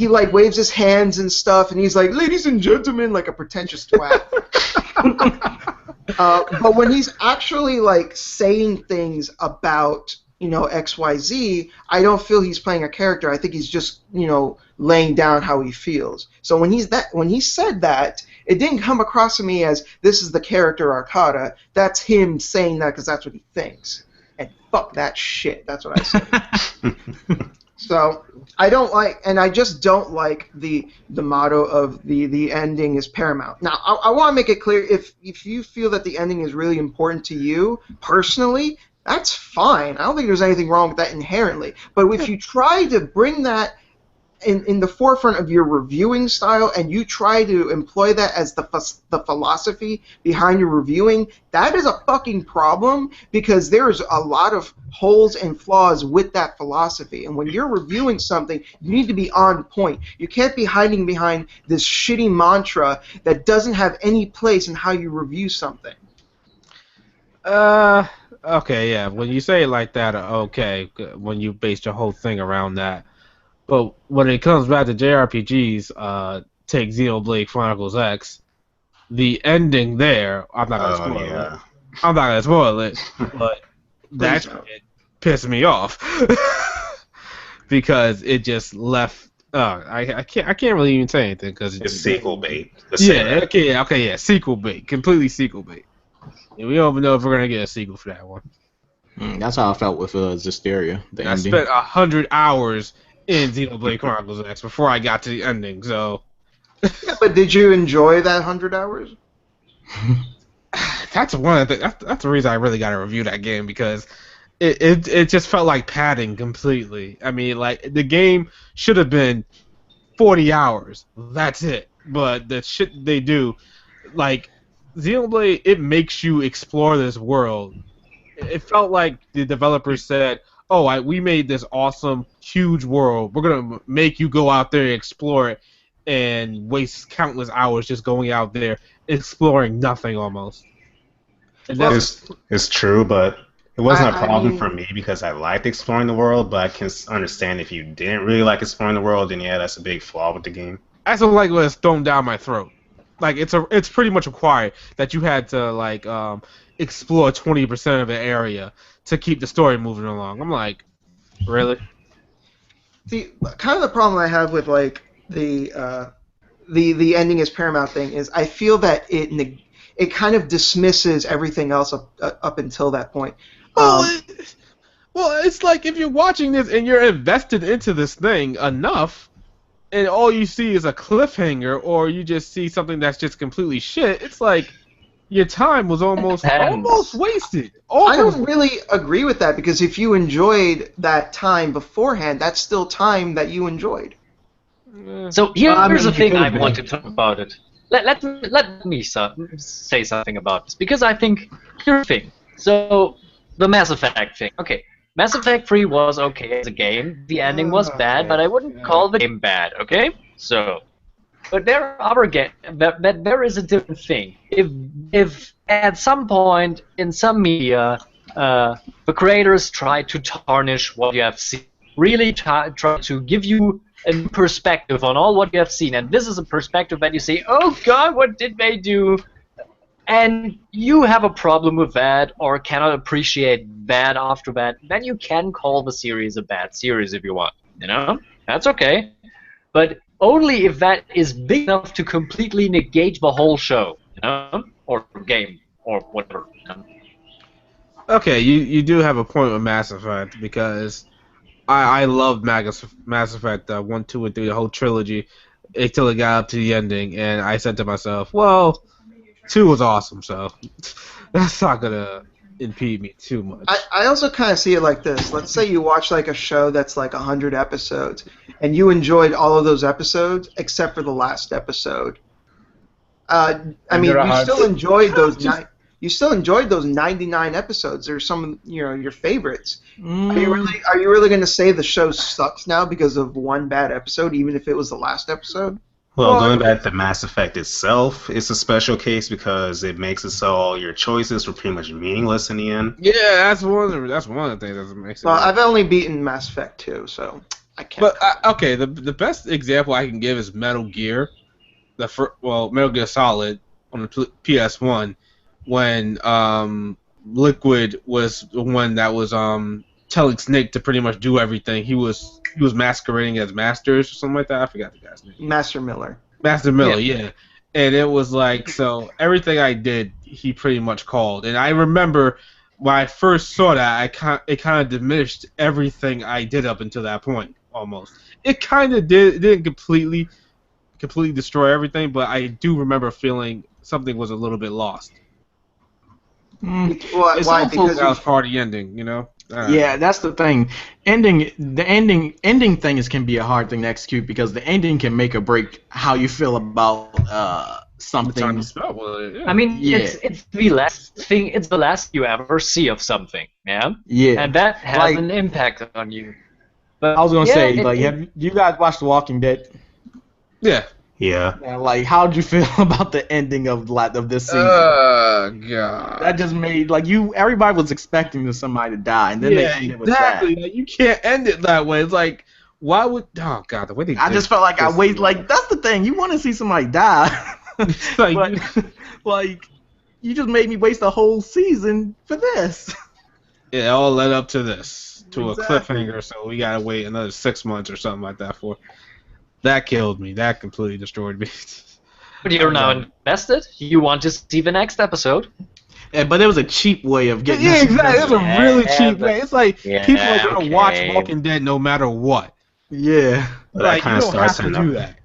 like waves his hands and stuff, and he's like, "Ladies and gentlemen," like a pretentious twat. But when he's actually like saying things about XYZ, I don't feel he's playing a character. I think he's just laying down how he feels. So when he said that, it didn't come across to me as this is the character Arcata. That's him saying that because that's what he thinks. And fuck that shit. That's what I said. So I don't like, and I just don't like the motto of the ending is paramount. Now I want to make it clear, if you feel that the ending is really important to you personally, that's fine. I don't think there's anything wrong with that inherently. But if you try to bring that in the forefront of your reviewing style, and you try to employ that as the philosophy behind your reviewing, that is a fucking problem, because there's a lot of holes and flaws with that philosophy. And when you're reviewing something, you need to be on point. You can't be hiding behind this shitty mantra that doesn't have any place in how you review something. Okay, yeah. When you say it like that, okay, when you base your whole thing around that. But when it comes back to JRPGs, take Xenoblade Chronicles X, the ending there, I'm not gonna spoil it. I'm not gonna spoil it, but that shit pissed me off because it just left. I can't really even say anything because it's sequel bait. Yeah, okay, sequel bait, completely sequel bait. And we don't even know if we're gonna get a sequel for that one. That's how I felt with Zestiria. I spent 100 hours in Xenoblade Chronicles X before I got to the ending, so... Yeah, but did you enjoy that 100 hours? That's the reason I really got to review that game, because it just felt like padding completely. I mean, like, the game should have been 40 hours. That's it. But the shit they do, like, Xenoblade, it makes you explore this world. It felt like the developers said, oh, we made this awesome, huge world. We're going to make you go out there and explore it and waste countless hours just going out there exploring nothing almost. It's true, but it wasn't a problem for me because I liked exploring the world, but I can understand if you didn't really like exploring the world, then yeah, that's a big flaw with the game. I don't like when it's thrown down my throat. Like, it's pretty much required that you had to, like, explore 20% of the area to keep the story moving along. I'm like, really? Kind of the problem I have with like the ending is paramount thing is I feel that it kind of dismisses everything else up until that point. Well, it's like if you're watching this and you're invested into this thing enough, and all you see is a cliffhanger, or you just see something that's just completely shit, it's like your time was almost wasted. I don't really agree with that, because if you enjoyed that time beforehand, that's still time that you enjoyed. So here's the thing I want to talk about it. Let me say something about this, because I think here's the thing. So the Mass Effect thing. Okay, Mass Effect 3 was okay as a game. The ending was bad, but I wouldn't call the game bad. Okay, so. But there are other games that there is a different thing. If at some point in some media the creators try to tarnish what you have seen, really try to give you a perspective on all what you have seen, and this is a perspective that you say, oh god, what did they do? And you have a problem with that, or cannot appreciate that after that, then you can call the series a bad series if you want. That's okay. But only if that is big enough to completely negate the whole show, or game, or whatever. Okay, you do have a point with Mass Effect, because I loved Mass Effect 1, 2, and 3, the whole trilogy, until it got up to the ending, and I said to myself, well, 2 was awesome, so that's not gonna impede me too much. I also kind of see it like this. Let's say you watch like a show that's like 100 episodes, and you enjoyed all of those episodes except for the last episode. I mean, you still enjoyed those. You still enjoyed those 99 episodes. They're some of your favorites. Are you really going to say the show sucks now because of one bad episode, even if it was the last episode? Well, going back to Mass Effect itself, it's a special case because it makes it so all your choices were pretty much meaningless in the end. Yeah, that's one of the things that makes it. Well, I've only beaten Mass Effect 2, so I can't. But okay, the best example I can give is Metal Gear, Metal Gear Solid on the PS1. when Liquid was the one that was telling Snake to pretty much do everything. He was masquerading as Masters or something like that. I forgot the guy's name. Master Miller. Master Miller, yeah. And it was like, so everything I did, he pretty much called. And I remember when I first saw that, it kind of diminished everything I did up until that point, almost. It kind of did. It didn't completely destroy everything, but I do remember feeling something was a little bit lost. It's Why? also Because that was part of the ending, you know? Yeah, that's the thing. The ending thing can be a hard thing to execute because the ending can make or break how you feel about something. I mean, Yeah. it's the last thing. It's the last you ever see of something, yeah. Yeah. And that has Like- an impact on you. But I was gonna yeah, say, like, have you guys watched The Walking Dead? Yeah. Yeah. Yeah, like, how'd you feel about the ending of this season? God. That just made everybody was expecting somebody to die, and then they ended with exactly. that. Like, you can't end it that way. It's like, why would? Oh God, the way they. I just felt like that's the thing. You want to see somebody die, Like, but like, you just made me waste a whole season for this. it all led up to this, to Exactly. a cliffhanger. So we gotta wait another 6 months or something like that for. That killed me. That completely destroyed me. But you're now invested. You want to see the next episode. Yeah, but it was a cheap way of getting. Yeah, exactly. It's a really Yeah, cheap but- way. It's like Yeah, people are gonna watch okay. Walking Dead no matter what. Yeah. But Like, that kind you of don't have starts to do that.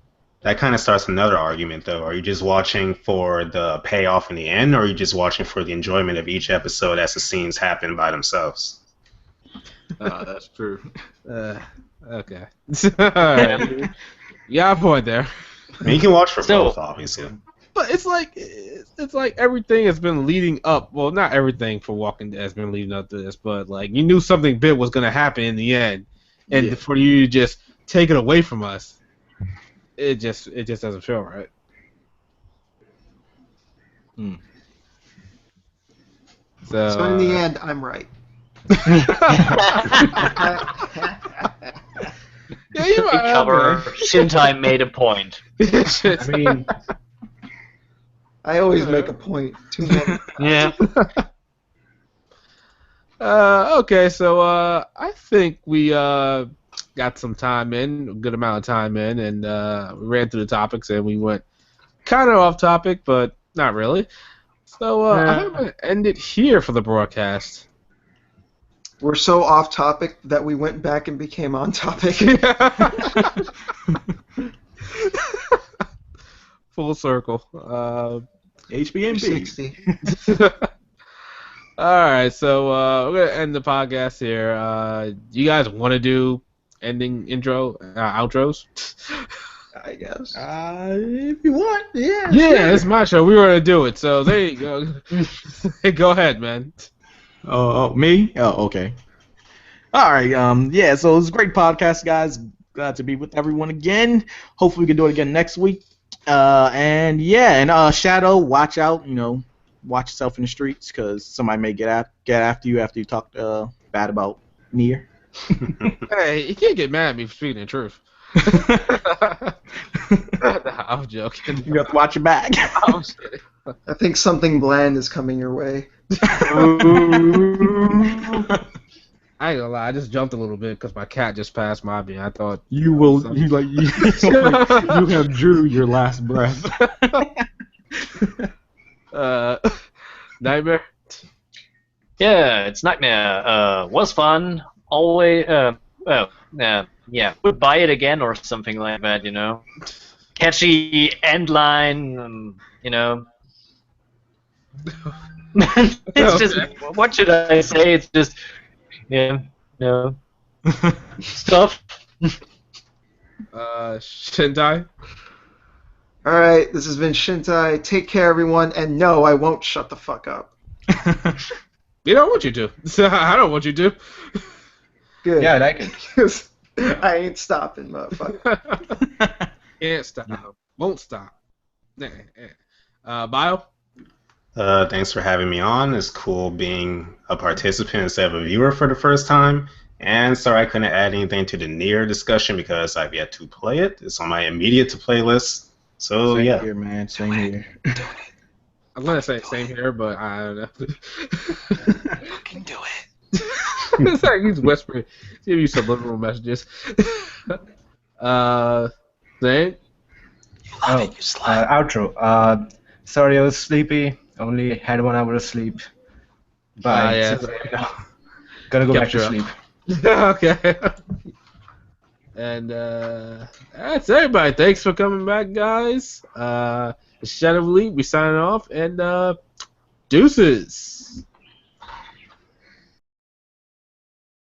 That kind of starts another argument, though. Are you just watching for the payoff in the end, or are you just watching for the enjoyment of each episode as the scenes happen by themselves? That's true. Okay. Alright. Yeah, point there. I mean, you can watch for So- both, obviously. But it's like everything has been leading up. Well, not everything for Walking Dead has been leading up to this, but like you knew something big was gonna happen in the end, and Yeah. for you to just take it away from us, it just doesn't feel right. So in the end, I'm right. Yeah, you might. Cover. Shintai made a point. I mean, I always make a point. Too many. Yeah. okay, so I think we got some time in, a good amount of time in, and we ran through the topics, and we went kind of off topic, but not really. So I'm going to end it here for the broadcast. We're so off topic that we went back and became on topic. Full circle. HBMB. 60. Alright, so we're going to end the podcast here. Do you guys want to do ending outros? I guess. If you want, yeah. Yeah, it's my show. We were going to do it, so there you go. Go ahead, man. Oh, me? Oh, okay. All right. Yeah. So it was a great podcast, guys. Glad to be with everyone again. Hopefully we can do it again next week. And Shadow, watch out. Watch yourself in the streets because somebody may get after you talk bad about Nier. Hey, you can't get mad at me for speaking the truth. I'm joking. You have to watch your back. I'm kidding. I think something bland is coming your way. I ain't gonna lie, I just jumped a little bit because my cat just passed by me. I thought You will. You have drew your last breath. Nightmare. Yeah, it's Nightmare. Was fun. Always. Yeah. Would buy it again or something like that. Catchy end line. It's just. What should I say? It's just. Yeah. No. Stuff. Shintai. Alright, this has been Shintai. Take care, everyone, and no, I won't shut the fuck up. You don't want you to. I don't want you to. Good. Yeah, I like it. 'Cause I ain't stopping, motherfucker. Can't stop. Won't stop. Bio? Thanks for having me on. It's cool being a participant instead of a viewer for the first time. And sorry I couldn't add anything to the Nier discussion because I've yet to play it. It's on my immediate to play list. So Same yeah. here, man. Same here. I'm gonna say same here, but I don't know. Fucking do it. It's like he's whispering, give you subliminal messages. Zane? Outro. Sorry, I was sleepy. Only had 1 hour of sleep. Bye. Yeah. Gotta go back Kept to you sleep. Okay. And that's everybody. Thanks for coming back, guys. Shadow Leap, we signing off, and deuces.